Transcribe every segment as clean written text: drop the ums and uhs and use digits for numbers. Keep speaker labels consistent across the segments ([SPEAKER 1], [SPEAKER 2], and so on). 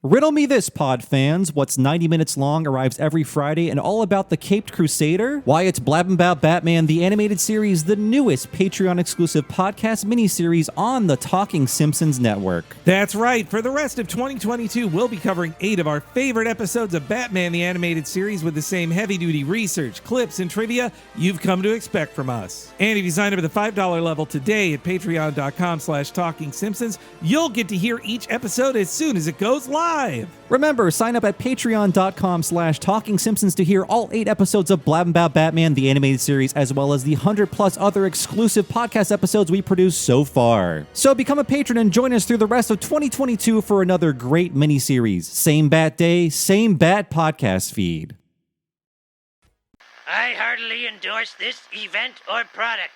[SPEAKER 1] Riddle me this, pod fans. What's 90 minutes long, arrives every Friday, and all about the Caped Crusader? Why, it's Blabbin' About Batman, the animated series, the newest Patreon-exclusive podcast miniseries on the Talking Simpsons network.
[SPEAKER 2] That's right. For the rest of 2022, we'll be covering 8 of our favorite episodes of Batman, the animated series, with the same heavy-duty research, clips, and trivia you've come to expect from us. And if you sign up at the $5 level today at patreon.com/TalkingSimpsons, you'll get to hear each episode as soon as it goes live.
[SPEAKER 1] Remember, sign up at patreon.com/TalkingSimpsons to hear all 8 episodes of Blabbin' About Batman, the animated series, as well as the 100+ other exclusive podcast episodes we produced so far. So become a patron and join us through the rest of 2022 for another great miniseries. Same Bat Day, same Bat podcast feed.
[SPEAKER 3] I heartily endorse this event or product.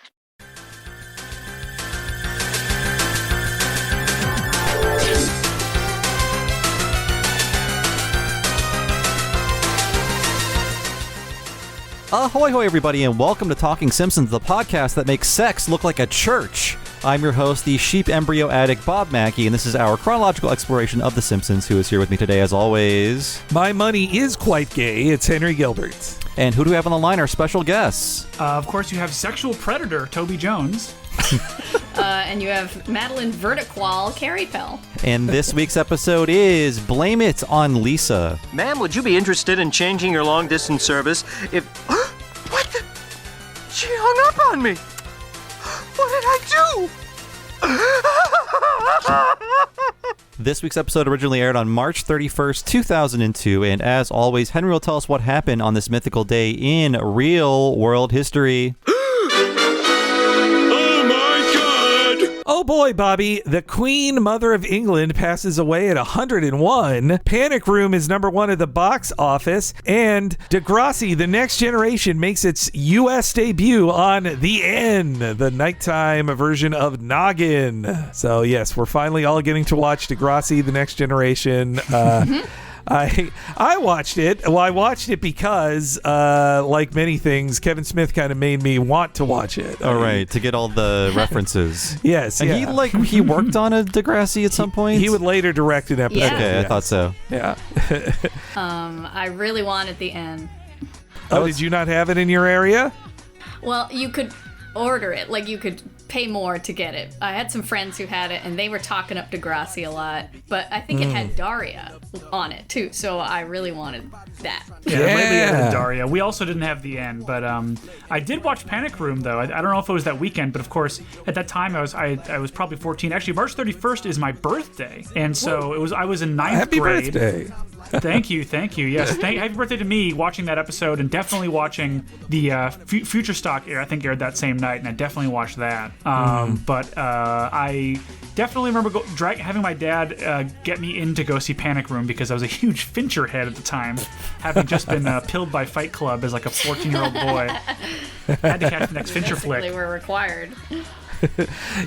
[SPEAKER 1] Ahoy, hoy, everybody, and welcome to Talking Simpsons, the podcast that makes sex look like a church. I'm your host, the sheep embryo addict, Bob Mackey, and this is our chronological exploration of The Simpsons, who is here with me today, as always.
[SPEAKER 2] My money is quite gay. It's Henry Gilbert.
[SPEAKER 1] And who do we have on the line? Our special guests.
[SPEAKER 4] Of course, you have sexual predator Toby Jones.
[SPEAKER 5] And you have Madeline Vertiqual Queripel.
[SPEAKER 1] And this week's episode is Blame It on Lisa.
[SPEAKER 6] Ma'am, would you be interested in changing your long-distance service if... What the... She hung up on me! What did I do?
[SPEAKER 1] This week's episode originally aired on March 31st, 2002, and as always, Henry will tell us what happened on this mythical day in real world history.
[SPEAKER 2] Oh boy, Bobby, the Queen Mother of England passes away at 101. Panic Room is number 1 at the box office. And Degrassi, The Next Generation, makes its U.S. debut on The N, the nighttime version of Noggin. So yes, we're finally all getting to watch Degrassi, The Next Generation. I watched it. Well, I watched it because, like many things, Kevin Smith kind of made me want to watch it.
[SPEAKER 1] All right, to get all the references.
[SPEAKER 2] Yes,
[SPEAKER 1] and
[SPEAKER 2] yeah.
[SPEAKER 1] he worked on a Degrassi at some point?
[SPEAKER 2] He would later direct an episode.
[SPEAKER 5] Yeah.
[SPEAKER 1] Okay,
[SPEAKER 2] yes.
[SPEAKER 1] I thought so.
[SPEAKER 2] Yeah.
[SPEAKER 5] I really wanted the N.
[SPEAKER 2] Oh, did you not have it in your area?
[SPEAKER 5] Well, you could order it. Like, you could pay more to get it. I had some friends who had it, and they were talking up Degrassi a lot. But I think it had Daria on it, too. So I really wanted that.
[SPEAKER 4] Yeah, lately I had Daria. We also didn't have the end, but I did watch Panic Room, though. I don't know if it was that weekend, but of course, at that time, I was probably 14. Actually, March 31st is my birthday. And so I was in 9th
[SPEAKER 2] Happy
[SPEAKER 4] grade.
[SPEAKER 2] birthday.
[SPEAKER 4] Thank you. Yes, happy birthday to me watching that episode and definitely watching the Future Stock I think aired that same night, and I definitely watched that. But I definitely remember having my dad get me in to go see Panic Room because I was a huge Fincher head at the time, having just been pilled by Fight Club as like a 14-year-old boy. Had to catch the next Fincher flick.
[SPEAKER 5] They were required.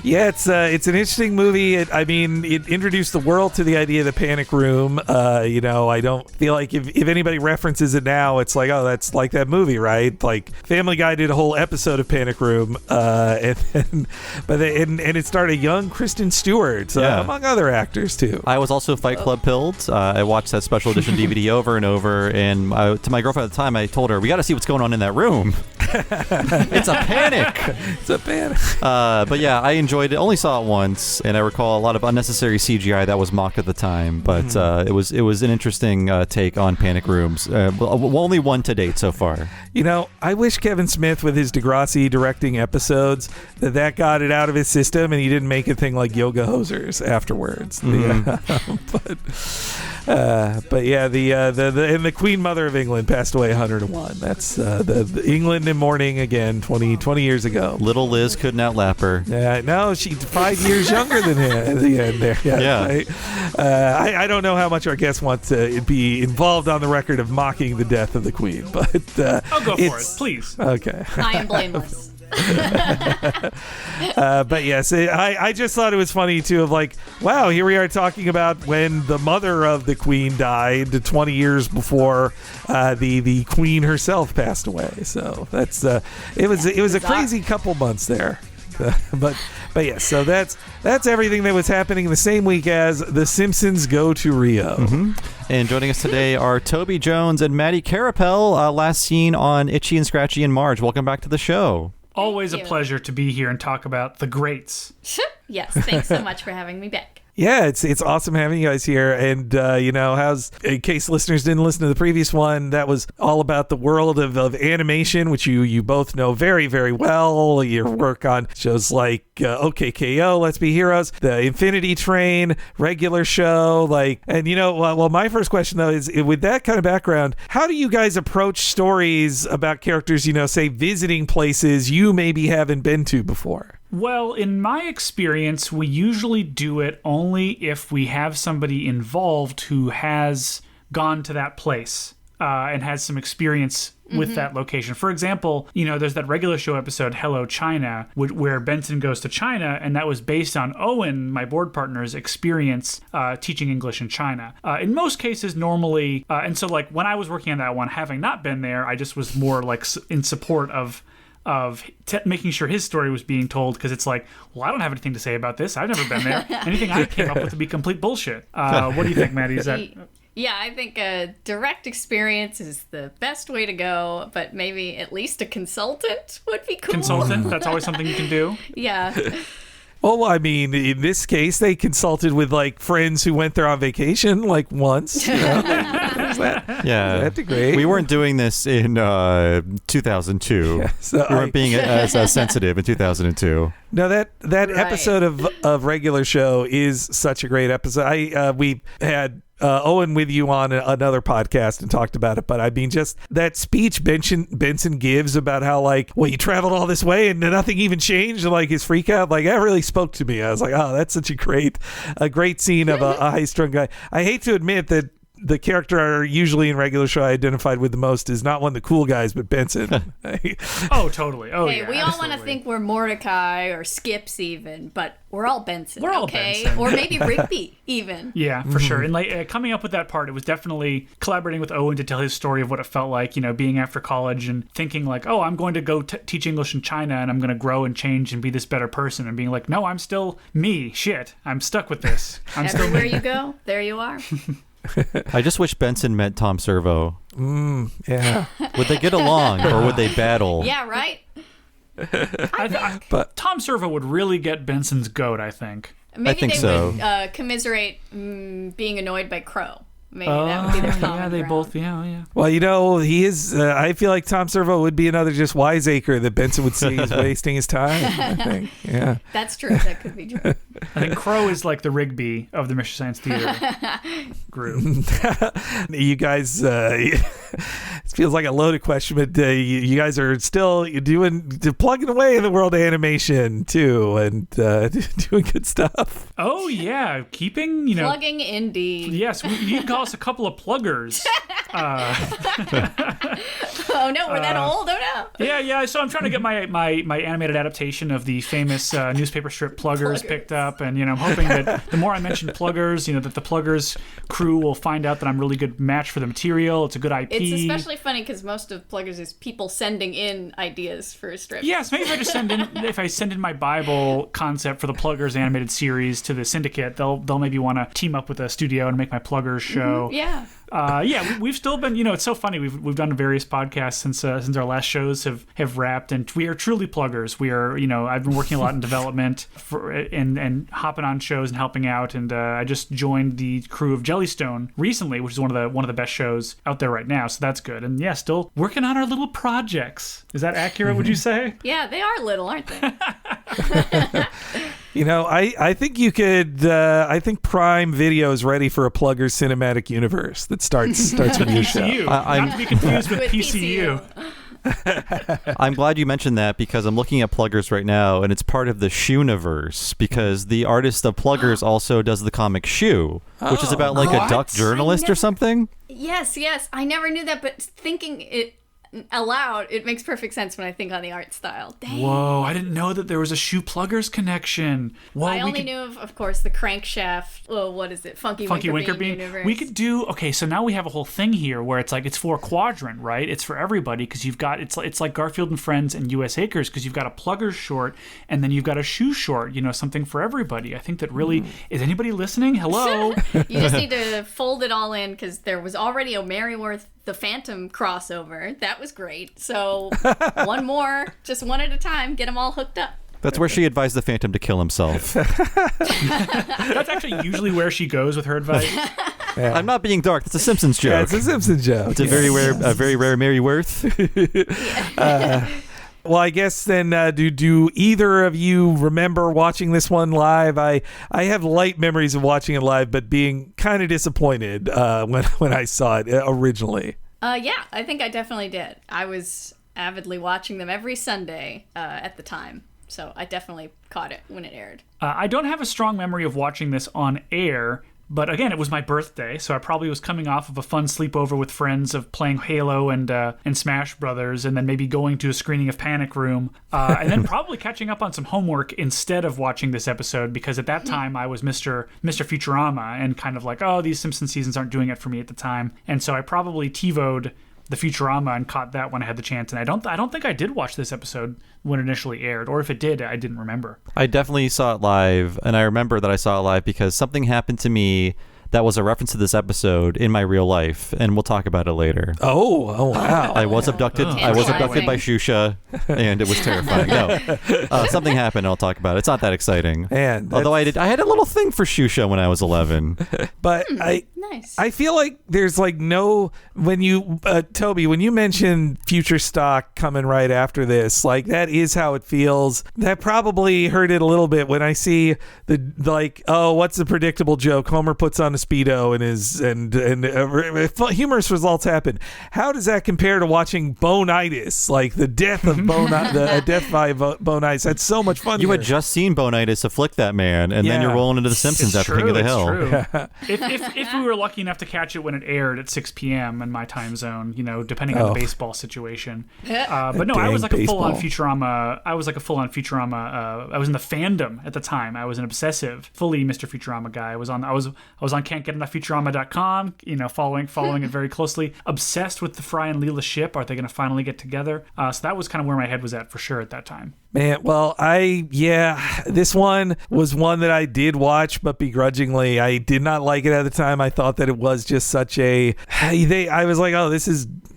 [SPEAKER 2] Yeah, it's an interesting movie. It introduced the world to the idea of the Panic Room. I don't feel like if anybody references it now, it's like, oh, that's like that movie, right? Like Family Guy did a whole episode of Panic Room, and it starred a young Kristen Stewart, among other actors too.
[SPEAKER 1] I was also Fight Club pilled. I watched that special edition DVD over and over, and to my girlfriend at the time, I told her, we got to see what's going on in that room. It's a panic.
[SPEAKER 2] It's a panic.
[SPEAKER 1] But yeah, I enjoyed it. Only saw it once, and I recall a lot of unnecessary CGI that was mocked at the time. But it was an interesting take on Panic Rooms. Only one to date so far.
[SPEAKER 2] I wish Kevin Smith, with his Degrassi directing episodes, that got it out of his system, and he didn't make a thing like Yoga Hosers afterwards. But yeah, the Queen Mother of England passed away 101. That's the England in mourning again 20 years ago.
[SPEAKER 1] Little Liz couldn't outlap her.
[SPEAKER 2] Yeah, no, she's 5 years younger than him at the end there.
[SPEAKER 1] Yeah.
[SPEAKER 2] I don't know how much our guests want to be involved on the record of mocking the death of the Queen, but
[SPEAKER 4] I'll go for it, please.
[SPEAKER 2] Okay.
[SPEAKER 5] I am blameless.
[SPEAKER 2] But yes, I just thought it was funny too, of like, wow, here we are talking about when the mother of the Queen died 20 years before the Queen herself passed away. So that's it was a crazy couple months there. But yeah, so that's everything that was happening the same week as The Simpsons Go to Rio.
[SPEAKER 1] And joining us today are Toby Jones and Maddie Queripel, last seen on Itchy and Scratchy and Marge. Welcome back to the show.
[SPEAKER 4] Always a
[SPEAKER 5] you.
[SPEAKER 4] pleasure to be here and talk about the greats.
[SPEAKER 5] Yes, thanks so much for having me back.
[SPEAKER 2] Yeah, it's awesome having you guys here. And, in case listeners didn't listen to the previous one, that was all about the world of animation, which you both know very, very well. Your work on shows like OKKO, Let's Be Heroes, The Infinity Train, Regular Show. My first question, though, is with that kind of background, how do you guys approach stories about characters, say, visiting places you maybe haven't been to before?
[SPEAKER 4] Well, in my experience, we usually do it only if we have somebody involved who has gone to that place and has some experience with that location. For example, there's that Regular Show episode, Hello China, where Benson goes to China, and that was based on Owen, my board partner's experience teaching English in China. In most cases, normally, and so like when I was working on that one, having not been there, I just was more like in support of making sure his story was being told, because it's like, well, I don't have anything to say about this. I've never been there. Anything I came up with would be complete bullshit. What do you think, Maddie? Is that...
[SPEAKER 5] Yeah, I think a direct experience is the best way to go, but maybe at least a consultant would be cool.
[SPEAKER 4] Consultant? That's always something you can do?
[SPEAKER 5] Yeah.
[SPEAKER 2] Well, I mean, in this case, they consulted with like friends who went there on vacation like once. There's that.
[SPEAKER 1] Yeah,
[SPEAKER 2] That'd be great.
[SPEAKER 1] We weren't doing this in 2002.
[SPEAKER 2] Yeah, so
[SPEAKER 1] we weren't being as sensitive in 2002.
[SPEAKER 2] No, that
[SPEAKER 5] Right.
[SPEAKER 2] episode of Regular Show is such a great episode. We had Owen with you on another podcast and talked about it, but I mean, just that speech Benson gives about how you traveled all this way and nothing even changed, and like his freak out, that really spoke to me. I was like, oh, that's such a great scene of a high-strung guy. I hate to admit that the character usually in Regular Show I identified with the most is not one of the cool guys, but Benson.
[SPEAKER 4] Oh, totally. Oh,
[SPEAKER 5] Hey,
[SPEAKER 4] yeah,
[SPEAKER 5] we all want to
[SPEAKER 4] absolutely.
[SPEAKER 5] think we're Mordecai or Skips even, but we're all Benson.
[SPEAKER 4] We're all
[SPEAKER 5] okay?
[SPEAKER 4] Benson.
[SPEAKER 5] Or maybe Rigby even.
[SPEAKER 4] Yeah, for sure. And coming up with that part, it was definitely collaborating with Owen to tell his story of what it felt like, being after college and thinking like, oh, I'm going to go teach English in China and I'm going to grow and change and be this better person, and being like, no, I'm still me. Shit, I'm stuck with this. I'm still
[SPEAKER 5] Everywhere
[SPEAKER 4] me.
[SPEAKER 5] you go, there you are.
[SPEAKER 1] I just wish Benson met Tom Servo.
[SPEAKER 2] Yeah.
[SPEAKER 1] Would they get along, or would they battle?
[SPEAKER 5] Yeah, right?
[SPEAKER 2] But
[SPEAKER 4] Tom Servo would really get Benson's goat, I think.
[SPEAKER 5] Maybe
[SPEAKER 1] think
[SPEAKER 5] they
[SPEAKER 1] so.
[SPEAKER 5] would commiserate being annoyed by Crow. Maybe that would be their common
[SPEAKER 4] yeah, they
[SPEAKER 5] ground.
[SPEAKER 4] both, yeah.
[SPEAKER 2] well, he is. I feel like Tom Servo would be another just wiseacre that Benson would see is wasting his time. I think. Yeah.
[SPEAKER 5] That's true. That could be true.
[SPEAKER 4] I think Crow is like the Rigby of the Mystery Science Theater group.
[SPEAKER 2] You guys, it feels like a loaded question, but you guys are still plugging away in the world of animation too, and doing good stuff.
[SPEAKER 4] Oh, yeah. Keeping,
[SPEAKER 5] Plugging indeed.
[SPEAKER 4] Yes, you can call us a couple of pluggers.
[SPEAKER 5] Oh no, we're that old? Oh no.
[SPEAKER 4] Yeah. So I'm trying to get my animated adaptation of the famous newspaper strip Pluggers picked up, and I'm hoping that the more I mention Pluggers, that the Pluggers crew will find out that I'm a really good match for the material. It's a good IP.
[SPEAKER 5] It's especially funny because most of Pluggers is people sending in ideas for a strip.
[SPEAKER 4] Yes, maybe if I send in my Bible concept for the Pluggers animated series to the Syndicate, they'll maybe want to team up with a studio and make my Pluggers show.
[SPEAKER 5] Yeah.
[SPEAKER 4] We've still been, it's so funny. We've done various podcasts since our last shows have wrapped, and we are truly pluggers. We are, I've been working a lot in development and hopping on shows and helping out, and I just joined the crew of Jellystone recently, which is one of the best shows out there right now. So that's good, and yeah, still working on our little projects. Is that accurate? Would you say?
[SPEAKER 5] Yeah, they are little, aren't they?
[SPEAKER 2] I think you could. I think Prime Video is ready for a Pluggers cinematic universe that starts with your show.
[SPEAKER 4] PCU,
[SPEAKER 1] I'm-
[SPEAKER 4] not to be confused with
[SPEAKER 5] With
[SPEAKER 4] PCU.
[SPEAKER 1] I'm glad you mentioned that, because I'm looking at Pluggers right now, and it's part of the Shooniverse, because the artist of Pluggers also does the comic Shoe, which is about like a duck journalist or something.
[SPEAKER 5] Yes. I never knew that, but thinking it aloud, it makes perfect sense when I think on the art style. Dang.
[SPEAKER 4] Whoa, I didn't know that there was a Shoe Pluggers connection. Whoa,
[SPEAKER 5] I only knew of course, the crankshaft. Oh, what is it? Funky Winker Bean universe.
[SPEAKER 4] We could do okay. So now we have a whole thing here where it's like it's 4-quadrant, right? It's for everybody because you've got it's like Garfield and Friends and U.S. Acres because you've got a Pluggers short and then you've got a Shoe short. You know, something for everybody. I think that really is anybody listening? Hello.
[SPEAKER 5] You just need to fold it all in because there was already a Merryworth the Phantom crossover. That was great. So one more, just one at a time, get them all hooked up.
[SPEAKER 1] That's where she advised the Phantom to kill himself.
[SPEAKER 4] That's actually usually where she goes with her advice.
[SPEAKER 2] Yeah.
[SPEAKER 1] I'm not being dark. That's a Simpsons joke.
[SPEAKER 2] Yeah, it's a Simpsons joke.
[SPEAKER 1] It's a very rare Merryworth.
[SPEAKER 2] Well, I guess then, do either of you remember watching this one live? I have light memories of watching it live, but being kind of disappointed when I saw it originally.
[SPEAKER 5] Yeah, I think I definitely did. I was avidly watching them every Sunday at the time, so I definitely caught it when it aired.
[SPEAKER 4] I don't have a strong memory of watching this on air. But again, it was my birthday, so I probably was coming off of a fun sleepover with friends of playing Halo and Smash Brothers, and then maybe going to a screening of Panic Room, and then probably catching up on some homework instead of watching this episode, because at that time I was Mr. Futurama and kind of like, oh, these Simpsons seasons aren't doing it for me at the time, and so I probably TiVo'd the Futurama and caught that when I had the chance, and I don't think I did watch this episode when it initially aired, or if it did, I didn't remember.
[SPEAKER 1] I definitely saw it live, and I remember that I saw it live because something happened to me that was a reference to this episode in my real life, and we'll talk about it later.
[SPEAKER 2] Oh wow!
[SPEAKER 1] I was abducted. I was abducted by Shusha, and it was terrifying. No, something happened. I'll talk about it. It's not that exciting.
[SPEAKER 2] And
[SPEAKER 1] although I had a little thing for Shusha when I was 11.
[SPEAKER 2] But
[SPEAKER 5] Nice.
[SPEAKER 2] I feel like there's like no, when you Toby, when you mention future stock coming right after this, like that is how it feels. That probably hurt it a little bit when I see the like, oh, what's the predictable joke? Homer puts on a Speedo and humorous results happen. How does that compare to watching Bonitis, like the death of the death by Bonitis? That's so much fun.
[SPEAKER 1] You had just seen Bonitis afflict that man, and then you're rolling into The Simpsons after King of the Hill.
[SPEAKER 4] True. Yeah. If we were lucky enough to catch it when it aired at 6 p.m. in my time zone, you know, depending on the baseball situation. But no, I was like a full-on Futurama. I was in the fandom at the time. I was an obsessive, fully Mr. Futurama guy. I was on can'tgetoughnoughfuturama.com, you know, following it very closely. Obsessed with the Fry and Leela ship. Are they going to finally get together? So that was kind of where my head was at for sure at that time.
[SPEAKER 2] Man, well, this one was one that I did watch, but begrudgingly. I did not like it at the time. I thought that it was just such a... I was like, oh,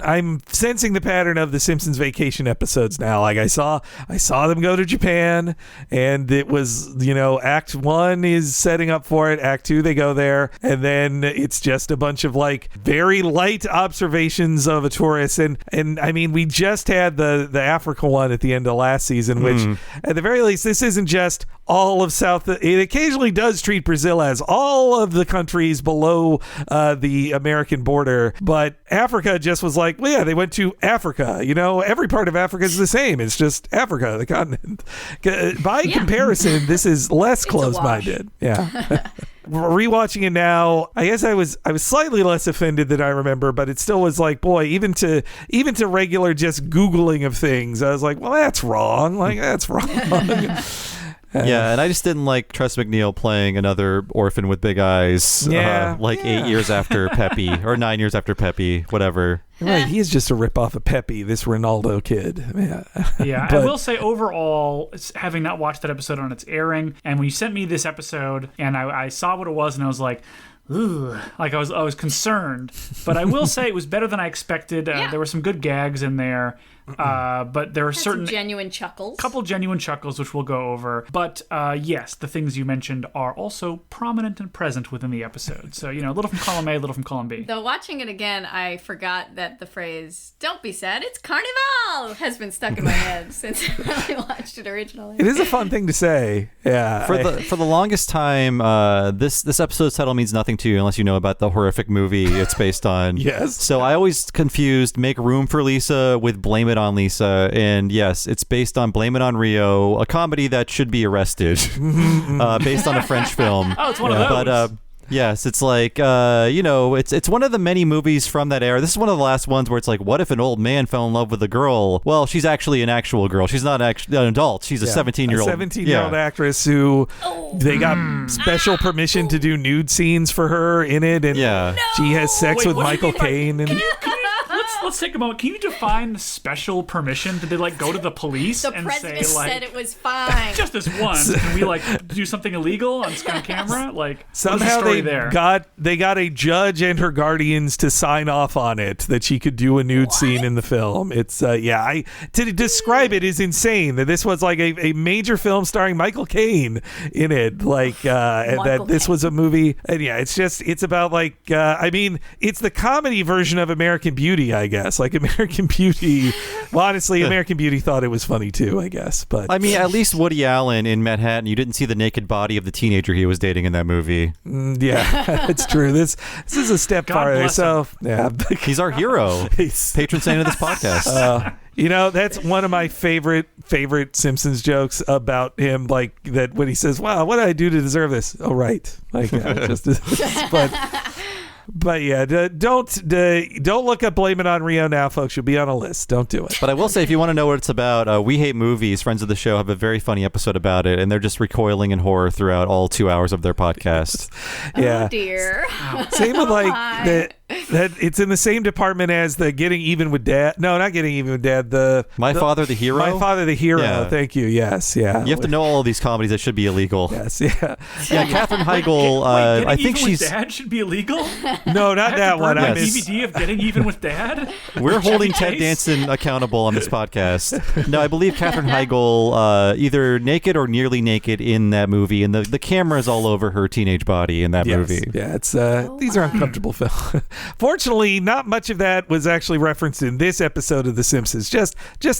[SPEAKER 2] I'm sensing the pattern of the Simpsons vacation episodes now. Like I saw them go to Japan, and it was, you know, Act 1 is setting up for it. Act 2, they go there, and then it's just a bunch of like very light observations of a tourist. And I mean, we just had the Africa one at the end of last season, which at the very least, this isn't just all of South. It occasionally does treat Brazil as all of the countries below the American border, but Africa just was like, well, yeah, they went to Africa. You know, every part of Africa is the same. It's just Africa, the continent. By comparison, this is less close-minded. Yeah. Rewatching it now, I guess I was slightly less offended than I remember, but it still was like, boy, even to regular just Googling of things, I was like, well, that's wrong. Like, that's wrong.
[SPEAKER 1] Yeah, and I just didn't like Tress MacNeille playing another orphan with big eyes. 8 years after Peppy, or 9 years after Peppy, whatever.
[SPEAKER 2] Right, he's just a ripoff of Peppy, this Ronaldo kid.
[SPEAKER 4] Yeah, I will say overall, having not watched that episode on its airing, and when you sent me this episode, and I saw what it was, and I was like, ooh, like I was concerned. But I will say it was better than I expected. There were some good gags in there. But there are certain
[SPEAKER 5] genuine chuckles.
[SPEAKER 4] Couple genuine chuckles, which we'll go over. But yes, the things you mentioned are also prominent and present within the episode. So, you know, a little from column A, a little from column B.
[SPEAKER 5] Though watching it again, I forgot that the phrase, don't be sad, it's Carnival, has been stuck in my head since I watched it originally.
[SPEAKER 2] It is a fun thing to say. Yeah.
[SPEAKER 1] For the longest time, this episode's title means nothing to you unless you know about the horrific movie it's based on.
[SPEAKER 2] Yes.
[SPEAKER 1] So I always confused Make Room for Lisa with Blame It on Lisa, and yes, it's based on Blame It on Rio, a comedy that should be arrested, based on a French film.
[SPEAKER 4] Oh, it's one of those.
[SPEAKER 1] Yes, it's like, it's one of the many movies from that era. This is one of the last ones where it's like, what if an old man fell in love with a girl? Well, she's actually an actual girl. She's not actually an adult. She's a 17-year-old.
[SPEAKER 2] A 17-year-old actress who they got special permission to do nude scenes for her in it, and she has sex with Michael Caine. And
[SPEAKER 4] let's take a moment. Can you define the special permission? Did they like go to the police
[SPEAKER 5] The
[SPEAKER 4] and
[SPEAKER 5] president
[SPEAKER 4] say like,
[SPEAKER 5] said it was fine.
[SPEAKER 4] just this once? Can we like do something illegal on camera? Like
[SPEAKER 2] somehow
[SPEAKER 4] they
[SPEAKER 2] got a judge and her guardians to sign off on it that she could do a nude scene in the film. It's to describe it is insane that this was like a major film starring Michael Caine in it, like and that this was a movie. And it's about like it's the comedy version of American Beauty, I guess. Like American Beauty, well, honestly, American Beauty thought it was funny too, I guess. But
[SPEAKER 1] I mean, at least Woody Allen in Manhattan, you didn't see the naked body of the teenager he was dating in that movie.
[SPEAKER 2] Yeah, it's true. This is a step farther. So
[SPEAKER 1] he's our hero. Patron saint of this podcast.
[SPEAKER 2] That's one of my favorite Simpsons jokes about him, like that when he says, "Wow, what did I do to deserve this?" Oh, right. Like, But yeah, don't look up Blame It on Rio now, folks. You'll be on a list. Don't do it.
[SPEAKER 1] But I will say, if you want to know what it's about, We Hate Movies, friends of the show, have a very funny episode about it, and they're just recoiling in horror throughout all 2 hours of their podcast.
[SPEAKER 5] Oh dear.
[SPEAKER 2] Same with like that. It's in the same department as the Getting Even with Dad. No, not Getting Even with Dad.
[SPEAKER 1] My Father the Hero.
[SPEAKER 2] My Father the Hero.
[SPEAKER 1] Yeah.
[SPEAKER 2] Thank you. Yes. Yeah.
[SPEAKER 1] You have to know all of these comedies that should be illegal.
[SPEAKER 2] Yes. Yeah.
[SPEAKER 1] Yeah. Katherine Heigl. I think
[SPEAKER 4] Even
[SPEAKER 1] she's.
[SPEAKER 4] with Dad should be illegal.
[SPEAKER 2] No, not that one.
[SPEAKER 4] I
[SPEAKER 1] Yes.
[SPEAKER 4] DVD of Getting Even with Dad.
[SPEAKER 1] We're holding Ted Danson accountable on this podcast. No, I believe Katherine Heigl either naked or nearly naked in that movie, and the camera is all over her teenage body in that movie.
[SPEAKER 2] Yeah, it's these are uncomfortable films. Fortunately, not much of that was actually referenced in this episode of The Simpsons. Just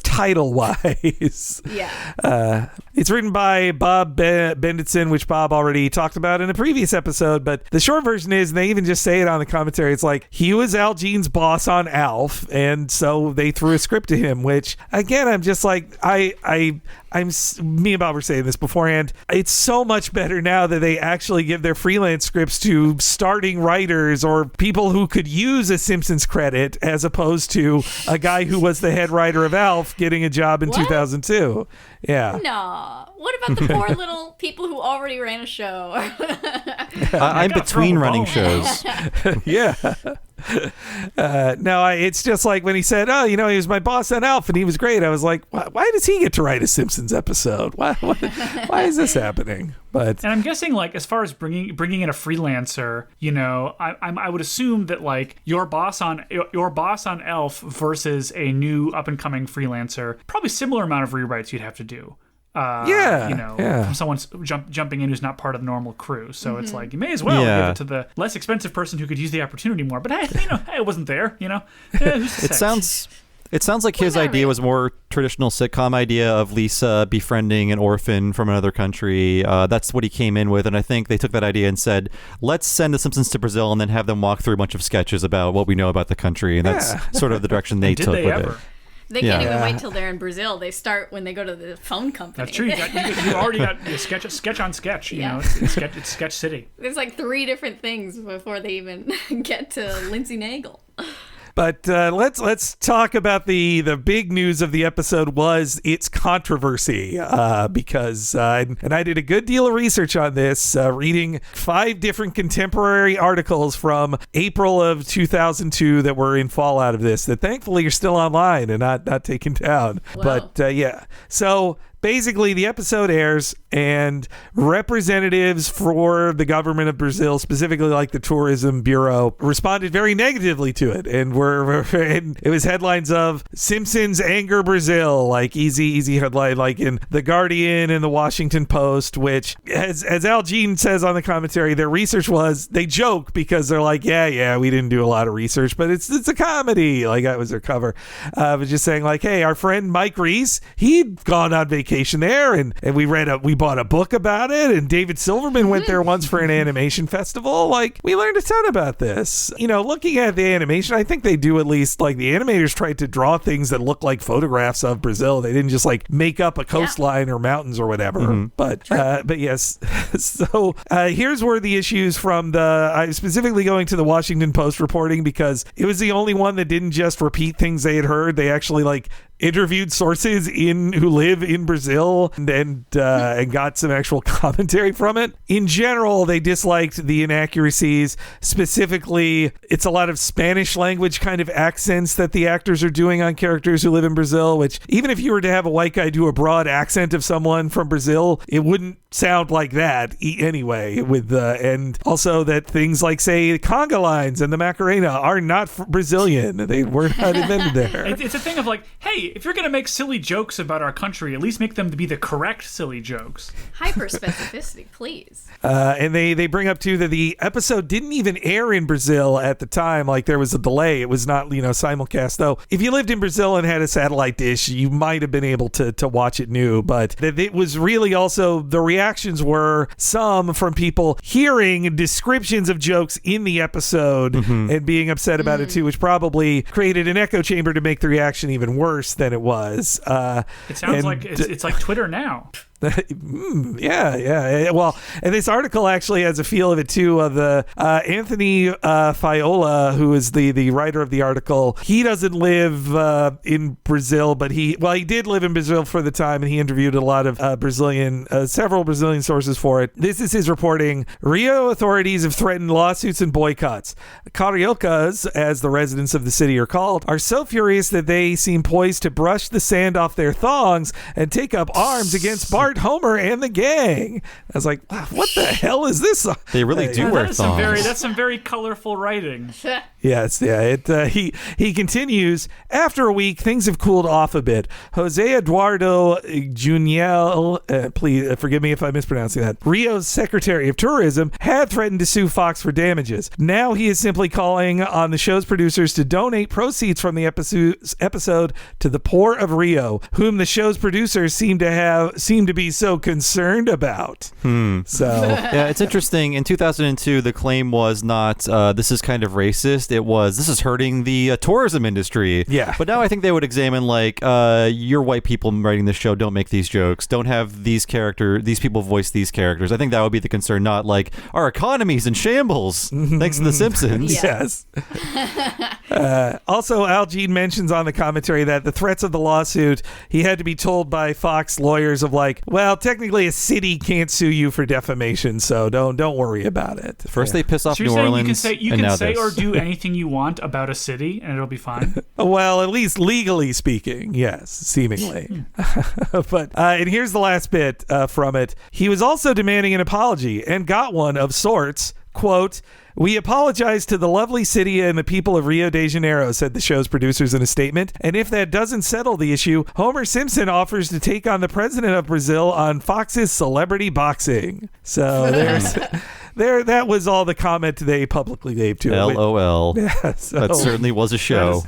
[SPEAKER 2] title wise.
[SPEAKER 5] Yeah.
[SPEAKER 2] It's written by Bob Benditson, which Bob already talked about in a previous episode. But the short version is, and they even just say it on the commentary, it's like he was Al Jean's boss on Alf, and so they threw a script to him. Which again, I'm just like me and Bob were saying this beforehand. It's so much better now that they actually give their freelance scripts to starting writers or people who could use a Simpsons credit, as opposed to a guy who was the head writer of Alf getting a job in 2002. Yeah.
[SPEAKER 5] No. What about the poor little people who already ran a show?
[SPEAKER 1] I'm between running shows.
[SPEAKER 2] Yeah. No, it's just like when he said, "Oh, he was my boss on Alf and he was great." I was like, why does he get to write a Simpsons episode? Why is this happening? But
[SPEAKER 4] and I'm guessing, like, as far as bringing in a freelancer, I would assume that like your boss on Elf versus a new up and coming freelancer, probably similar amount of rewrites you'd have to do. From someone jumping in who's not part of the normal crew. So it's like you may as well give it to the less expensive person who could use the opportunity more. But hey, it wasn't there.
[SPEAKER 1] It sounds like his idea was more traditional sitcom idea of Lisa befriending an orphan from another country. That's what he came in with, and I think they took that idea and said, let's send the Simpsons to Brazil and then have them walk through a bunch of sketches about what we know about the country, and that's sort of the direction they took with it.
[SPEAKER 5] They can't even wait till they're in Brazil. They start when they go to the phone company.
[SPEAKER 4] That's true. You already got sketch on sketch. It's sketch city.
[SPEAKER 5] There's like 3 different things before they even get to Lindsay Naegle.
[SPEAKER 2] But let's talk about the big news of the episode was its controversy, because and I did a good deal of research on this, reading 5 different contemporary articles from April of 2002 that were in fallout of this that thankfully are still online and not taken down.
[SPEAKER 5] Wow.
[SPEAKER 2] But so basically the episode airs and representatives for the government of Brazil, specifically like the Tourism Bureau, responded very negatively to it, and it was headlines of Simpsons anger Brazil, like easy headline, like in The Guardian and the Washington Post, which as Al Jean says on the commentary, their research was, they joke because they're like, yeah, we didn't do a lot of research, but it's a comedy. Like that was their cover. But just saying like, hey, our friend Mike Reese, he'd gone on vacation vacation there, and we bought a book about it, and David Silverman went there once for an animation festival. Like, we learned a ton about this. Looking at the animation, I think they do at least, like, the animators tried to draw things that look like photographs of Brazil. They didn't just like make up a coastline or mountains or whatever. But yes. So here's where the issues from I'm specifically going to the Washington Post reporting, because it was the only one that didn't just repeat things they had heard. They actually like interviewed sources who live in Brazil and got some actual commentary from it. In general, they disliked the inaccuracies. Specifically, it's a lot of Spanish language kind of accents that the actors are doing on characters who live in Brazil, which even if you were to have a white guy do a broad accent of someone from Brazil, it wouldn't sound like that anyway. And also that things like, say, the conga lines and the Macarena are not Brazilian. They were not invented there.
[SPEAKER 4] It's a thing of like, hey, if you're going to make silly jokes about our country, at least make them to be the correct silly jokes.
[SPEAKER 5] Hyper specificity, please.
[SPEAKER 2] And they bring up too that the episode didn't even air in Brazil at the time. Like, there was a delay. It was not, simulcast. Though if you lived in Brazil and had a satellite dish, you might have been able to watch it new. But that it was really also, the reactions were some from people hearing descriptions of jokes in the episode and being upset about it too, which probably created an echo chamber to make the reaction even worse than it was.
[SPEAKER 4] It sounds like it's like Twitter now.
[SPEAKER 2] Yeah. Well, and this article actually has a feel of it too. The Anthony Fiola, who is the writer of the article, he doesn't live in Brazil, but he did live in Brazil for the time, and he interviewed a lot of several Brazilian sources for it. This is his reporting. Rio authorities have threatened lawsuits and boycotts. Cariocas, as the residents of the city are called, are so furious that they seem poised to brush the sand off their thongs and take up arms against Bart, Homer, and the gang. I was like, wow, what the hell is this?
[SPEAKER 1] They really do wear thongs.
[SPEAKER 4] That's some very colorful writing.
[SPEAKER 2] Yes, yeah. He continues. After a week, things have cooled off a bit. Jose Eduardo Juniel, please forgive me if I'm mispronouncing that, Rio's Secretary of Tourism, had threatened to sue Fox for damages. Now he is simply calling on the show's producers to donate proceeds from the episode to the poor of Rio, whom the show's producers seem to be so concerned about. So
[SPEAKER 1] yeah, it's interesting. In 2002, the claim was not this is kind of racist. It was, this is hurting the tourism industry.
[SPEAKER 2] Yeah.
[SPEAKER 1] But now I think they would examine, like, you're white people writing this show, don't make these jokes, don't have these people voice these characters. I think that would be the concern, not like our economy's in shambles thanks to the Simpsons.
[SPEAKER 2] Yes. Also, Al Jean mentions on the commentary that the threats of the lawsuit, he had to be told by Fox lawyers of like, well, technically a city can't sue you for defamation, so don't worry about it.
[SPEAKER 1] First they piss off
[SPEAKER 4] So
[SPEAKER 1] New Orleans,
[SPEAKER 4] you can say or do anything you want about a city and it'll be fine.
[SPEAKER 2] Well, at least legally speaking, yes, seemingly. But and here's the last bit from it. He was also demanding an apology and got one of sorts. Quote, "We apologize to the lovely city and the people of Rio de Janeiro," said the show's producers in a statement. "And if that doesn't settle the issue, Homer Simpson offers to take on the president of Brazil on Fox's Celebrity Boxing." So that was all the comment they publicly gave to it.
[SPEAKER 1] LOL.
[SPEAKER 2] Yeah, so,
[SPEAKER 1] that certainly was a show.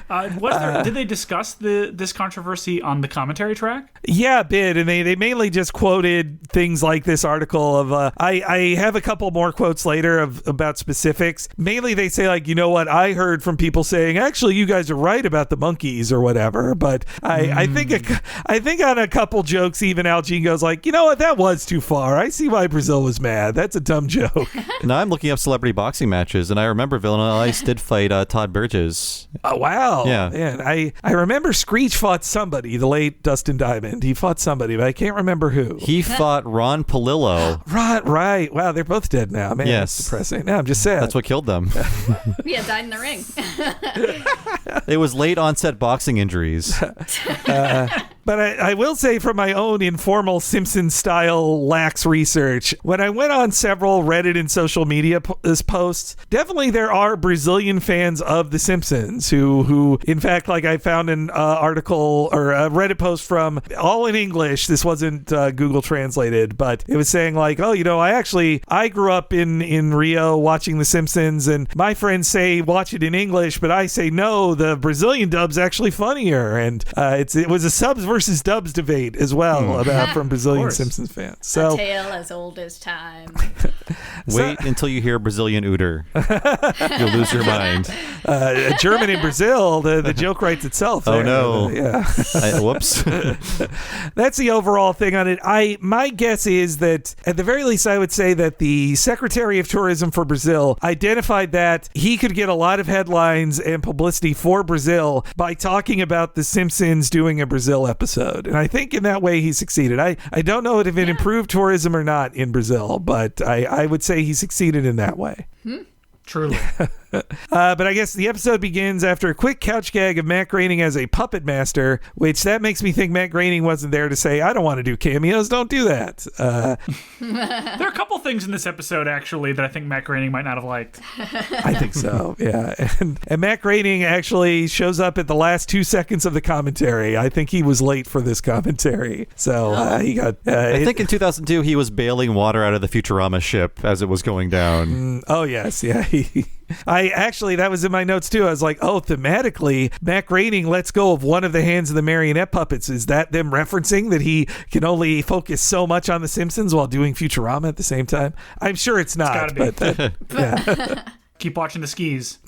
[SPEAKER 4] Did they discuss this controversy on the commentary track?
[SPEAKER 2] Yeah, a bit, and they mainly just quoted things like this article of I have a couple more quotes later about specifics. Mainly they say, like, you know what, I heard from people saying, actually, you guys are right about the monkeys or whatever, but I think on a couple jokes, even Al Jean goes like, you know what, that was too far. I see why Brazil was mad. That's a dumb joke.
[SPEAKER 1] Now I'm looking up celebrity boxing matches, and I remember Villanelle Ice did fight Todd Burgess.
[SPEAKER 2] Oh, wow.
[SPEAKER 1] Yeah.
[SPEAKER 2] Man, I remember Screech fought somebody, the late Dustin Diamond. He fought somebody, but I can't remember who.
[SPEAKER 1] He fought Ron Palillo.
[SPEAKER 2] Right. Wow, they're both dead now. Man,
[SPEAKER 1] yes.
[SPEAKER 2] That's depressing. No, I'm just sad.
[SPEAKER 1] That's what killed them.
[SPEAKER 5] Yeah, died in the ring.
[SPEAKER 1] It was late onset boxing injuries.
[SPEAKER 2] But I will say, from my own informal Simpsons-style lax research, when I went on several Reddit and social media posts, definitely there are Brazilian fans of The Simpsons who in fact, like, I found an article or a Reddit post from, all in English, this wasn't Google translated, but it was saying like, oh, you know, I grew up in Rio watching The Simpsons, and my friends say watch it in English, but I say no, the Brazilian dub's actually funnier, and it was a subs versus versus dubs debate as well about from Brazilian Simpsons fans. So
[SPEAKER 5] a tale as old as time.
[SPEAKER 1] Wait until you hear Brazilian Uter. You'll lose your mind.
[SPEAKER 2] German in Brazil, the joke writes itself.
[SPEAKER 1] Oh, no.
[SPEAKER 2] Yeah.
[SPEAKER 1] Whoops.
[SPEAKER 2] That's the overall thing on it. My guess is that, at the very least, I would say that the Secretary of Tourism for Brazil identified that he could get a lot of headlines and publicity for Brazil by talking about The Simpsons doing a Brazil episode. And I think in that way he succeeded. I don't know if it improved tourism or not in Brazil, but I would say he succeeded in that way.
[SPEAKER 4] Truly.
[SPEAKER 2] But I guess the episode begins after a quick couch gag of Matt Groening as a puppet master, which that makes me think Matt Groening wasn't there to say, I don't want to do cameos, don't do that.
[SPEAKER 4] There are a couple things in this episode, actually, that I think Matt Groening might not have liked.
[SPEAKER 2] I think so, yeah. And Matt Groening actually shows up at the last 2 seconds of the commentary. I think he was late for this commentary. So he got...
[SPEAKER 1] I think in 2002 he was bailing water out of the Futurama ship as it was going down.
[SPEAKER 2] Oh, yes, yeah. That was in my notes too. I was like, thematically, Matt Groening lets go of one of the hands of the marionette puppets. Is that them referencing that he can only focus so much on The Simpsons while doing Futurama at the same time? I'm sure it's not.
[SPEAKER 4] It's gotta be.
[SPEAKER 2] Yeah.
[SPEAKER 4] Keep watching the skis.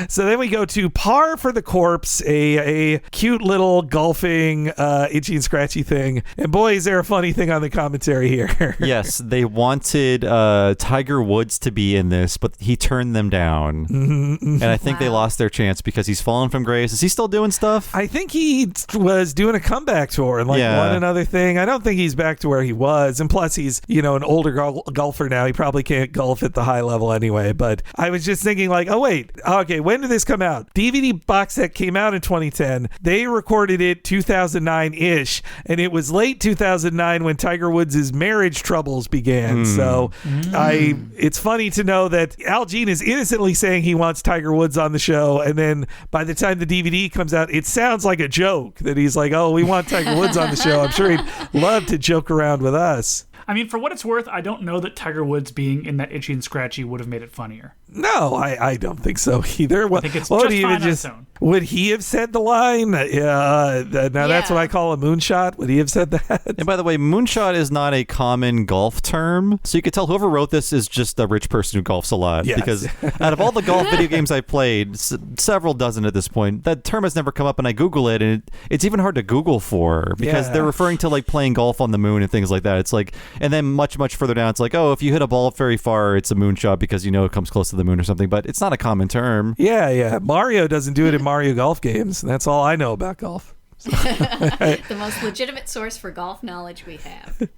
[SPEAKER 2] So then we go to Par for the Corpse, a cute little golfing, itchy and scratchy thing. And boy, is there a funny thing on the commentary here.
[SPEAKER 1] Yes, they wanted Tiger Woods to be in this, but he turned them down. And I think they lost their chance because he's fallen from grace. Is he still doing stuff?
[SPEAKER 2] I think he was doing a comeback tour and won another thing. I don't think he's back to where he was. And plus, he's an older golfer now. He probably can't golf at the high level anyway. But I was just thinking when did this come out? DVD box set came out in 2010. They recorded it 2009-ish, and it was late 2009 when Tiger Woods' marriage troubles began. So it's funny to know that Al Jean is innocently saying he wants Tiger Woods on the show, and then by the time the DVD comes out, it sounds like a joke that he's like, we want Tiger Woods on the show. I'm sure he'd love to joke around with us.
[SPEAKER 4] I mean, for what it's worth, I don't know that Tiger Woods being in that itchy and scratchy would have made it funnier.
[SPEAKER 2] No, I don't think so either.
[SPEAKER 4] I think it's just fine on its own.
[SPEAKER 2] Would he have said the line? That's what I call a moonshot. Would he have said that?
[SPEAKER 1] And by the way, moonshot is not a common golf term. So you could tell whoever wrote this is just a rich person who golfs a lot.
[SPEAKER 2] Yes.
[SPEAKER 1] Because out of all the golf video games I've played, several dozen at this point, that term has never come up, and I Google it, and it's even hard to Google for because they're referring to playing golf on the moon and things like that. It's and then much, much further down, it's if you hit a ball very far, it's a moonshot because it comes close to the moon or something, but it's not a common term.
[SPEAKER 2] Yeah. Mario doesn't do it in Mario Golf games. That's all I know about golf.
[SPEAKER 5] The most legitimate source for golf knowledge we have.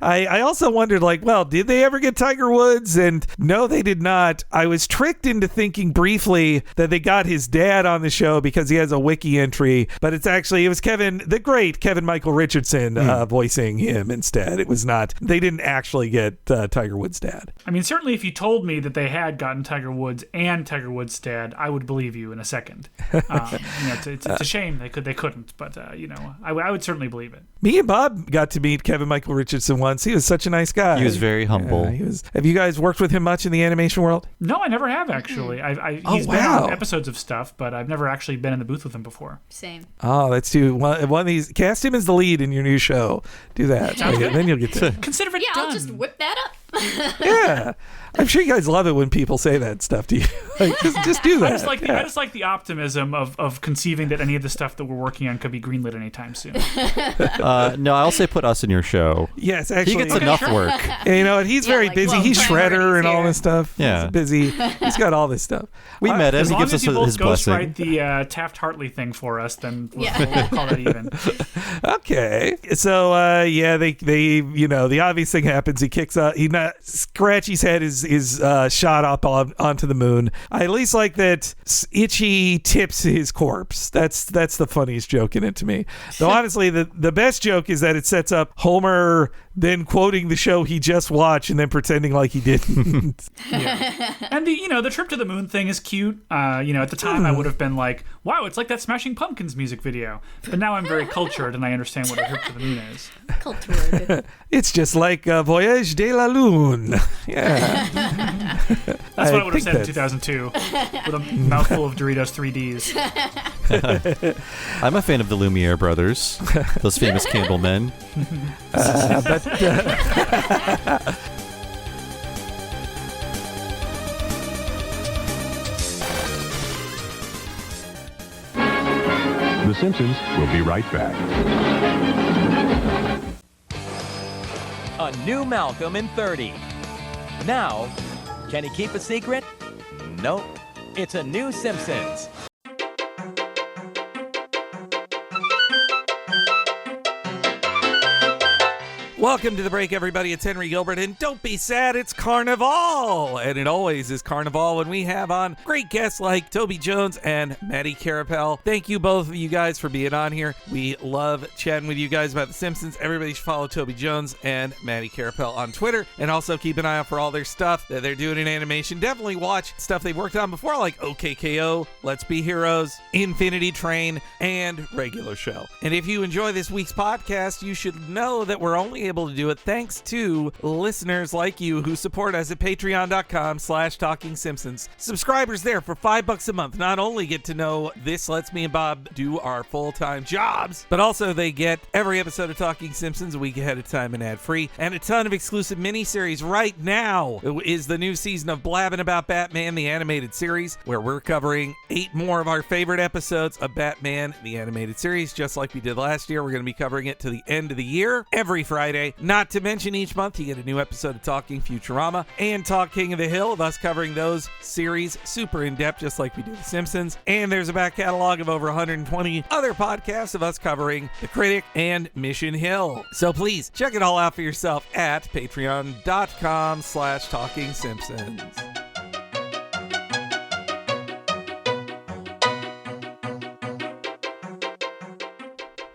[SPEAKER 2] I also wondered, did they ever get Tiger Woods? And no, they did not. I was tricked into thinking briefly that they got his dad on the show because he has a wiki entry, but it was the great Kevin Michael Richardson voicing him instead. It was not. They didn't actually get Tiger Woods' dad. I
[SPEAKER 4] mean, certainly if you told me that they had gotten Tiger Woods and Tiger Woods' dad, I would believe you in a second. It's a shame they couldn't. But, I would certainly believe it.
[SPEAKER 2] Me and Bob got to meet Kevin Michael Richardson once. He was such a nice guy.
[SPEAKER 1] He was very humble.
[SPEAKER 2] Have you guys worked with him much in the animation world?
[SPEAKER 4] No, I never have, actually. He's been on episodes of stuff, but I've never actually been in the booth with him before.
[SPEAKER 5] Same.
[SPEAKER 2] Oh, let's do one of these. Cast him as the lead in your new show. Do that. Then you'll get to...
[SPEAKER 4] Consider it done.
[SPEAKER 5] I'll just whip that up.
[SPEAKER 2] Yeah. I'm sure you guys love it when people say that stuff to you. Just do that.
[SPEAKER 4] I just like the optimism of conceiving that any of the stuff that we're working on could be greenlit anytime soon.
[SPEAKER 1] No, I'll say put us in your show.
[SPEAKER 2] Yes, actually.
[SPEAKER 1] He gets enough work.
[SPEAKER 2] And he's very busy. He's Shredder and all this stuff.
[SPEAKER 1] Yeah.
[SPEAKER 2] He's busy. He's got all this stuff.
[SPEAKER 1] We met him.
[SPEAKER 4] As
[SPEAKER 1] he
[SPEAKER 4] long
[SPEAKER 1] gives
[SPEAKER 4] as
[SPEAKER 1] us
[SPEAKER 4] you
[SPEAKER 1] his
[SPEAKER 4] both
[SPEAKER 1] blessing.
[SPEAKER 4] Ghostwrite the Taft-Hartley thing for us, then we'll call that even.
[SPEAKER 2] Okay. So, they the obvious thing happens. He kicks out. Scratchy's head is shot up onto the moon. I at least like that Itchy tips his corpse. That's the funniest joke in it to me. Though honestly, the best joke is that it sets up Homer then quoting the show he just watched and then pretending like he didn't.
[SPEAKER 4] And the trip to the moon thing is cute. At the time I would have been like, wow, it's like that Smashing Pumpkins music video. But now I'm very cultured and I understand what a trip to the moon is.
[SPEAKER 5] Cultured.
[SPEAKER 2] It's just like Voyage de la Lune. Yeah.
[SPEAKER 4] That's what I would have said in 2002 with a mouthful of Doritos 3Ds.
[SPEAKER 1] I'm a fan of the Lumiere brothers, those famous Campbell men.
[SPEAKER 7] The Simpsons will be right back.
[SPEAKER 8] A new Malcolm in 30. Now, can he keep a secret? Nope. It's a new Simpsons.
[SPEAKER 2] Welcome to the break, everybody. It's Henry Gilbert, and don't be sad, it's Carnival! And it always is Carnival when we have on great guests like Toby Jones and Maddie Queripel. Thank you, both of you guys, for being on here. We love chatting with you guys about The Simpsons. Everybody should follow Toby Jones and Maddie Queripel on Twitter, and also keep an eye out for all their stuff that they're doing in animation. Definitely watch stuff they've worked on before, like OKKO, Let's Be Heroes, Infinity Train, and Regular Show. And if you enjoy this week's podcast, you should know that we're only able to do it thanks to listeners like you who support us at patreon.com/Talking Simpsons. Subscribers there for $5 a month not only get to know this lets me and Bob do our full-time jobs, but also they get every episode of Talking Simpsons a week ahead of time and ad-free, and a ton of exclusive miniseries. Right now is the new season of Blabbing About Batman, the animated series, where we're covering 8 more of our favorite episodes of Batman, the animated series, just like we did last year. We're going to be covering it to the end of the year, every Friday. Not to mention, each month you get a new episode of Talking Futurama and Talk King of the Hill, of us covering those series super in-depth, just like we do The Simpsons. And there's a back catalog of over 120 other podcasts of us covering The Critic and Mission Hill. So please, check it all out for yourself at patreon.com/Talking Simpsons.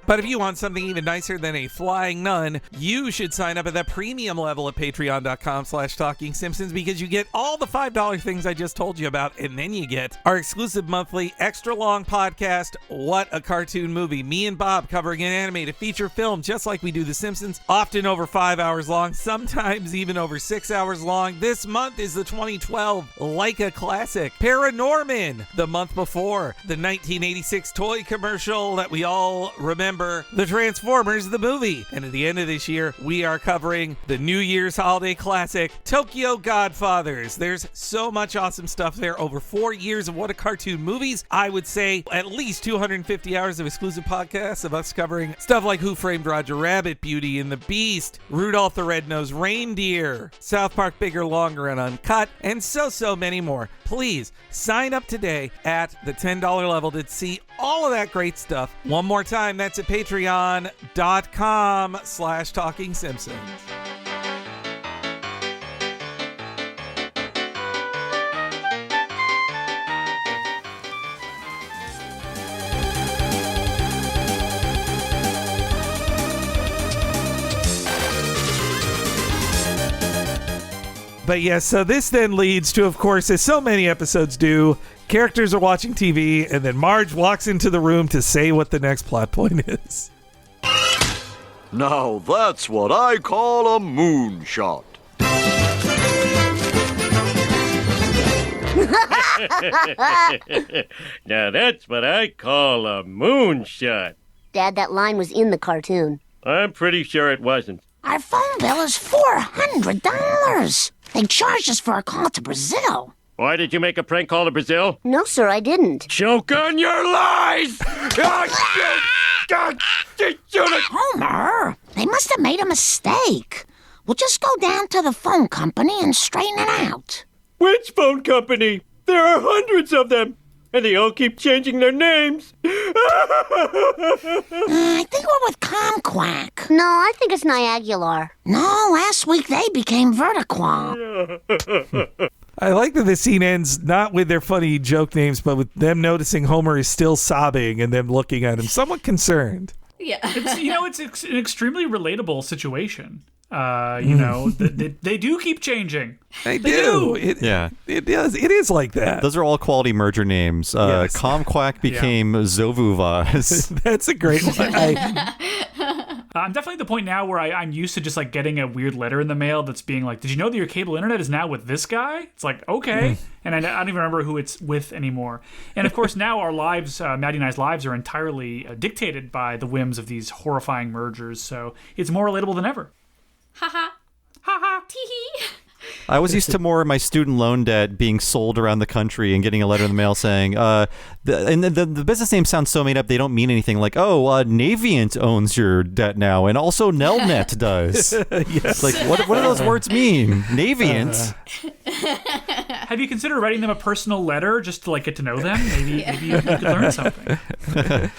[SPEAKER 2] But if you want something even nicer than a flying nun, you should sign up at the premium level at patreon.com/Talking Simpsons, because you get all the $5 things I just told you about, and then you get our exclusive monthly extra long podcast, What a Cartoon Movie. Me and Bob covering an animated feature film just like we do The Simpsons, often over 5 hours long, sometimes even over 6 hours long. This month is the 2012 Leica classic, Paranorman. The month before, the 1986 toy commercial that we all remember, the Transformers, the movie. And at the end of this year, we are covering the New Year's holiday classic, Tokyo Godfathers. There's so much awesome stuff there. Over 4 years of What a Cartoon Movies. I would say at least 250 hours of exclusive podcasts of us covering stuff like Who Framed Roger Rabbit, Beauty and the Beast, Rudolph the Red-Nosed Reindeer, South Park Bigger, Longer, and Uncut, and so many more. Please sign up today at the $10 level to see all of that great stuff. One more time, that's at patreon.com/Talking Simpsons. But yes, so this then leads to, of course, as so many episodes do, characters are watching TV, and then Marge walks into the room to say what the next plot point is.
[SPEAKER 9] Now that's what I call a moonshot.
[SPEAKER 10] Now that's what I call a moonshot.
[SPEAKER 11] Dad, that line was in the cartoon.
[SPEAKER 10] I'm pretty sure it wasn't.
[SPEAKER 12] Our phone bill is $400. They charged us for a call to Brazil.
[SPEAKER 10] Why did you make a prank call to Brazil?
[SPEAKER 11] No, sir, I didn't.
[SPEAKER 10] Choke on your lies!
[SPEAKER 12] Homer, they must have made a mistake. We'll just go down to the phone company and straighten it out.
[SPEAKER 10] Which phone company? There are hundreds of them, and they all keep changing their names.
[SPEAKER 12] I think we're with Comquack.
[SPEAKER 11] No, I think it's Niagular.
[SPEAKER 12] No, last week they became Vertiquam.
[SPEAKER 2] I like that this scene ends not with their funny joke names, but with them noticing Homer is still sobbing and them looking at him, somewhat concerned.
[SPEAKER 5] Yeah.
[SPEAKER 4] It's an extremely relatable situation. They do keep changing.
[SPEAKER 2] They do. It does. It is like that.
[SPEAKER 1] Those are all quality merger names. Comquack became Zovuvaz.
[SPEAKER 2] That's a great one.
[SPEAKER 4] I'm definitely at the point now where I'm used to just like getting a weird letter in the mail that's being like, did you know that your cable internet is now with this guy? It's like, okay. And I don't even remember who it's with anymore. And of course, now our lives, Maddie and I's lives, are entirely dictated by the whims of these horrifying mergers. So it's more relatable than ever.
[SPEAKER 5] Ha ha. Ha ha. Tee hee.
[SPEAKER 1] I was used to more of my student loan debt being sold around the country and getting a letter in the mail saying, the business names sound so made up, they don't mean anything. Like, Navient owns your debt now, and also Nelnet does. Yes. Like, what do those words mean? Navient.
[SPEAKER 4] Have you considered writing them a personal letter just to like get to know them? Maybe you could learn something.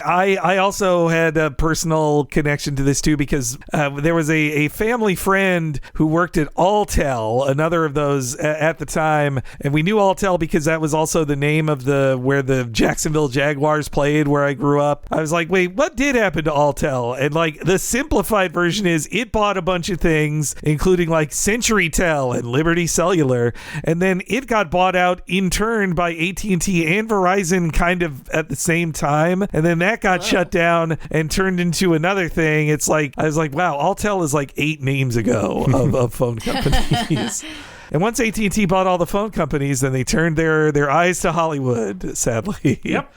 [SPEAKER 2] I also had a personal connection to this too because there was a family friend who worked at Alltel, another of those at the time, and we knew Alltel because that was also the name of where the Jacksonville Jaguars played, where I grew up. I was like, wait, what did happen to Alltel? And like the simplified version is it bought a bunch of things, including like CenturyTel and Liberty Cellular, and then it got bought out in turn by AT&T and Verizon kind of at the same time, and then that got shut down and turned into another thing. It's like I was like, wow, Alltel is like 8 names ago of phone companies. And once AT&T bought all the phone companies, then they turned their eyes to Hollywood, sadly.
[SPEAKER 4] Yep.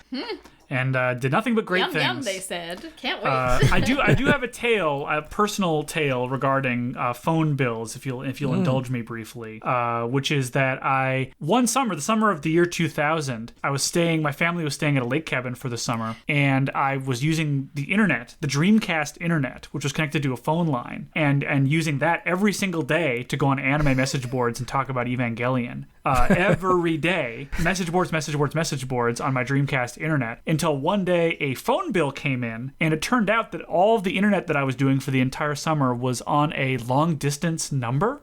[SPEAKER 4] And did nothing but great
[SPEAKER 5] Yum,
[SPEAKER 4] things.
[SPEAKER 5] yum, they said. Can't wait.
[SPEAKER 4] I do have a personal tale regarding phone bills, if you'll indulge me briefly, which is that one summer, the summer of the year 2000, my family was staying at a lake cabin for the summer, and I was using the internet, the Dreamcast internet, which was connected to a phone line, and using that every single day to go on anime message boards and talk about Evangelion. Every day, message boards on my Dreamcast internet, until one day a phone bill came in, and it turned out that all of the internet that I was doing for the entire summer was on a long distance number.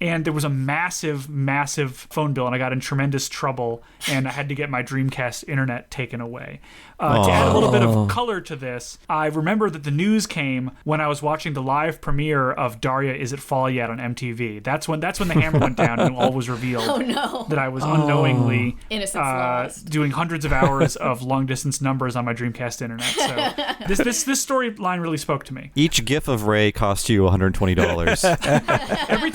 [SPEAKER 4] And there was a massive, massive phone bill, and I got in tremendous trouble, and I had to get my Dreamcast internet taken away. To add a little bit of color to this, I remember that the news came when I was watching the live premiere of Daria Is It Fall Yet on MTV. That's when the hammer went down and all was revealed.
[SPEAKER 5] Oh no!
[SPEAKER 4] That I was unknowingly
[SPEAKER 5] doing
[SPEAKER 4] hundreds of hours of long distance numbers on my Dreamcast internet. So this storyline really spoke to me.
[SPEAKER 1] Each GIF of Ray cost you $120.
[SPEAKER 4] Every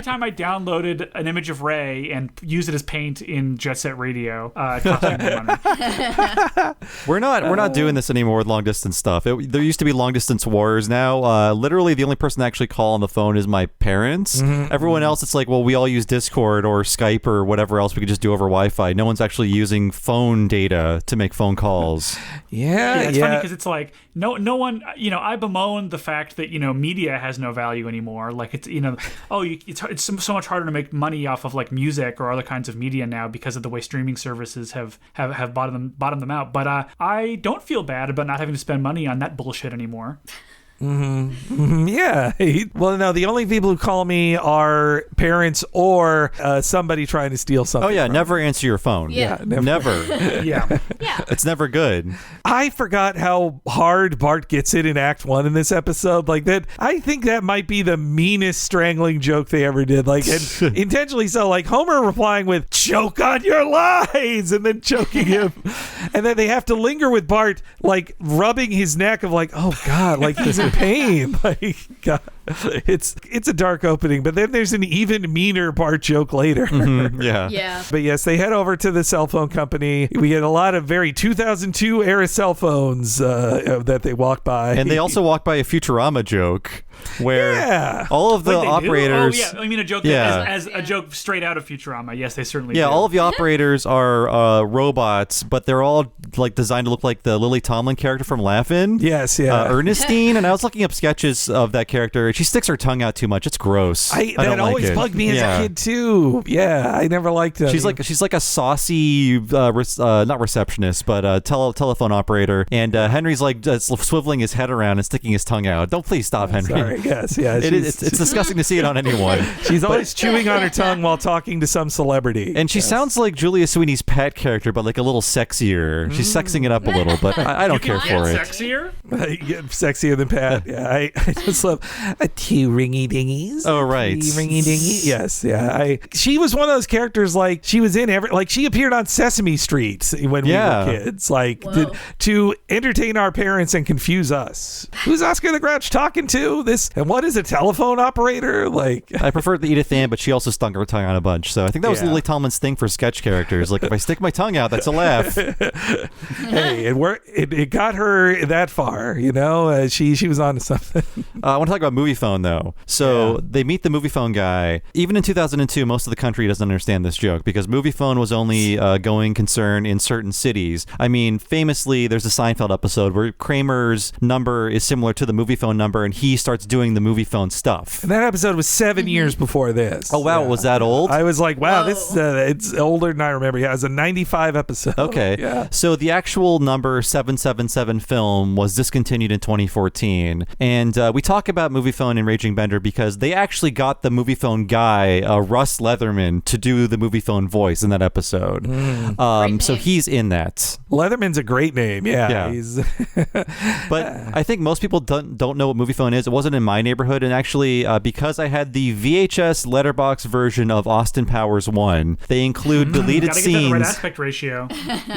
[SPEAKER 4] time I downloaded an image of Ray and used it as paint in Jet Set Radio, it cost me more money.
[SPEAKER 1] We're not doing this anymore with long distance stuff. There used to be long distance wars. Now, literally the only person to actually call on the phone is my parents. Mm-hmm. Everyone else, it's like, well, we all use Discord or Skype or whatever else we could just do over Wi-Fi. No one's actually using phone data to make phone calls.
[SPEAKER 4] It's funny because it's like no one. I bemoan the fact that media has no value anymore. Like it's it's so much harder to make money off of like music or other kinds of media now because of the way streaming services have bottomed them out. But I don't feel bad about not having to spend money on that bullshit anymore.
[SPEAKER 2] Mm-hmm. Yeah. Well, no, the only people who call me are parents or somebody trying to steal something.
[SPEAKER 1] Oh, yeah. Never answer your phone.
[SPEAKER 5] Yeah.
[SPEAKER 1] Never.
[SPEAKER 4] Yeah.
[SPEAKER 1] It's never good.
[SPEAKER 2] I forgot how hard Bart gets it in Act 1 in this episode. Like that, I think that might be the meanest strangling joke they ever did. Like, and intentionally so. Like Homer replying with "choke on your lies" and then choking him, and then they have to linger with Bart, like rubbing his neck of like, oh God, like he's in pain. Like, God. It's a dark opening, but then there's an even meaner Bart joke later.
[SPEAKER 1] Mm-hmm, yeah.
[SPEAKER 2] But yes, they head over to the cell phone company. We get a lot of very 2002 era cell phones that they walk by.
[SPEAKER 1] And they also walk by a Futurama joke where all of the operators...
[SPEAKER 4] Oh, yeah. I mean, a joke as a joke straight out of Futurama. Yes, they certainly do.
[SPEAKER 1] Yeah, all of the operators are robots, but they're all like designed to look like the Lily Tomlin character from Laugh-In.
[SPEAKER 2] Yes, yeah.
[SPEAKER 1] Ernestine, and I was looking up sketches of that character. She sticks her tongue out too much. It's gross.
[SPEAKER 2] That always bugged me as a kid too. Yeah, I never liked it.
[SPEAKER 1] She's like a saucy, not receptionist, but telephone operator. And Henry's like swiveling his head around and sticking his tongue out. Don't please stop, Henry.
[SPEAKER 2] Sorry, yes, yeah.
[SPEAKER 1] It's disgusting to see it on anyone.
[SPEAKER 2] She's always chewing on her tongue while talking to some celebrity.
[SPEAKER 1] And she sounds like Julia Sweeney's Pat character, but like a little sexier. She's sexing it up a little, but I don't care for it.
[SPEAKER 4] Sexier?
[SPEAKER 2] Sexier than Pat. Yeah, I just love. two ringy dingies.
[SPEAKER 1] Oh, right.
[SPEAKER 2] Ringy dingy. Yes, yeah. She was one of those characters, like, she was in she appeared on Sesame Street when we were kids, like, to entertain our parents and confuse us. Who's Oscar the Grouch talking to? And what is a telephone operator? Like,
[SPEAKER 1] I prefer the Edith Ann, but she also stung her tongue on a bunch. So I think that was Lily Tomlin's thing for sketch characters. Like, if I stick my tongue out, that's a laugh.
[SPEAKER 2] Hey, it got her that far, you know. She was on to something.
[SPEAKER 1] I want to talk about Movie Phone, though. So they meet the Movie Phone guy. Even in 2002, most of the country doesn't understand this joke because Movie Phone was only a going concern in certain cities. I mean, famously, there's a Seinfeld episode where Kramer's number is similar to the Movie Phone number, and he starts doing the Movie Phone stuff.
[SPEAKER 2] And that episode was 7 years before this.
[SPEAKER 1] Oh, wow. Was that old?
[SPEAKER 2] I was like, wow, this it's older than I remember. Yeah, it was a 95 episode.
[SPEAKER 1] Okay.
[SPEAKER 2] Yeah.
[SPEAKER 1] So the actual number 777 film was discontinued in 2014. And we talk about Movie Phone and Raging Bender because they actually got the Movie Phone guy, Russ Leatherman, to do the Movie Phone voice in that episode. So he's in that.
[SPEAKER 2] Leatherman's a great name. Yeah. He's
[SPEAKER 1] But I think most people don't know what Movie Phone is. It wasn't in my neighborhood. And actually, because I had the VHS letterbox version of Austin Powers 1, they include deleted
[SPEAKER 4] gotta
[SPEAKER 1] scenes.
[SPEAKER 4] Get that right aspect ratio.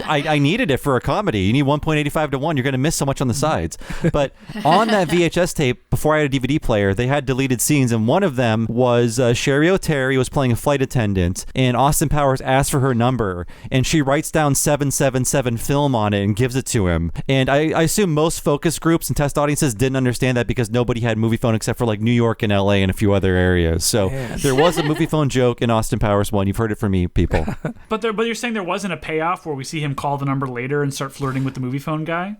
[SPEAKER 1] I needed it for a comedy. You need 1.85 to 1. You're going to miss so much on the sides. But on that VHS tape, before I had a DVD player, they had deleted scenes. And one of them was Sherry O'Terry was playing a flight attendant, and Austin Powers asked for her number, and she writes down 777 film on it and gives it to him. And I assume most focus groups and test audiences didn't understand that because nobody had Movie Phone except for like New York and LA and a few other areas. So there was a Movie Phone joke in Austin Powers 1. You've heard it from me, people.
[SPEAKER 4] But you're saying there wasn't a payoff where we see him call the number later and start flirting with the Movie Phone guy?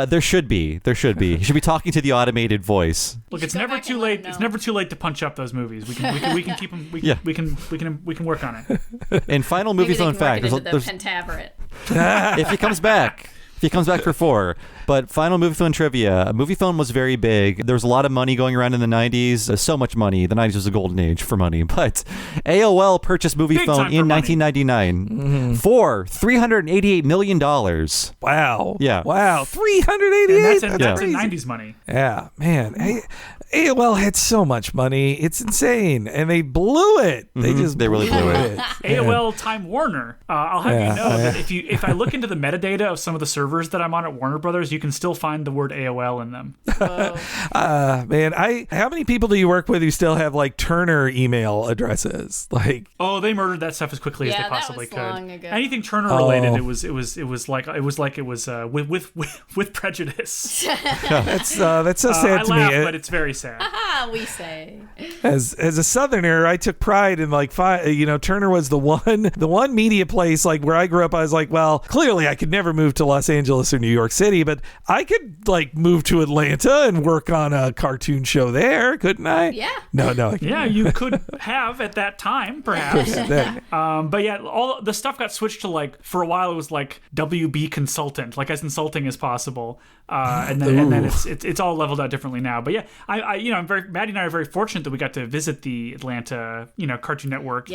[SPEAKER 1] There should be. He should be talking to the automated voice.
[SPEAKER 4] Look, it's never too late. It's never too late to punch up those movies. We can keep them. We can work on it.
[SPEAKER 1] And final Movie Phone fact.
[SPEAKER 5] There's Pentaveret.
[SPEAKER 1] If he comes back. He comes back for 4. But final Movie Phone trivia. Movie Phone was very big. There was a lot of money going around in the 90s. So much money. The 90s was a golden age for money. But AOL purchased Movie Phone in 1999 for $388 million.
[SPEAKER 2] Wow.
[SPEAKER 1] Yeah.
[SPEAKER 2] Wow. $388?
[SPEAKER 4] And that's in 90s money.
[SPEAKER 2] Yeah, man. AOL had so much money. It's insane. And they blew it. They really blew it.
[SPEAKER 4] AOL Time Warner. I'll have you know that if I look into the metadata of some of the servers that I'm on at Warner Brothers, you can still find the word AOL in them.
[SPEAKER 2] Man, how many people do you work with who still have like Turner email addresses? Like,
[SPEAKER 4] they murdered that stuff as quickly as they possibly could.
[SPEAKER 5] Long ago.
[SPEAKER 4] Anything Turner related, it was with prejudice.
[SPEAKER 2] That's so sad to me.
[SPEAKER 4] I laugh, but it's very sad.
[SPEAKER 5] We say.
[SPEAKER 2] As a Southerner, I took pride in Turner was the one media place like where I grew up. I was like, well, clearly I could never move to Los Angeles or New York City, but I could like move to Atlanta and work on a cartoon show there, couldn't I?
[SPEAKER 5] Yeah.
[SPEAKER 2] No.
[SPEAKER 4] Yeah, you could have at that time, perhaps. But yeah, all the stuff got switched to like for a while it was like WB consultant, like as insulting as possible. And then it's all leveled out differently now. But yeah, Maddie and I are very fortunate that we got to visit the Atlanta, Cartoon Network,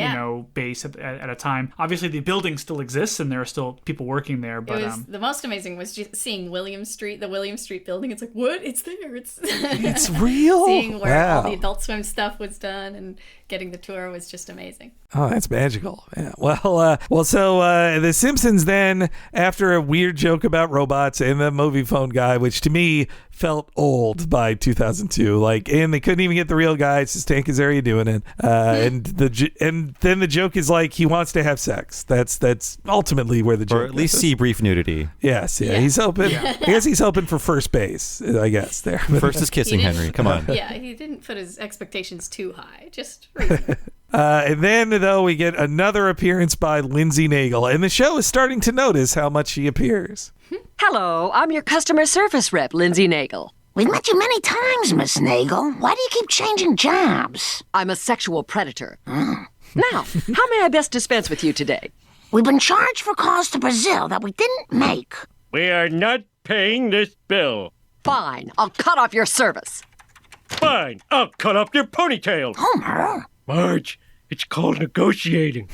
[SPEAKER 4] base at a time. Obviously, the building still exists and there are still people working there. But
[SPEAKER 5] the most amazing was just seeing William Street, the William Street building. It's like, what? It's there.
[SPEAKER 2] It's real.
[SPEAKER 5] Seeing where all the Adult Swim stuff was done and getting the tour was just amazing.
[SPEAKER 2] Oh, that's magical. Yeah. So The Simpsons then, after a weird joke about robots and the Movie Phone guy, which to me felt old by 2002, and they couldn't even get the real guy. It's just Tank Azaria doing it, and then the joke is like he wants to have sex. That's ultimately where the joke,
[SPEAKER 1] or at least see brief nudity.
[SPEAKER 2] Yes, yeah. He's hoping. I guess he's hoping for first base. I guess there.
[SPEAKER 1] First is kissing Henry. Come on.
[SPEAKER 5] Yeah, he didn't put his expectations too high. Just reasonable.
[SPEAKER 2] And then, though, we get another appearance by Lindsay Naegle, and the show is starting to notice how much she appears.
[SPEAKER 13] Hello, I'm your customer service rep, Lindsay Naegle.
[SPEAKER 12] We've met you many times, Miss Naegle. Why do you keep changing jobs?
[SPEAKER 13] I'm a sexual predator. Now, how may I best dispense with you today?
[SPEAKER 12] We've been charged for calls to Brazil that we didn't make.
[SPEAKER 10] We are not paying this bill.
[SPEAKER 13] Fine, I'll cut off your service.
[SPEAKER 10] Fine, I'll cut off your ponytail.
[SPEAKER 12] Homer.
[SPEAKER 10] Marge, it's called negotiating.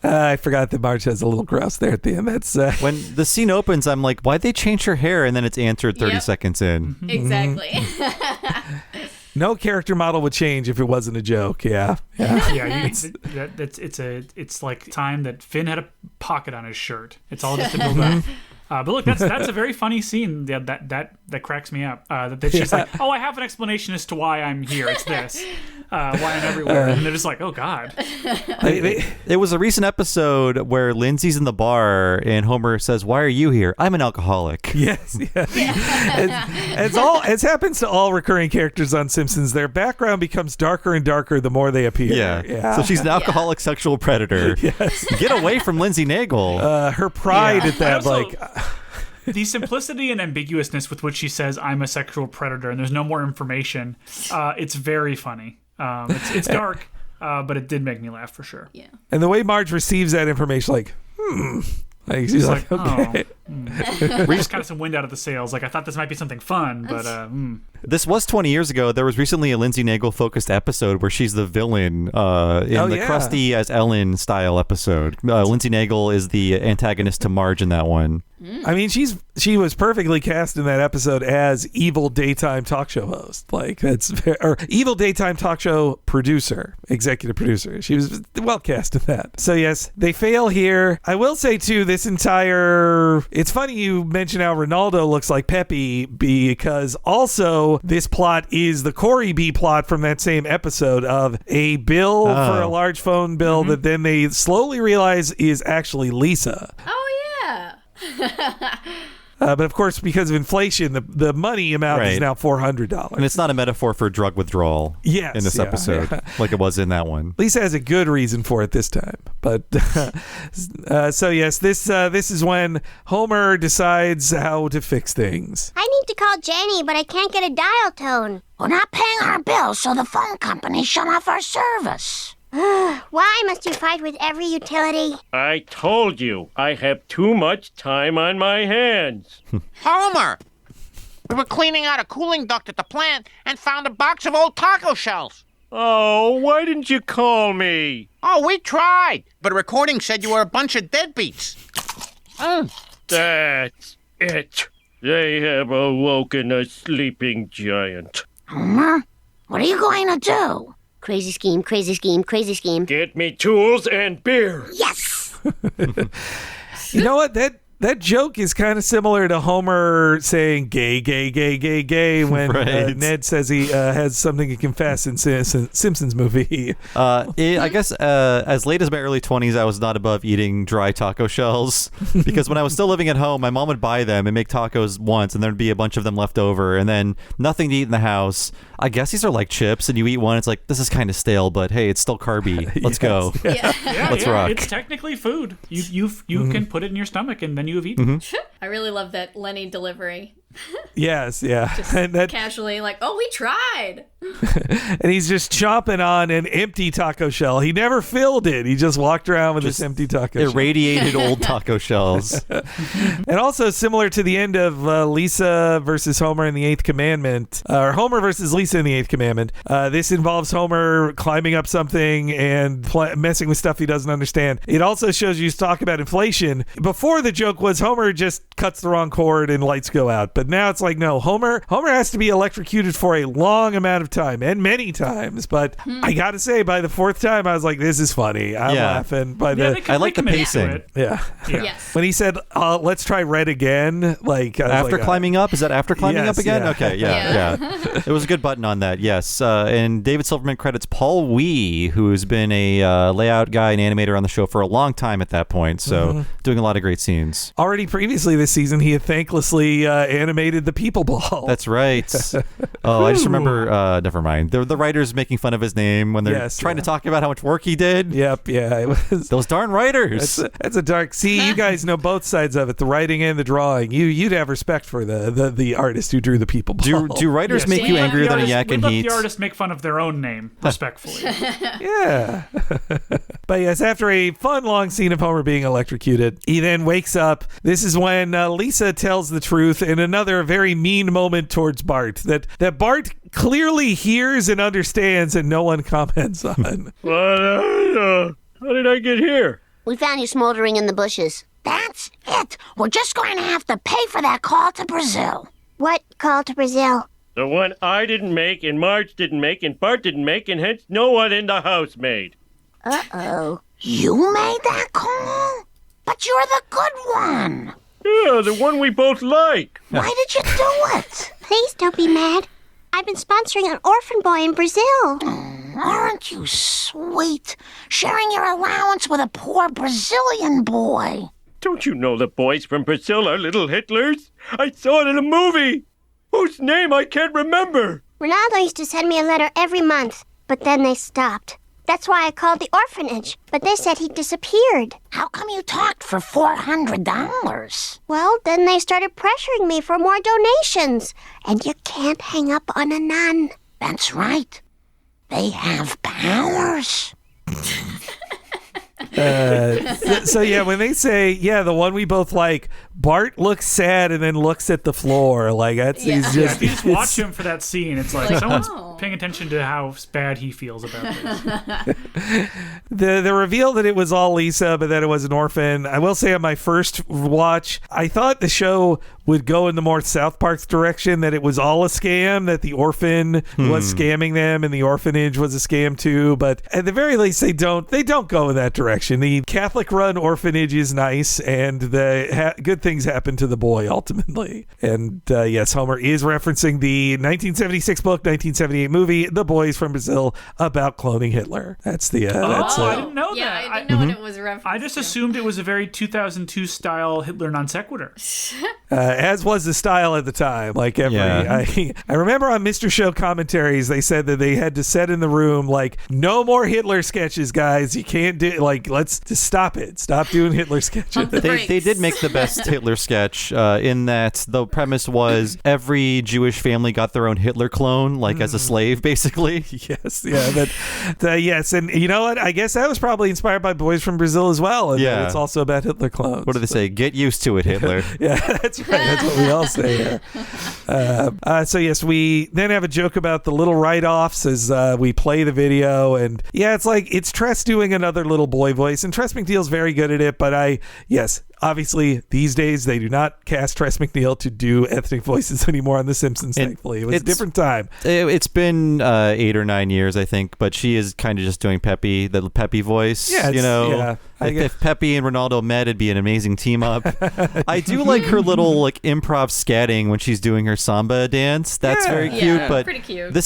[SPEAKER 2] I forgot that Marge has a little grouse there at the end. That's
[SPEAKER 1] when the scene opens, I'm like, why'd they change her hair? And then it's answered 30 seconds in.
[SPEAKER 5] Exactly.
[SPEAKER 2] No character model would change if it wasn't a joke. Yeah.
[SPEAKER 4] It's like time that Finn had a pocket on his shirt. It's all just to build up. But look, that's a very funny scene that cracks me up. That she's like, oh, I have an explanation as to why I'm here. It's this. Why I'm everywhere. And they're just like, oh, God.
[SPEAKER 1] It was a recent episode where Lindsay's in the bar and Homer says, why are you here? I'm an alcoholic.
[SPEAKER 2] Yes. It happens to all recurring characters on Simpsons. Their background becomes darker and darker the more they appear.
[SPEAKER 1] Yeah. So she's an alcoholic sexual predator.
[SPEAKER 2] Yes.
[SPEAKER 1] Get away from Lindsay Nagel.
[SPEAKER 2] Her pride at that,
[SPEAKER 4] the simplicity and ambiguousness with which she says, I'm a sexual predator, and there's no more information, it's very funny. It's dark, but it did make me laugh for sure.
[SPEAKER 5] Yeah.
[SPEAKER 2] And the way Marge receives that information, like she's like, okay.
[SPEAKER 4] We just kind of some wind out of the sails. Like, I thought this might be something fun, but
[SPEAKER 1] This was 20 years ago. There was recently a Lindsay Nagel focused episode where she's the villain in the Krusty as Ellen style episode. Lindsay Nagel is the antagonist to Marge in that one.
[SPEAKER 2] I mean, she was perfectly cast in that episode as evil daytime talk show host. Like, or evil daytime talk show producer, executive producer. She was well cast in that. So yes, they fail here. I will say too, this entire, it's funny you mention how Ronaldo looks like Pepe, because also this plot is the Corey B plot from that same episode of a bill for a large phone bill that then they slowly realize is actually Lisa.
[SPEAKER 5] Oh yeah.
[SPEAKER 2] But of course, because of inflation, the money amount is now $400.
[SPEAKER 1] And it's not a metaphor for drug withdrawal in this episode, like it was in that one.
[SPEAKER 2] Lisa has a good reason for it this time. But so yes, this is when Homer decides how to fix things.
[SPEAKER 11] I need to call Jenny, but I can't get a dial tone.
[SPEAKER 12] We're not paying our bills, so the phone company shut off our service.
[SPEAKER 11] Why must you fight with every utility?
[SPEAKER 10] I told you, I have too much time on my hands.
[SPEAKER 14] Homer! We were cleaning out a cooling duct at the plant and found a box of old taco shells.
[SPEAKER 10] Oh, why didn't you call me?
[SPEAKER 14] Oh, we tried, but a recording said you were a bunch of deadbeats.
[SPEAKER 10] That's it. They have awoken a sleeping giant.
[SPEAKER 12] Homer, what are you going to do?
[SPEAKER 11] Crazy scheme, crazy scheme, crazy scheme.
[SPEAKER 10] Get me tools and beer.
[SPEAKER 12] Yes!
[SPEAKER 2] You know what? That joke is kind of similar to Homer saying gay, gay, gay, gay, gay when Ned says he has something to confess in Simpsons movie.
[SPEAKER 1] I guess as late as my early 20s, I was not above eating dry taco shells because when I was still living at home, my mom would buy them and make tacos once and there'd be a bunch of them left over and then nothing to eat in the house. I guess these are like chips and you eat one, it's like, this is kind of stale, but hey, it's still carby. Let's go. Let's rock.
[SPEAKER 4] It's technically food. You can put it in your stomach and then you have eaten.
[SPEAKER 5] I really love that Lenny delivery.
[SPEAKER 2] Yes, yeah.
[SPEAKER 5] Just
[SPEAKER 2] and that,
[SPEAKER 5] casually like, oh, we tried.
[SPEAKER 2] And he's just chomping on an empty taco shell. He never filled it. He just walked around with this empty taco shell.
[SPEAKER 1] Irradiated old taco shells.
[SPEAKER 2] And also similar to the end of Lisa versus Homer in the Eighth Commandment, or Homer versus Lisa in the Eighth Commandment, this involves Homer climbing up something and messing with stuff he doesn't understand. It also shows you talk about inflation. Before the joke was Homer just cuts the wrong cord and lights go out. But now it's like, no, Homer has to be electrocuted for a long amount of time and many times. But I got to say, by the fourth time, I was like, this is funny. I'm laughing.
[SPEAKER 1] I like the pacing.
[SPEAKER 2] Yeah.
[SPEAKER 5] Yes.
[SPEAKER 2] When he said, let's try red again, like
[SPEAKER 1] after climbing up, is that after climbing up again?
[SPEAKER 2] Yeah.
[SPEAKER 1] Okay, yeah. It was a good button on that, yes. And David Silverman credits Paul Wee, who's been a layout guy and animator on the show for a long time at that point, so doing a lot of great scenes.
[SPEAKER 2] Already previously this season, he had thanklessly animated the People Ball.
[SPEAKER 1] That's right. Oh, I just remember, never mind. The writers making fun of his name when they're trying to talk about how much work he did.
[SPEAKER 2] Yep, yeah. It was,
[SPEAKER 1] those darn writers.
[SPEAKER 2] That's a dark... See, you guys know both sides of it, the writing and the drawing. You'd have respect for the artist who drew the People Ball.
[SPEAKER 1] Do writers make you angrier than a yak and heat?
[SPEAKER 4] Let the artist make fun of their own name, respectfully.
[SPEAKER 2] Yeah. But yes, after a fun long scene of Homer being electrocuted, he then wakes up. This is when Lisa tells the truth in another very mean moment towards Bart that Bart clearly hears and understands and no one comments on.
[SPEAKER 10] How did I get here?
[SPEAKER 11] We found you smoldering in the bushes.
[SPEAKER 12] That's it. We're just going to have to pay for that call to Brazil.
[SPEAKER 11] What call to Brazil?
[SPEAKER 10] The one I didn't make, and Marge didn't make, and Bart didn't make, and hence no one in the house made.
[SPEAKER 11] Uh-oh.
[SPEAKER 12] You made that call? But you're the good one.
[SPEAKER 10] Yeah, the one we both like.
[SPEAKER 12] Why did you do it?
[SPEAKER 11] Please don't be mad. I've been sponsoring an orphan boy in Brazil.
[SPEAKER 12] Aren't you sweet? Sharing your allowance with a poor Brazilian boy.
[SPEAKER 10] Don't you know the boys from Brazil are little Hitlers? I saw it in a movie. Whose name I can't remember.
[SPEAKER 11] Ronaldo used to send me a letter every month, but then they stopped. That's why I called the orphanage, but they said he disappeared.
[SPEAKER 12] How come you talked for $400?
[SPEAKER 11] Well, then they started pressuring me for more donations. And you can't hang up on a nun.
[SPEAKER 12] That's right. They have powers.
[SPEAKER 2] So yeah, when they say, yeah, the one we both like, Bart looks sad and then looks at the floor. Like, that's, he's just...
[SPEAKER 4] If you just watch him for that scene, it's like someone's paying attention to how bad he feels about this.
[SPEAKER 2] The reveal that it was all Lisa, but that it was an orphan. I will say on my first watch, I thought the show would go in the more South Park's direction, that it was all a scam, that the orphan was scamming them and the orphanage was a scam too. But at the very least, they don't go in that direction. The Catholic-run orphanage is nice, and the good things happen to the boy ultimately. And yes, Homer is referencing the 1976 book, 1978 movie, The Boys from Brazil, about cloning Hitler. That's the.
[SPEAKER 4] I didn't know that.
[SPEAKER 5] I didn't know what it was referencing.
[SPEAKER 4] I just assumed it was a very 2002 style Hitler non sequitur.
[SPEAKER 2] As was the style at the time. Like I remember on Mr. Show commentaries, they said that they had to set in the room like, no more Hitler sketches, guys. You can't do let's just stop it. Stop doing Hitler sketches.
[SPEAKER 1] They did make the best Hitler sketch in that the premise was every Jewish family got their own Hitler clone, like as a slave, basically.
[SPEAKER 2] Yes, yeah, yes, and you know what? I guess that was probably inspired by Boys from Brazil as well. And it's also about Hitler clones.
[SPEAKER 1] What do they say? Get used to it, Hitler.
[SPEAKER 2] Yeah, that's right. That's what we all say here. So yes, we then have a joke about the little write-offs as we play the video, and it's like it's Tress doing another little boy voice, and Tress MacNeille's very good at it. But obviously, these days, they do not cast Tress MacNeille to do ethnic voices anymore on The Simpsons, thankfully. It was a different time.
[SPEAKER 1] It's been 8 or 9 years, I think, but she is kind of just doing the Peppy voice.
[SPEAKER 2] Yeah,
[SPEAKER 1] if Peppy and Ronaldo met, it'd be an amazing team up. I do like her little improv scatting when she's doing her samba dance. That's very cute. But
[SPEAKER 5] pretty cute.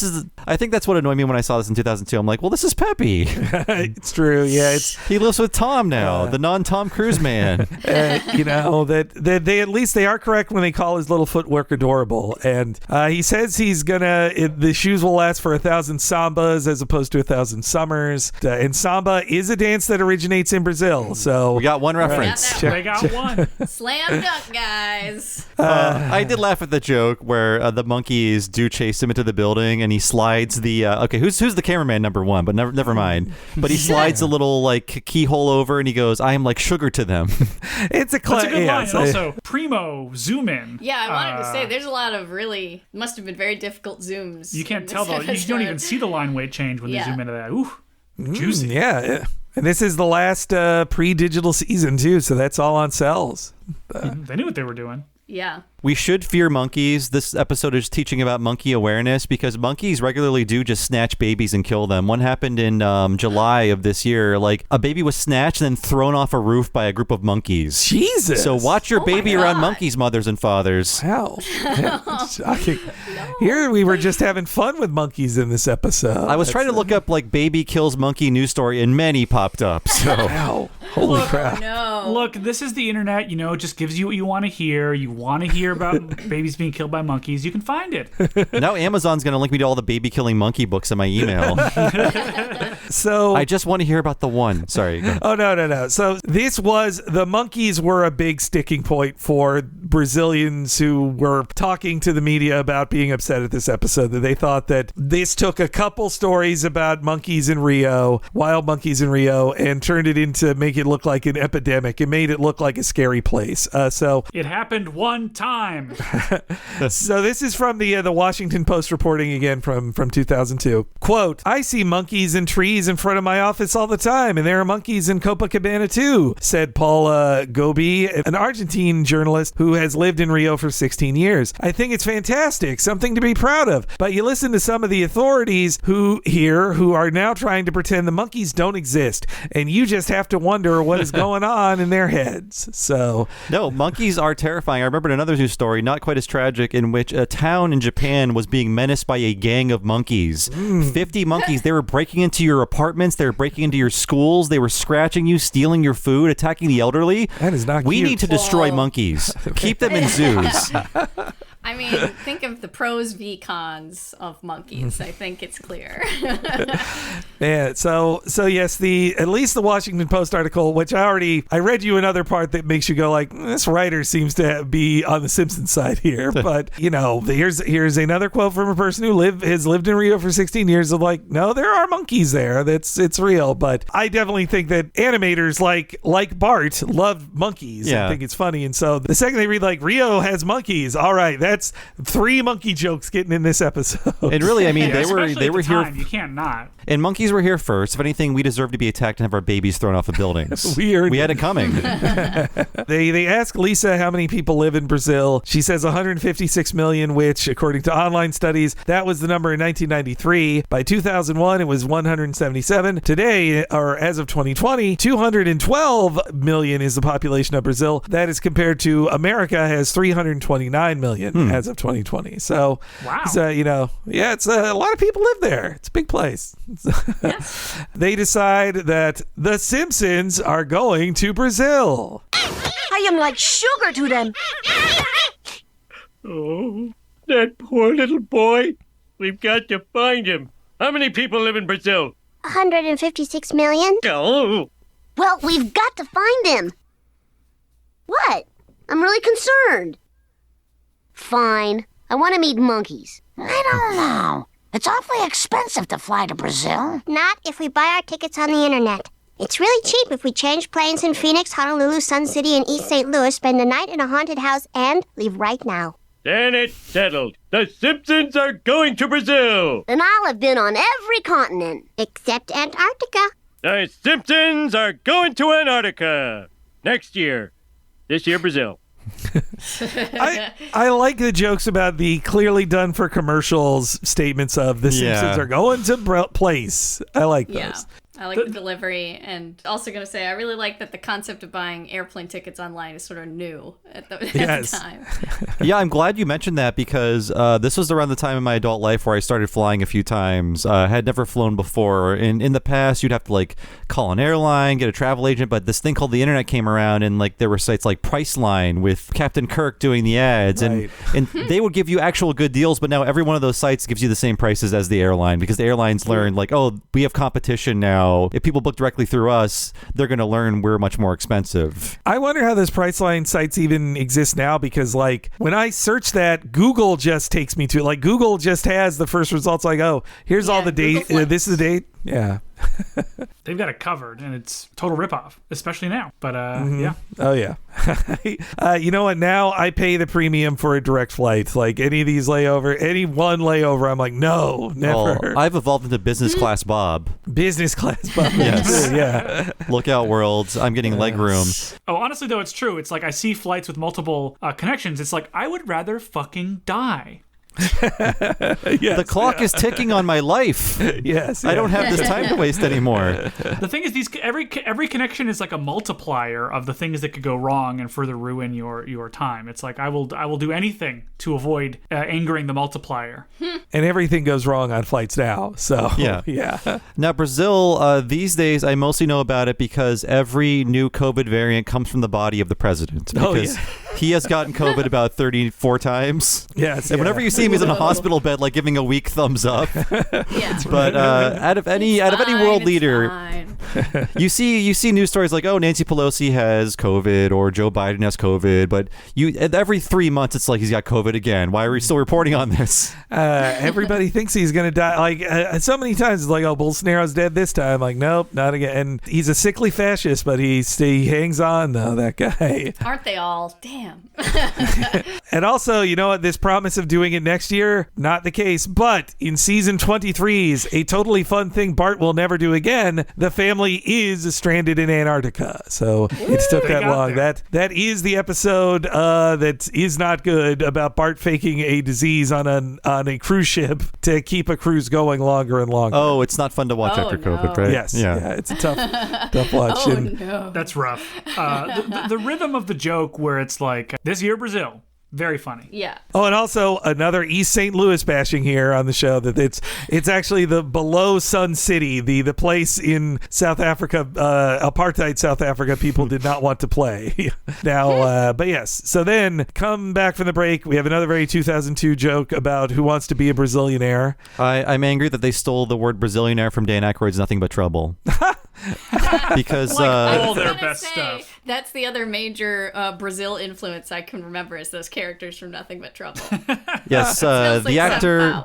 [SPEAKER 1] I think that's what annoyed me when I saw this in 2002. I'm like, well, this is Peppy.
[SPEAKER 2] It's true. Yeah,
[SPEAKER 1] he lives with Tom now, the non-Tom Cruise man.
[SPEAKER 2] That they at least they are correct when they call his little footwork adorable. And he says the shoes will last for 1,000 sambas as opposed to 1,000 summers. And samba is a dance that originates in Brazil. So
[SPEAKER 1] we got one reference.
[SPEAKER 4] They got one.
[SPEAKER 5] Slam dunk, guys.
[SPEAKER 1] I did laugh at the joke where the monkeys do chase him into the building, and he slides the who's the cameraman number one, but never mind. But he slides a little keyhole over, and he goes, "I am like sugar to them."
[SPEAKER 4] It's a good line. And also, primo zoom in.
[SPEAKER 5] Yeah, I wanted to say there's a lot of must have been very difficult zooms.
[SPEAKER 4] You can't tell though. You don't even see the line weight change when they zoom into that. Ooh, juicy.
[SPEAKER 2] Yeah. And this is the last pre-digital season too, so that's all on cells.
[SPEAKER 4] They knew what they were doing.
[SPEAKER 5] Yeah.
[SPEAKER 1] We should fear monkeys. This episode is teaching about monkey awareness because monkeys regularly do just snatch babies and kill them. One happened in July of this year. Like, a baby was snatched and then thrown off a roof by a group of monkeys.
[SPEAKER 2] Jesus.
[SPEAKER 1] So watch your baby around monkeys, mothers and fathers.
[SPEAKER 2] Wow. Shocking. Here we were just having fun with monkeys in this episode.
[SPEAKER 1] I was trying to look up baby kills monkey news story, and many popped up. So.
[SPEAKER 2] Wow. Holy crap.
[SPEAKER 5] No.
[SPEAKER 4] Look, this is the internet. It just gives you what you want to hear. You want to hear about babies being killed by monkeys. You can find it.
[SPEAKER 1] Now Amazon's going to link me to all the baby killing monkey books in my email.
[SPEAKER 2] So
[SPEAKER 1] I just want to hear about the one. Sorry.
[SPEAKER 2] Oh, no. So the monkeys were a big sticking point for Brazilians who were talking to the media about being upset at this episode, that they thought that this took a couple stories about monkeys in Rio, wild monkeys in Rio, and turned it into make it look like an epidemic. It made it look like a scary place. So
[SPEAKER 4] it happened one time.
[SPEAKER 2] So this is from the Washington Post reporting again from 2002. Quote, I see monkeys in trees in front of my office all the time, and there are monkeys in Copacabana too, said Paula Gobi, an Argentine journalist who has lived in Rio for 16 years. I think it's fantastic, something to be proud of. But you listen to some of the authorities who are now trying to pretend the monkeys don't exist, and you just have to wonder what is going on in their heads. So
[SPEAKER 1] no, monkeys are terrifying. I remembered another news story, not quite as tragic, in which a town in Japan was being menaced by a gang of monkeys. 50 monkeys. They were breaking into your apartments. They were breaking into your schools. They were scratching you, stealing your food, attacking the elderly.
[SPEAKER 2] That is not
[SPEAKER 1] We
[SPEAKER 2] cute.
[SPEAKER 1] need to destroy monkeys. Keep them in zoos.
[SPEAKER 5] I mean, think of the pros v cons of monkeys. I think it's clear.
[SPEAKER 2] Yeah, so yes, at least the Washington Post article, which I read you another part that makes you go like, this writer seems to be on the Simpsons side here. But here's another quote from a person who has lived in Rio for 16 years of like, no, there are monkeys there. It's real. But I definitely think that animators like Bart love monkeys.
[SPEAKER 1] Yeah.
[SPEAKER 2] I think it's funny. And so the second they read like Rio has monkeys, all right, that's 3 monkey jokes getting in this episode.
[SPEAKER 1] And really, I mean, they were
[SPEAKER 4] at the
[SPEAKER 1] here.
[SPEAKER 4] time, you can't not.
[SPEAKER 1] And monkeys were here first. If anything, we deserve to be attacked and have our babies thrown off of buildings. We had it coming.
[SPEAKER 2] They ask Lisa how many people live in Brazil. She says 156 million, which, according to online studies, that was the number in 1993. By 2001, it was 177. Today, or as of 2020, 212 million is the population of Brazil. That is compared to America has 329 million as of 2020. So,
[SPEAKER 4] wow.
[SPEAKER 2] So, it's a lot of people live there. It's a big place.
[SPEAKER 5] Yes.
[SPEAKER 2] They decide that the Simpsons are going to Brazil.
[SPEAKER 12] I am like sugar to them.
[SPEAKER 10] Oh, that poor little boy. We've got to find him. How many people live in Brazil?
[SPEAKER 11] 156 million?
[SPEAKER 10] Oh.
[SPEAKER 11] Well, we've got to find him. What? I'm really concerned. Fine. I want to meet monkeys.
[SPEAKER 12] I don't know. It's awfully expensive to fly to Brazil.
[SPEAKER 11] Not if we buy our tickets on the internet. It's really cheap if we change planes in Phoenix, Honolulu, Sun City, and East St. Louis, spend the night in a haunted house, and leave right now.
[SPEAKER 10] Then it's settled. The Simpsons are going to Brazil.
[SPEAKER 11] And I'll have been on every continent. Except Antarctica.
[SPEAKER 10] The Simpsons are going to Antarctica. Next year. This year, Brazil.
[SPEAKER 2] I like the jokes about the clearly done for commercials statements of the Simpsons are going to place. I like those.
[SPEAKER 5] Yeah. I like the delivery, and also going to say I really like that the concept of buying airplane tickets online is sort of new at the time.
[SPEAKER 1] Yeah, I'm glad you mentioned that because this was around the time in my adult life where I started flying a few times. I had never flown before. In the past, you'd have to call an airline, get a travel agent, but this thing called the internet came around, and there were sites like Priceline with Captain Kirk doing the ads,
[SPEAKER 2] right.
[SPEAKER 1] and they would give you actual good deals, but now every one of those sites gives you the same prices as the airline because the airlines learned we have competition now. If people book directly through us, they're going to learn we're much more expensive.
[SPEAKER 2] I wonder how those Priceline sites even exist now because, when I search that, Google just takes me to Google just has the first results. Here's all the date. This is the date. Yeah.
[SPEAKER 4] They've got it covered, and it's total ripoff, especially now. But yeah.
[SPEAKER 2] Oh yeah. You know what? Now I pay the premium for a direct flight. Any of these any one layover, I'm like, no, never.
[SPEAKER 1] Oh, I've evolved into business class Bob.
[SPEAKER 2] Business class Bob.
[SPEAKER 1] Yes.
[SPEAKER 2] Yeah.
[SPEAKER 1] Lookout worlds. I'm getting leg room.
[SPEAKER 4] Oh, honestly though, it's true. It's I see flights with multiple connections. It's I would rather fucking die.
[SPEAKER 2] Yes,
[SPEAKER 1] the clock is ticking on my life.
[SPEAKER 2] Yes,
[SPEAKER 1] I don't have this time to waste anymore.
[SPEAKER 4] The thing is, every connection is a multiplier of the things that could go wrong and further ruin your time. It's I will do anything to avoid angering the multiplier.
[SPEAKER 2] And everything goes wrong on flights now. So
[SPEAKER 1] yeah. Now Brazil, these days I mostly know about it because every new COVID variant comes from the body of the president. Because He has gotten COVID about 34 times.
[SPEAKER 2] Yes.
[SPEAKER 1] And whenever you see him, he's in a hospital bed, like giving a weak thumbs up.
[SPEAKER 5] Yeah.
[SPEAKER 1] But out of any world leader, you see news stories like, oh, Nancy Pelosi has COVID or Joe Biden has COVID, but every 3 months it's like he's got COVID again. Why are we still reporting on this?
[SPEAKER 2] Everybody thinks he's going to die. Like so many times it's like, oh, Bolsonaro's dead this time. Like, nope, not again. And he's a sickly fascist, but he hangs on though, that guy.
[SPEAKER 5] Aren't they all? Damn.
[SPEAKER 2] And also, you know what? This promise of doing it next year, not the case. But in season 23's A Totally Fun Thing Bart Will Never Do Again, the family is stranded in Antarctica. So it took that long. That is the episode that is not good about Bart faking a disease on a cruise ship to keep a cruise going longer and longer.
[SPEAKER 1] Oh, it's not fun to watch after COVID, right?
[SPEAKER 2] Yes. Yeah, it's a tough watch.
[SPEAKER 5] Oh, no.
[SPEAKER 4] That's rough. The rhythm of the joke where it's like, this year Brazil. Very funny.
[SPEAKER 5] Yeah.
[SPEAKER 2] Oh, and also another East St. Louis bashing here on the show, that it's actually the below Sun City, the place in South Africa, apartheid South Africa people did not want to play. Now, but yes. So then come back from the break. We have another very 2002 joke about Who Wants to Be a Brazilianaire.
[SPEAKER 1] I'm angry that they stole the word Brazilianaire from Dan Aykroyd's Nothing But Trouble. Because
[SPEAKER 4] all their best stuff.
[SPEAKER 5] That's the other major Brazil influence I can remember is those characters from Nothing But Trouble.
[SPEAKER 1] Yes, the actor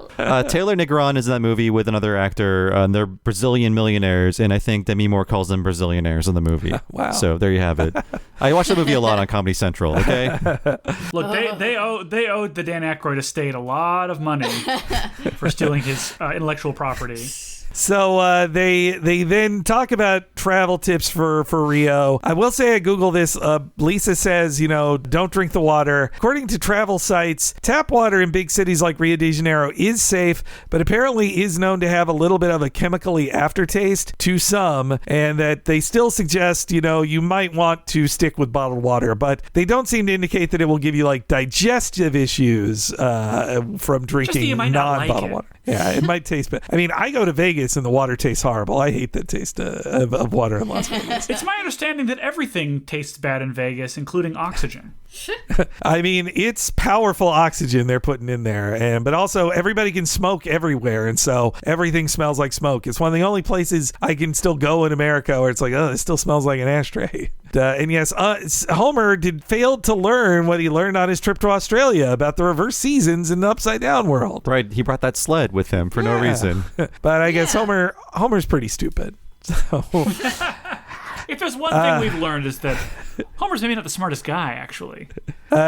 [SPEAKER 1] Taylor Negron is in that movie with another actor. They're Brazilian millionaires, and I think Demi Moore calls them Brazilianaires in the movie.
[SPEAKER 2] Wow.
[SPEAKER 1] So there you have it. I watched the movie a lot on Comedy Central, okay?
[SPEAKER 4] Look, they owed the Dan Aykroyd estate a lot of money for stealing his intellectual property.
[SPEAKER 2] So they then talk about travel tips for Rio. I will say I Googled this. Lisa says, don't drink the water. According to travel sites, tap water in big cities like Rio de Janeiro is safe, but apparently is known to have a little bit of a chemically aftertaste to some, and that they still suggest, you might want to stick with bottled water, but they don't seem to indicate that it will give you like digestive issues from drinking non-bottled water. Yeah, it might taste bad. I mean, I go to Vegas and the water tastes horrible. I hate the taste of water in Las Vegas.
[SPEAKER 4] It's my understanding that everything tastes bad in Vegas, including oxygen.
[SPEAKER 2] I mean, it's powerful oxygen they're putting in there, but also everybody can smoke everywhere, and so everything smells like smoke. It's one of the only places I can still go in America where it's like, oh, it still smells like an ashtray. And yes, Homer failed to learn what he learned on his trip to Australia about the reverse seasons in the upside down world.
[SPEAKER 1] Right, he brought that sled with him for no reason.
[SPEAKER 2] But I guess Homer's pretty stupid. So.
[SPEAKER 4] If there's one thing we've learned is that Homer's maybe not the smartest guy, actually.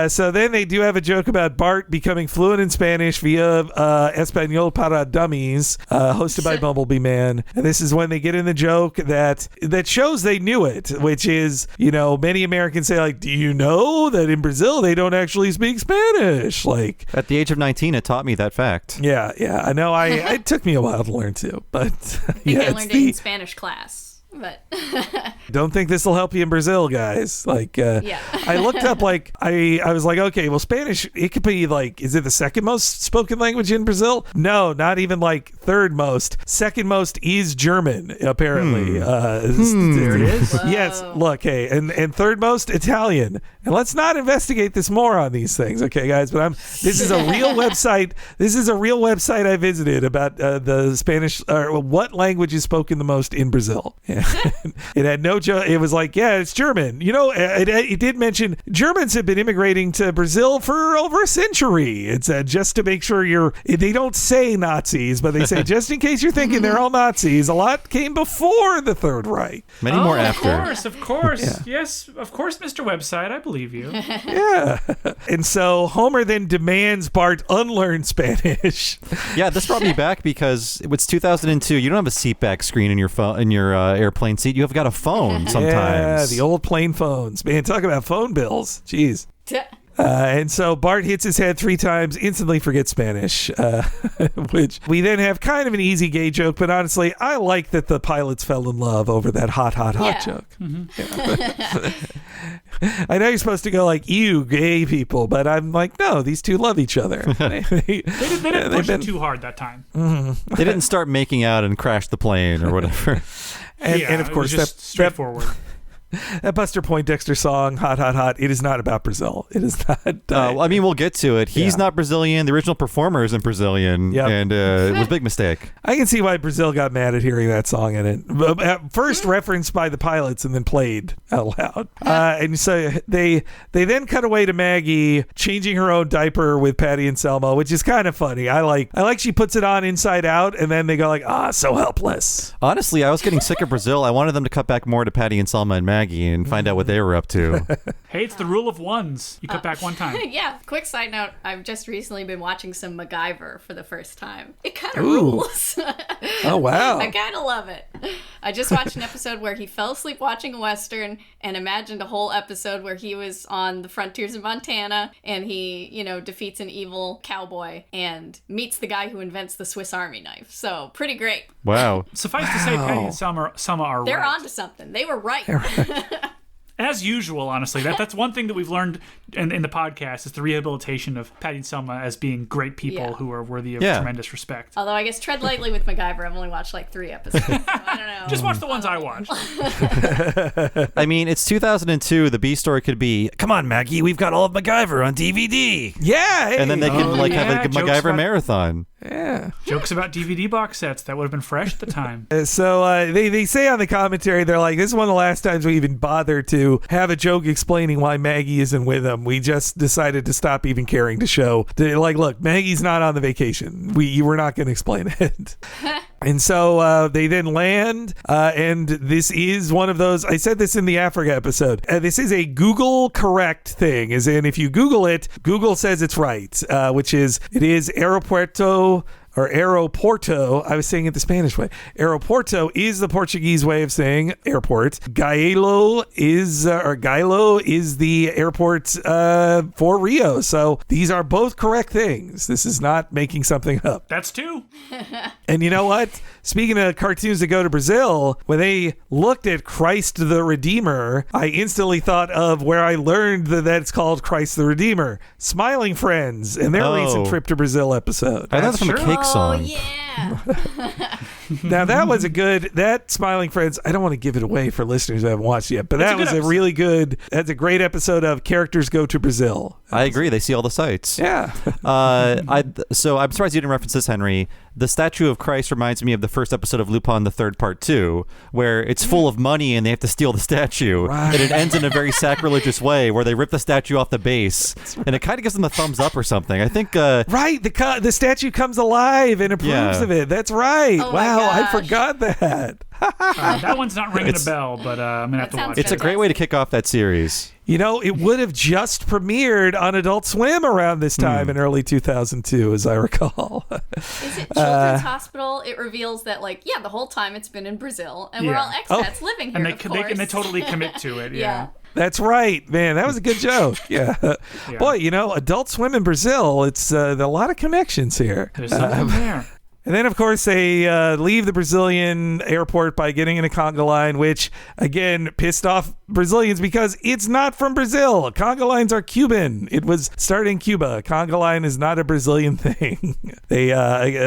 [SPEAKER 2] So then they do have a joke about Bart becoming fluent in Spanish via Español para Dummies, hosted by Bumblebee Man. And this is when they get in the joke that shows they knew it, which is, many Americans say, like, do you know that in Brazil they don't actually speak Spanish? Like,
[SPEAKER 1] at the age of 19, it taught me that fact.
[SPEAKER 2] Yeah, I know. It took me a while to learn too, but
[SPEAKER 5] I think I learned it in Spanish class. But
[SPEAKER 2] don't think this will help you in Brazil, guys. Like, I looked up, like, I was like, okay, well, Spanish, it could be like, is it the second most spoken language in Brazil? No, not even like third most. Second most is German, apparently.
[SPEAKER 4] There it is.
[SPEAKER 2] Yes, look, hey, and third most Italian. And let's not investigate this more on these things, okay, guys? But this is a real website. This is a real website I visited about the Spanish, or what language is spoken the most in Brazil. Yeah. It had no joke. It was like, yeah, it's German. It did mention Germans have been immigrating to Brazil for over a century. It's just to make sure they don't say Nazis, but they say just in case you're thinking they're all Nazis. A lot came before the Third Reich.
[SPEAKER 1] Many more after.
[SPEAKER 4] Of course. Yeah. Yes, of course, Mr. Website. I believe you.
[SPEAKER 2] Yeah. And so Homer then demands Bart unlearn Spanish.
[SPEAKER 1] Yeah, this brought me back because it's 2002. You don't have a seatback screen in your phone, in your airplane seat. You have got a phone sometimes.
[SPEAKER 2] Yeah, the old plain phones. Man, talk about phone bills. Jeez. And so Bart hits his head 3 times, instantly forgets Spanish, which we then have kind of an easy gay joke, but honestly, I like that the pilots fell in love over that hot joke.
[SPEAKER 4] Mm-hmm.
[SPEAKER 2] Yeah. I know you're supposed to go like, you gay people, but I'm like, no, these two love each other.
[SPEAKER 4] They didn't push it too hard that time.
[SPEAKER 2] Mm-hmm.
[SPEAKER 1] They didn't start making out and crash the plane or whatever.
[SPEAKER 2] And of course,
[SPEAKER 4] just straightforward.
[SPEAKER 2] That Buster Poindexter song, Hot, Hot, Hot, it is not about Brazil. It is not.
[SPEAKER 1] I mean, we'll get to it. He's not Brazilian. The original performer isn't Brazilian. And it was a big mistake.
[SPEAKER 2] I can see why Brazil got mad at hearing that song in it. At first referenced by the pilots and then played out loud. And so they then cut away to Maggie changing her own diaper with Patty and Selma, which is kind of funny. I like she puts it on inside out and then they go like, so helpless.
[SPEAKER 1] Honestly, I was getting sick of Brazil. I wanted them to cut back more to Patty and Selma and Maggie and find out what they were up to.
[SPEAKER 4] Hey, it's the rule of ones. You cut back one time.
[SPEAKER 5] Yeah. Quick side note, I've just recently been watching some MacGyver for the first time. It kind of rules.
[SPEAKER 2] Oh, wow.
[SPEAKER 5] I kind of love it. I just watched an episode where he fell asleep watching a Western and imagined a whole episode where he was on the frontiers of Montana and he, defeats an evil cowboy and meets the guy who invents the Swiss Army knife. So, pretty great.
[SPEAKER 1] Wow.
[SPEAKER 4] Suffice to say, Patty and Selma are
[SPEAKER 5] They're
[SPEAKER 4] right.
[SPEAKER 5] onto something. They were right.
[SPEAKER 4] As usual, honestly. That's one thing that we've learned in the podcast is the rehabilitation of Patty and Selma as being great people who are worthy of tremendous respect.
[SPEAKER 5] Although I guess tread lightly with MacGyver. I've only watched like 3 episodes. So I don't know.
[SPEAKER 4] Just watch the ones I watched.
[SPEAKER 1] I mean, it's 2002. The B story could be, come on, Maggie, we've got all of MacGyver on DVD.
[SPEAKER 2] Yeah. Hey.
[SPEAKER 1] And then they could have a MacGyver marathon.
[SPEAKER 2] Yeah.
[SPEAKER 4] Jokes about DVD box sets. That would have been fresh at the time.
[SPEAKER 2] So they say on the commentary, they're like, this is one of the last times we even bothered to have a joke explaining why Maggie isn't with them. We just decided to stop even caring to show. They're like, look, Maggie's not on the vacation. You were not going to explain it. And so they then land, and this is one of those, I said this in the Africa episode, this is a Google correct thing, as in if you Google it, Google says it's right, which is, it is Aeropuerto, or Aeroporto. I was saying it the Spanish way. Aeroporto is the Portuguese way of saying airport. Gailo is the airport for Rio. So these are both correct things. This is not making something up.
[SPEAKER 4] That's 2.
[SPEAKER 2] And you know what? Speaking of cartoons that go to Brazil, when they looked at Christ the Redeemer, I instantly thought of where I learned that it's called Christ the Redeemer. Smiling Friends and their recent trip to Brazil episode.
[SPEAKER 1] I thought from a Cake song.
[SPEAKER 5] Oh, yeah.
[SPEAKER 2] Now that was that Smiling Friends, I don't want to give it away for listeners who haven't watched it yet, but that was a really good, that's a great episode of Characters Go to Brazil.
[SPEAKER 1] I agree. They see all the sights.
[SPEAKER 2] Yeah.
[SPEAKER 1] So I'm surprised you didn't reference this, Henry. The statue of Christ reminds me of the first episode of Lupin the Third Part 2, where it's full of money and they have to steal the statue. Right. And it ends in a very sacrilegious way where they rip the statue off the base. Right. And it kind of gives them a thumbs up or something. I think...
[SPEAKER 2] right. The statue comes alive and approves of it. That's right.
[SPEAKER 5] Oh
[SPEAKER 2] wow. I forgot that.
[SPEAKER 4] That one's not ringing a bell, but I'm going to have to watch it.
[SPEAKER 1] It's a great way to kick off that series.
[SPEAKER 2] You know, it would have just premiered on Adult Swim around this time in early 2002, as I recall.
[SPEAKER 5] Is it Children's Hospital? It reveals that, the whole time it's been in Brazil, and we're all expats living here,
[SPEAKER 4] and they totally commit to it, yeah.
[SPEAKER 2] That's right, man. That was a good joke. Yeah. Boy, Adult Swim in Brazil, it's a lot of connections here.
[SPEAKER 4] There's something there.
[SPEAKER 2] And then, of course, they leave the Brazilian airport by getting in a conga line, which, again, pissed off Brazilians because it's not from Brazil. Conga lines are Cuban. It was started in Cuba. Conga line is not a Brazilian thing. They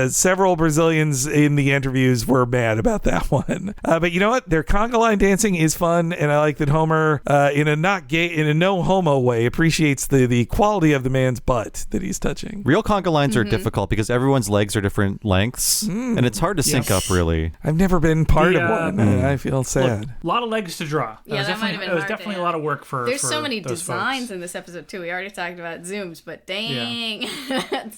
[SPEAKER 2] several Brazilians in the interviews were mad about that one. But you know what? Their conga line dancing is fun, and I like that Homer, in a no homo way, appreciates the quality of the man's butt that he's touching.
[SPEAKER 1] Real conga lines are difficult because everyone's legs are different lengths. And it's hard to sync up, really.
[SPEAKER 2] I've never been part of one, and I feel sad.
[SPEAKER 4] A lot of legs to draw.
[SPEAKER 5] Yeah, that might have been hard.
[SPEAKER 4] It was definitely a lot of work for.
[SPEAKER 5] There's so many
[SPEAKER 4] those
[SPEAKER 5] designs
[SPEAKER 4] folks.
[SPEAKER 5] in this episode too. We already talked about zooms, but dang,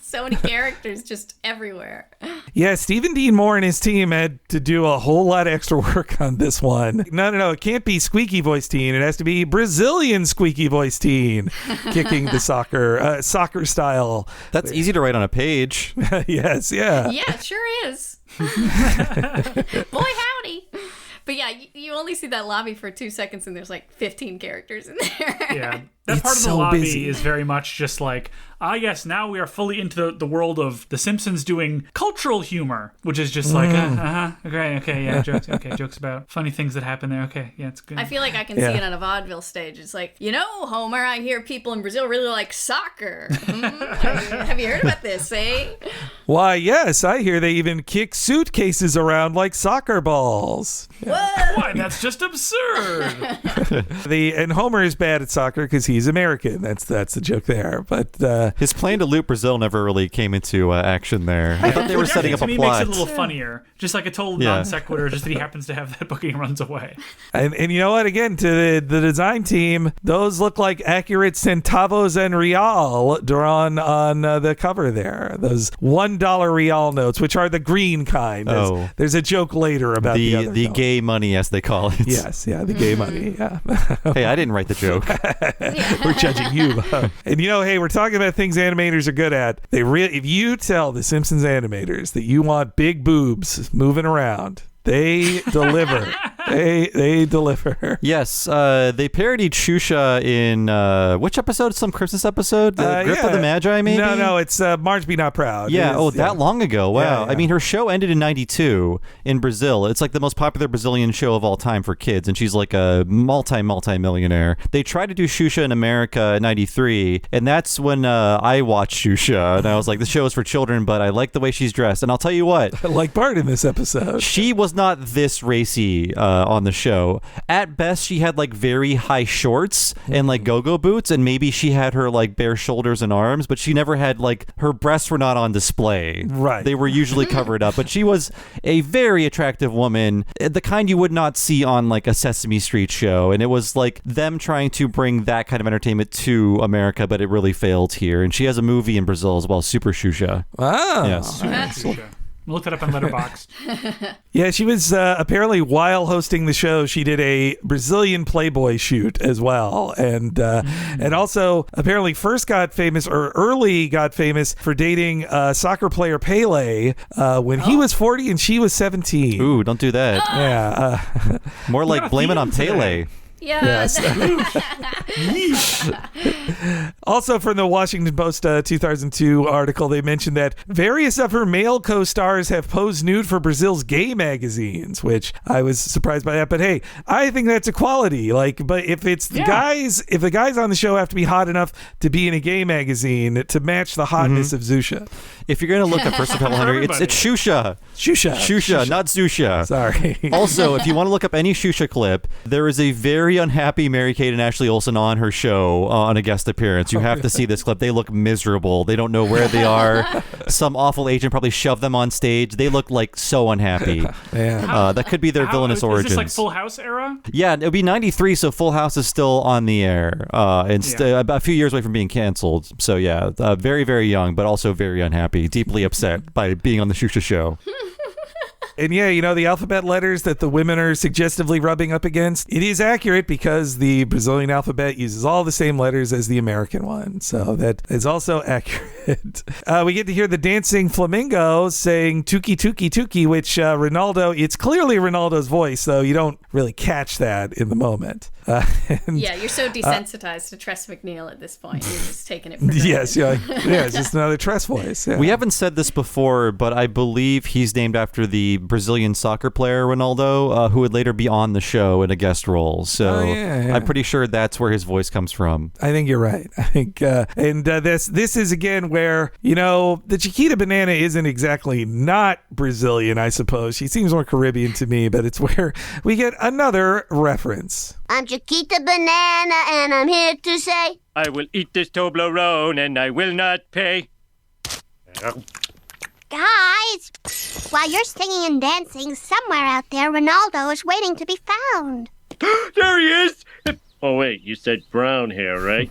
[SPEAKER 5] so many characters just everywhere.
[SPEAKER 2] Yeah, Stephen Dean Moore and his team had to do a whole lot of extra work on this one. No, it can't be squeaky voice teen. It has to be Brazilian squeaky voice teen kicking the soccer style.
[SPEAKER 1] That's easy to write on a page.
[SPEAKER 2] Yes, yeah.
[SPEAKER 5] Yeah, it sure is. Boy, howdy. But yeah, you only see that lobby for 2 seconds and there's 15 characters in there.
[SPEAKER 4] Yeah. That part of the
[SPEAKER 2] so
[SPEAKER 4] lobby
[SPEAKER 2] busy.
[SPEAKER 4] is very much just like, yes, now we are fully into the world of The Simpsons doing cultural humor, which is just like, okay, yeah, jokes about funny things that happen there. Okay, yeah, it's good.
[SPEAKER 5] I feel like I can see it on a vaudeville stage. It's like, Homer, I hear people in Brazil really like soccer. Have you heard about this, eh?
[SPEAKER 2] Why, yes, I hear they even kick suitcases around like soccer balls.
[SPEAKER 4] Why? That's just absurd.
[SPEAKER 2] And Homer is bad at soccer because he's American. That's the joke there. But
[SPEAKER 1] his plan to loot Brazil never really came into action there. I thought they were setting up a
[SPEAKER 4] plot. To me,
[SPEAKER 1] plot.
[SPEAKER 4] makes it a little funnier. Just like a total non sequitur, just that he happens to have that booking and runs away.
[SPEAKER 2] And you know what? Again, to the design team, those look like accurate centavos and real drawn on the cover there. Those $1 real notes, which are the green kind. There's a joke later about the
[SPEAKER 1] gay money, as they call it.
[SPEAKER 2] Yes, yeah, the gay money. Yeah.
[SPEAKER 1] Hey, I didn't write the joke.
[SPEAKER 2] We're judging you. And hey, we're talking about things animators are good at. If you tell the Simpsons animators that you want big boobs moving around, they deliver. They deliver.
[SPEAKER 1] Yes, they parodied Shusha in which episode? Some Christmas episode? The Grip of the Magi, maybe?
[SPEAKER 2] No, it's Marge Be Not Proud.
[SPEAKER 1] Yeah, that long ago. Wow.
[SPEAKER 2] Yeah.
[SPEAKER 1] I mean, her show ended in 92 in Brazil. It's like the most popular Brazilian show of all time for kids, and she's like a multi-millionaire. They tried to do Shusha in America in 93, and that's when I watched Shusha, and I was like, the show is for children, but I like the way she's dressed. And I'll tell you what.
[SPEAKER 2] I like Bart in this episode.
[SPEAKER 1] She was not this racy on the show. At best, she had like very high shorts and like go-go boots, and maybe she had her like bare shoulders and arms, but she never had like, her breasts were not on display.
[SPEAKER 2] Right.
[SPEAKER 1] They were usually covered up, but she was a very attractive woman, the kind you would not see on like a Sesame Street show, and it was like them trying to bring that kind of entertainment to America, but it really failed here. And she has a movie in Brazil as well, Super Shusha.
[SPEAKER 2] Wow.
[SPEAKER 1] Yes.
[SPEAKER 4] Look that up on Letterboxd.
[SPEAKER 2] Yeah, she was apparently, while hosting the show, she did a Brazilian Playboy shoot as well, and also apparently early got famous for dating soccer player Pele when he was 40 and she was 17.
[SPEAKER 1] Ooh, don't do that.
[SPEAKER 2] Yeah,
[SPEAKER 1] more like blame it on Pele.
[SPEAKER 5] Yeah.
[SPEAKER 2] Yes. Also, from the Washington Post 2002 article, they mentioned that various of her male co-stars have posed nude for Brazil's gay magazines, which I was surprised by that. But hey, I think that's equality. But if it's the guys, if the guys on the show have to be hot enough to be in a gay magazine to match the hotness of Zusha.
[SPEAKER 1] If you're going to look up First Couple Hundred, it's Shusha. Shusha, not Zusha.
[SPEAKER 2] Sorry.
[SPEAKER 1] Also, if you want to look up any Shusha clip, there is a very unhappy Mary-Kate and Ashley Olsen on her show on a guest appearance. You have to see this clip. They look miserable. They don't know where they are. Some awful agent probably shoved them on stage. They look like so unhappy. That could be their villainous origins.
[SPEAKER 4] Is this like Full House era?
[SPEAKER 1] Yeah, it would be 93, so Full House is still on the air. And a few years away from being canceled. So yeah, very, very young, but also very unhappy, deeply upset by being on the Shusha show.
[SPEAKER 2] And yeah, the alphabet letters that the women are suggestively rubbing up against, it is accurate because the Brazilian alphabet uses all the same letters as the American one. So that is also accurate. We get to hear the dancing flamingo saying tuki tuki tuki, which it's clearly Ronaldo's voice, though you don't really catch that in the moment.
[SPEAKER 5] You're so desensitized to Tress McNeil at this point. You're just taking it for granted.
[SPEAKER 2] Yes, it's just another Tress voice. Yeah.
[SPEAKER 1] We haven't said this before, but I believe he's named after the Brazilian soccer player Ronaldo, who would later be on the show in a guest role. So I'm pretty sure that's where his voice comes from.
[SPEAKER 2] I think you're right. I think, this is again where, the Chiquita banana isn't exactly not Brazilian, I suppose. She seems more Caribbean to me, but it's where we get another reference.
[SPEAKER 11] I'm Chiquita Banana, and I'm here to say,
[SPEAKER 10] I will eat this Toblerone, and I will not pay.
[SPEAKER 11] Guys, while you're singing and dancing, somewhere out there, Ronaldo is waiting to be found.
[SPEAKER 10] There he is! Oh, wait, you said brown hair, right?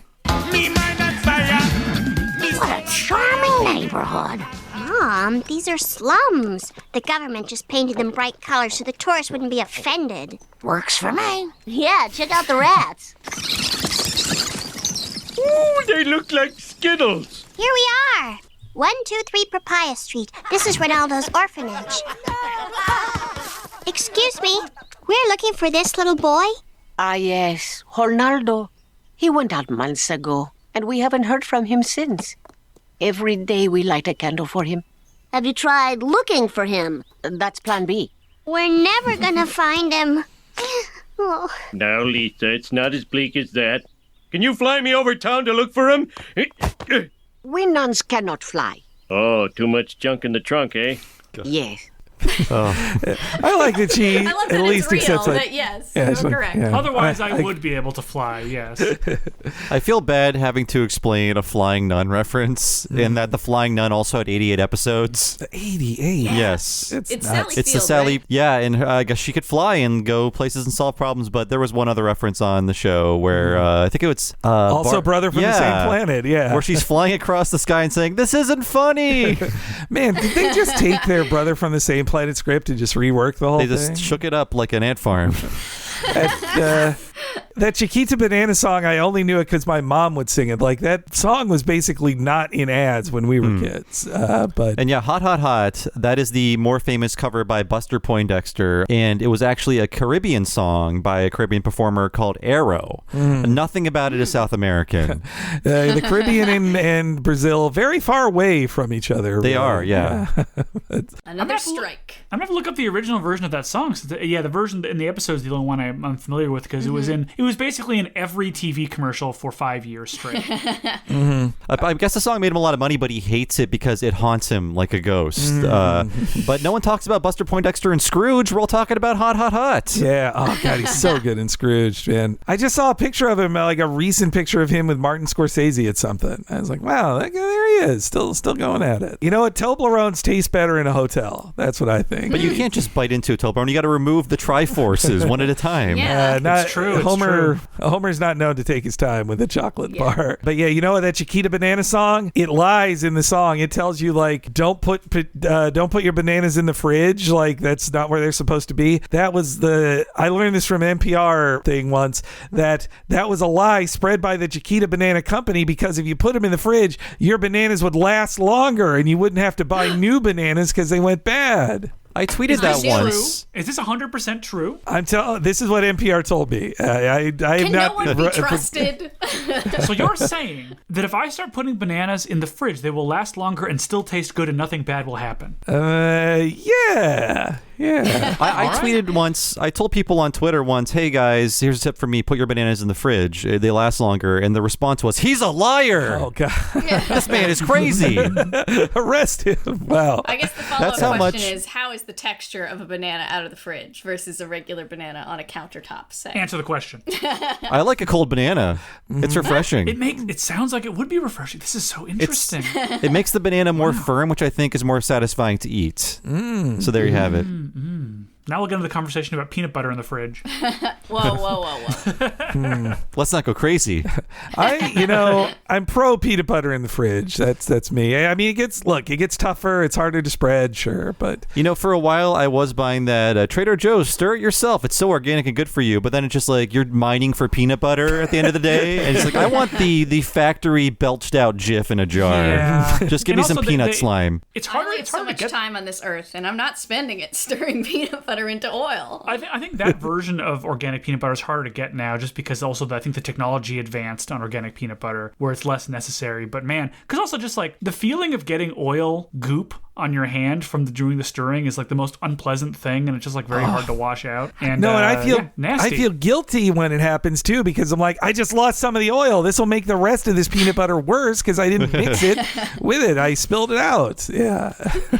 [SPEAKER 12] What a charming neighborhood.
[SPEAKER 11] Mom, these are slums. The government just painted them bright colors so the tourists wouldn't be offended.
[SPEAKER 12] Works for me.
[SPEAKER 11] Yeah, check out the rats.
[SPEAKER 10] Ooh, they look like Skittles.
[SPEAKER 11] Here we are. 123 Papaya Street. This is Ronaldo's orphanage. Excuse me, we're looking for this little boy.
[SPEAKER 13] Ah, yes, Ronaldo. He went out months ago, and we haven't heard from him since. Every day we light a candle for him.
[SPEAKER 11] Have you tried looking for him?
[SPEAKER 13] That's plan B.
[SPEAKER 11] We're never gonna find him. Oh.
[SPEAKER 10] Now, Lisa, it's not as bleak as that. Can you fly me over town to look for him?
[SPEAKER 13] We nuns cannot fly.
[SPEAKER 10] Oh, too much junk in the trunk, eh?
[SPEAKER 13] Yes.
[SPEAKER 2] I like that she
[SPEAKER 5] I love that
[SPEAKER 2] at least
[SPEAKER 5] it's real,
[SPEAKER 2] accepts that.
[SPEAKER 5] that yes,
[SPEAKER 2] Yeah,
[SPEAKER 5] you're
[SPEAKER 2] it's like-
[SPEAKER 5] correct.
[SPEAKER 2] yeah.
[SPEAKER 4] Otherwise, I would be able to fly, yes.
[SPEAKER 1] I feel bad having to explain a Flying Nun reference in that the Flying Nun also had 88 episodes.
[SPEAKER 2] 88?
[SPEAKER 1] Yes.
[SPEAKER 5] It's
[SPEAKER 1] nuts.
[SPEAKER 5] Sally
[SPEAKER 1] It's the
[SPEAKER 5] Field,
[SPEAKER 1] Sally,
[SPEAKER 5] right?
[SPEAKER 1] yeah, and I guess she could fly and go places and solve problems, but there was one other reference on the show where I think it was...
[SPEAKER 2] Also brother from the same planet, yeah.
[SPEAKER 1] Where she's flying across the sky and saying, "This isn't funny!"
[SPEAKER 2] Man, did they just take their brother from the same planet script and just rework the whole
[SPEAKER 1] They
[SPEAKER 2] thing?
[SPEAKER 1] just shook it up like an ant farm.
[SPEAKER 2] That Chiquita Banana song, I only knew it because my mom would sing it. Like, that song was basically not in ads when we were kids. But
[SPEAKER 1] And yeah, Hot Hot Hot, that is the more famous cover by Buster Poindexter, and it was actually a Caribbean song by a Caribbean performer called Arrow. Nothing about it is South American.
[SPEAKER 2] the Caribbean and Brazil, very far away from each other.
[SPEAKER 1] They
[SPEAKER 2] really.
[SPEAKER 1] are, yeah.
[SPEAKER 5] Another strike.
[SPEAKER 4] I'm gonna have to look up the original version of that song. So the version in the episode is the only one I'm familiar with because it was basically in every TV commercial for 5 years straight.
[SPEAKER 1] I guess the song made him a lot of money, but he hates it because it haunts him like a ghost. But no one talks about Buster Poindexter and Scrooge. We're all talking about Hot Hot Hot.
[SPEAKER 2] Yeah. Oh, God, he's so good in Scrooge, man. I just saw a picture of him, like a recent picture of him with Martin Scorsese at something. I was like, wow, there he is, still going at it. You know what? Toblerones taste better in a hotel. That's what I think.
[SPEAKER 1] But you can't just bite into a Toblerone. You got to remove the Triforces one at a time.
[SPEAKER 5] Yeah.
[SPEAKER 2] Not
[SPEAKER 4] It's true.
[SPEAKER 2] Homer's not known to take his time with a chocolate bar. But yeah, you know what? That Chiquita Banana song, it lies in the song. It tells you, like, don't put your bananas in the fridge. Like, that's not where they're supposed to be. That was I learned this from NPR thing once, that was a lie spread by the Chiquita Banana Company, because if you put them in the fridge, your bananas would last longer and you wouldn't have to buy new bananas because they went bad.
[SPEAKER 1] I tweeted that once.
[SPEAKER 4] Is this 100% true?
[SPEAKER 2] This is what NPR told me. I
[SPEAKER 5] Can
[SPEAKER 2] not
[SPEAKER 5] no one be trusted?
[SPEAKER 4] So you're saying that if I start putting bananas in the fridge, they will last longer and still taste good and nothing bad will happen?
[SPEAKER 2] Yeah.
[SPEAKER 1] I tweeted once, I told people on Twitter once, "Hey guys, here's a tip from me, put your bananas in the fridge. They last longer." And the response was, "He's a liar."
[SPEAKER 2] Oh, God.
[SPEAKER 1] This man is crazy.
[SPEAKER 2] Arrest him. Wow.
[SPEAKER 5] I guess the follow-up
[SPEAKER 1] That's how
[SPEAKER 5] question
[SPEAKER 1] much-
[SPEAKER 5] is, how is the texture of a banana out of the fridge versus a regular banana on a countertop, say?
[SPEAKER 4] Answer the question.
[SPEAKER 1] I like a cold banana. It's refreshing.
[SPEAKER 4] It sounds like it would be refreshing. This is so interesting.
[SPEAKER 1] It makes the banana more firm, which I think is more satisfying to eat. So there you have it.
[SPEAKER 4] Now we'll get into the conversation about peanut butter in the fridge.
[SPEAKER 5] Whoa.
[SPEAKER 1] Let's not go crazy.
[SPEAKER 2] I'm pro peanut butter in the fridge. That's me. I mean, it gets tougher. It's harder to spread, sure, but
[SPEAKER 1] For a while I was buying that Trader Joe's Stir It Yourself. It's so organic and good for you. But then it's just like you're mining for peanut butter at the end of the day, and it's like I want the factory belched out Jif in a jar.
[SPEAKER 4] Yeah.
[SPEAKER 1] Just give me some peanut slime.
[SPEAKER 4] It's harder.
[SPEAKER 5] I only have
[SPEAKER 4] It's
[SPEAKER 5] so
[SPEAKER 4] hard to
[SPEAKER 5] much
[SPEAKER 4] get.
[SPEAKER 5] time on this earth, and I'm not spending it stirring peanut butter into oil.
[SPEAKER 4] I think that version of organic peanut butter is harder to get now, just because also I think the technology advanced on organic peanut butter, where it's less necessary. But man, because also just like the feeling of getting oil goop on your hand from doing the stirring is like the most unpleasant thing, and it's just like very hard to wash out. And
[SPEAKER 2] I
[SPEAKER 4] nasty.
[SPEAKER 2] feel guilty when it happens too, because I'm like, I just lost some of the oil. This will make the rest of this peanut butter worse because I didn't mix it with it. I spilled it out. Yeah.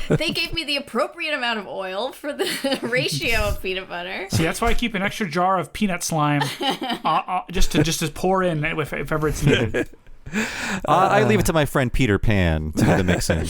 [SPEAKER 5] They gave me the appropriate amount of oil for the ratio of peanut butter.
[SPEAKER 4] See, that's why I keep an extra jar of peanut slime just to pour in if ever it's needed.
[SPEAKER 1] I leave it to my friend Peter Pan to do the mixing.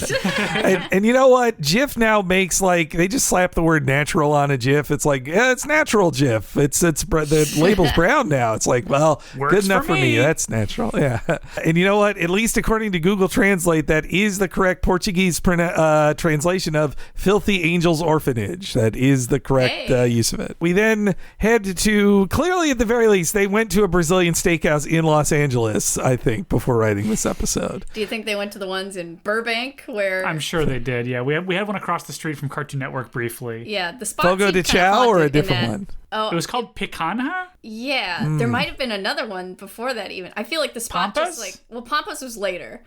[SPEAKER 2] and you know what? Jif now makes they just slap the word natural on a Jif. It's like, yeah, it's natural Jif. It's the label's brown now. It's like, well,
[SPEAKER 4] Works
[SPEAKER 2] good enough
[SPEAKER 4] for
[SPEAKER 2] for me.
[SPEAKER 4] me.
[SPEAKER 2] That's natural. Yeah. And you know what? At least according to Google Translate, that is the correct Portuguese translation of Filthy Angels Orphanage. That is the correct use of it. We then head to, clearly at the very least, they went to a Brazilian steakhouse in Los Angeles, I think, before writing this episode.
[SPEAKER 5] Do you think they went to the ones in Burbank where...
[SPEAKER 4] I'm sure they did. Yeah, we had one across the street from Cartoon Network briefly.
[SPEAKER 5] Yeah, the spot
[SPEAKER 2] Fogo de
[SPEAKER 5] seemed kinda
[SPEAKER 2] Chao or a
[SPEAKER 5] haunted in
[SPEAKER 2] different
[SPEAKER 5] that.
[SPEAKER 2] one?
[SPEAKER 5] Oh,
[SPEAKER 4] it was called Picanha?
[SPEAKER 5] Yeah, there might have been another one before that even. I feel like the spot
[SPEAKER 4] Pampas?
[SPEAKER 5] Pampas was later.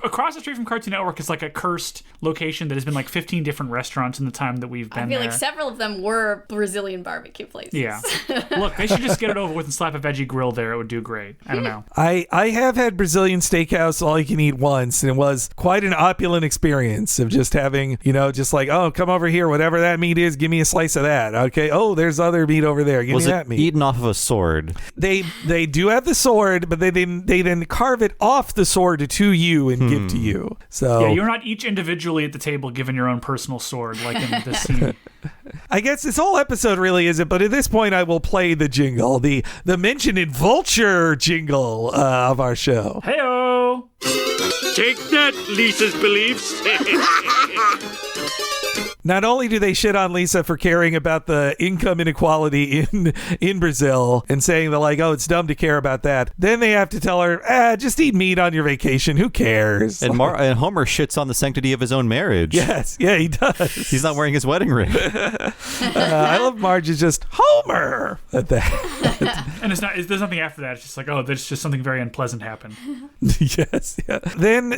[SPEAKER 4] Across the street from Cartoon Network is like a cursed location that has been like 15 different restaurants in the time that we've been there.
[SPEAKER 5] I feel like several of them were Brazilian barbecue places.
[SPEAKER 4] Yeah. Look, they should just get it over with and slap a veggie grill there. It would do great. I don't know.
[SPEAKER 2] I have had Brazilian steakhouse all you can eat once, and it was quite an opulent experience of just having, just like, oh, come over here, whatever that meat is, give me a slice of that. Okay. Oh, there's other meat over there. Give me that meat.
[SPEAKER 1] Eaten off of a sword?
[SPEAKER 2] They do have the sword, but they then carve it off the sword to you and give to you. So
[SPEAKER 4] yeah, you're not each individually at the table given your own personal sword like in this scene.
[SPEAKER 2] I guess this whole episode really isn't, but at this point I will play the jingle, the mentioned in Vulture jingle of our show.
[SPEAKER 4] Heyo!
[SPEAKER 10] Take that, Lisa's beliefs.
[SPEAKER 2] Not only do they shit on Lisa for caring about the income inequality in Brazil and saying that, like, oh, it's dumb to care about that, then they have to tell her, just eat meat on your vacation. Who cares?
[SPEAKER 1] And Homer shits on the sanctity of his own marriage.
[SPEAKER 2] Yes, yeah, he does.
[SPEAKER 1] He's not wearing his wedding ring.
[SPEAKER 2] I love Marge is just Homer at that.
[SPEAKER 4] And there's nothing after that. It's just like, oh, there's just something very unpleasant happened.
[SPEAKER 2] Yes, yeah. Then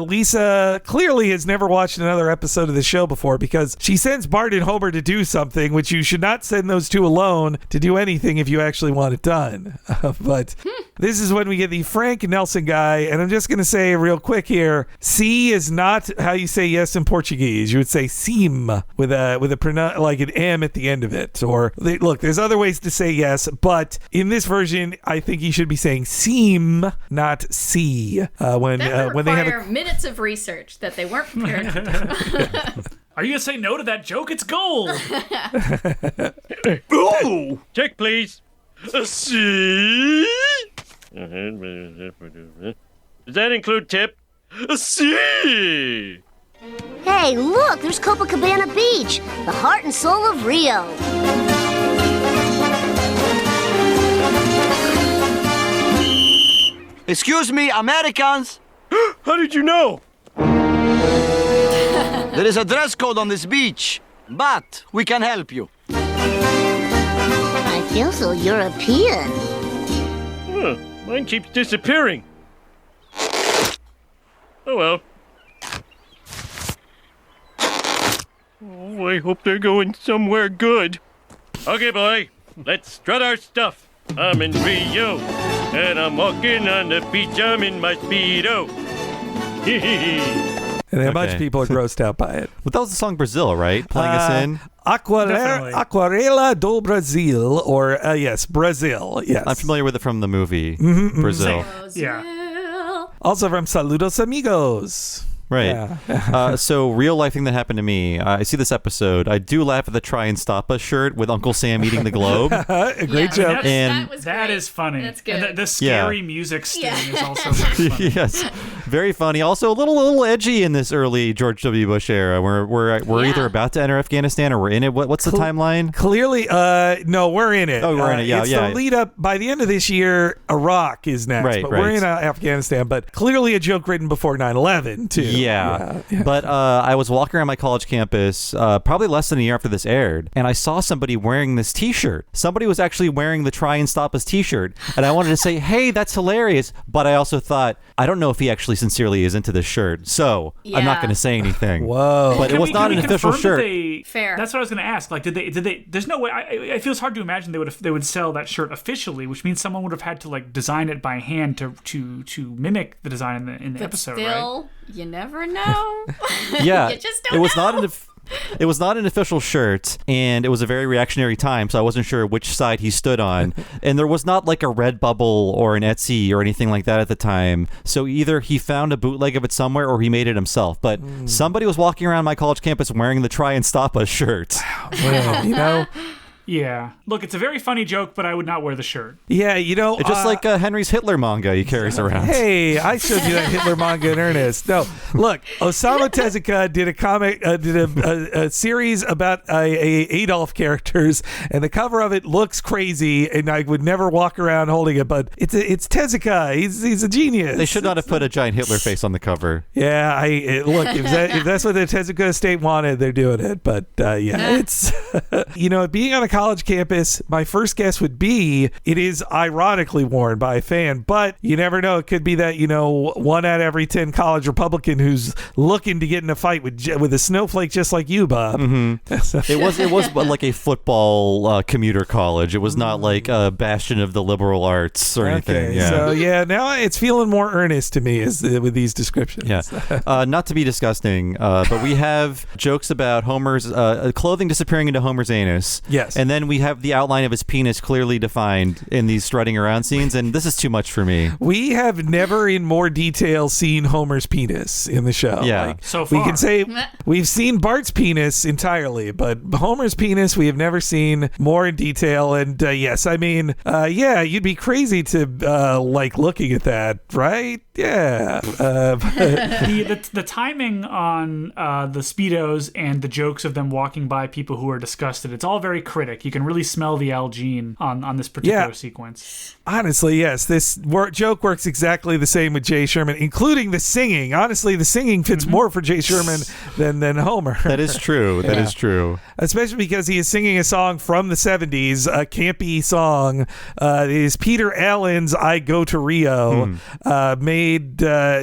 [SPEAKER 2] Lisa clearly has never watched another episode of the show before because she sends Bart and Homer to do something, which you should not send those two alone to do anything if you actually want it done. But this is when we get the Frank Nelson guy, and I'm just going to say real quick here, C is not how you say yes in Portuguese. You would say sim with a like an M at the end of it. Or look, there's other ways to say yes, but in this version, I think you should be saying seem, not see. When they have
[SPEAKER 5] minutes of research that they weren't prepared to do.
[SPEAKER 4] Are you going to say no to that joke? It's gold.
[SPEAKER 10] Oh! Check, please. See? Does that include tip? See?
[SPEAKER 11] Hey, look, there's Copacabana Beach, the heart and soul of Rio.
[SPEAKER 6] Excuse me, Americans.
[SPEAKER 10] How did you know?
[SPEAKER 6] There is a dress code on this beach, but we can help you.
[SPEAKER 11] I feel so European.
[SPEAKER 10] Mine keeps disappearing. Oh well. Oh, I hope they're going somewhere good. Okay, boy, let's strut our stuff. I'm in Rio, and I'm walking on the beach. I'm in my Speedo.
[SPEAKER 2] And a bunch of people are grossed out by it.
[SPEAKER 1] But that was the song Brazil, right? Playing us in?
[SPEAKER 2] Aquarela do Brasil, or yes, Brazil. Yes.
[SPEAKER 1] I'm familiar with it from the movie Brazil.
[SPEAKER 4] Yeah.
[SPEAKER 2] Also from Saludos Amigos.
[SPEAKER 1] Right. Yeah. So real life thing that happened to me. I see this episode. I do laugh at the Try and Stop Us shirt with Uncle Sam eating the globe.
[SPEAKER 2] Great joke.
[SPEAKER 4] That is funny.
[SPEAKER 5] That's good.
[SPEAKER 4] And the scary music sting is also very funny.
[SPEAKER 1] Yes, very funny. Also a little edgy in this early George W. Bush era. We're either about to enter Afghanistan or we're in it. What's the timeline?
[SPEAKER 2] Clearly, no, we're in it.
[SPEAKER 1] Oh, we're in it. Yeah,
[SPEAKER 2] it's the lead up. By the end of this year, Iraq is next.
[SPEAKER 1] Right,
[SPEAKER 2] but we're in Afghanistan. But clearly a joke written before 9/11 too.
[SPEAKER 1] Yeah. But I was walking around my college campus probably less than a year after this aired, and I saw somebody wearing this t-shirt. Somebody was actually wearing the Try and Stop Us t-shirt, and I wanted to say, hey, that's hilarious, but I also thought, I don't know if he actually sincerely is into this shirt, so I'm not going to say anything.
[SPEAKER 2] Whoa.
[SPEAKER 1] But it was not an official shirt.
[SPEAKER 5] Fair.
[SPEAKER 4] That's what I was going to ask. Like, did they? There's no way. It feels hard to imagine they would sell that shirt officially, which means someone would have had to like design it by hand to mimic the design in the episode,
[SPEAKER 5] still,
[SPEAKER 4] right?
[SPEAKER 5] You never know.
[SPEAKER 1] Yeah,
[SPEAKER 5] you just don't know.
[SPEAKER 1] It was not an official shirt, and it was a very reactionary time, so I wasn't sure which side he stood on. And there was not like a Redbubble or an Etsy or anything like that at the time. So either he found a bootleg of it somewhere or he made it himself. But somebody was walking around my college campus wearing the Try and Stop Us shirt.
[SPEAKER 2] Well,
[SPEAKER 4] Yeah. Look, it's a very funny joke, but I would not wear the shirt.
[SPEAKER 2] Yeah, you know.
[SPEAKER 1] It's just like Henry's Hitler manga he carries around.
[SPEAKER 2] Hey, I showed you that Hitler manga in earnest. No, look, Osamu Tezuka did a comic, did a series about Adolf characters, and the cover of it looks crazy, and I would never walk around holding it, but it's Tezuka. He's a genius.
[SPEAKER 1] They should not have put a giant Hitler face on the cover.
[SPEAKER 2] Yeah, look, if that's what the Tezuka estate wanted, they're doing it. But it's being on a college campus, my first guess would be it is ironically worn by a fan, but you never know. It could be that 1 out of every 10 college Republican who's looking to get in a fight with a snowflake just like you, Bob.
[SPEAKER 1] Mm-hmm. It was like a football commuter college. It was not like a bastion of the liberal arts or anything. Yeah.
[SPEAKER 2] So now it's feeling more earnest to me with these descriptions.
[SPEAKER 1] Yeah. Not to be disgusting, but we have jokes about Homer's clothing disappearing into Homer's anus.
[SPEAKER 2] Yes.
[SPEAKER 1] And then we have the outline of his penis clearly defined in these strutting around scenes, and this is too much for me.
[SPEAKER 2] We have never in more detail seen Homer's penis in the show.
[SPEAKER 1] Yeah.
[SPEAKER 4] So far.
[SPEAKER 2] We can say we've seen Bart's penis entirely, but Homer's penis we have never seen more in detail. And yes, I mean, you'd be crazy to like looking at that, right? Yeah.
[SPEAKER 4] The timing on the Speedos and the jokes of them walking by people who are disgusted, it's all very critic. You can really smell the Algene on this particular sequence.
[SPEAKER 2] Honestly, yes. This joke works exactly the same with Jay Sherman, including the singing. Honestly, the singing fits more for Jay Sherman than Homer.
[SPEAKER 1] That is true. That is true.
[SPEAKER 2] Especially because he is singing a song from the 70s, a campy song. It is Peter Allen's I Go to Rio,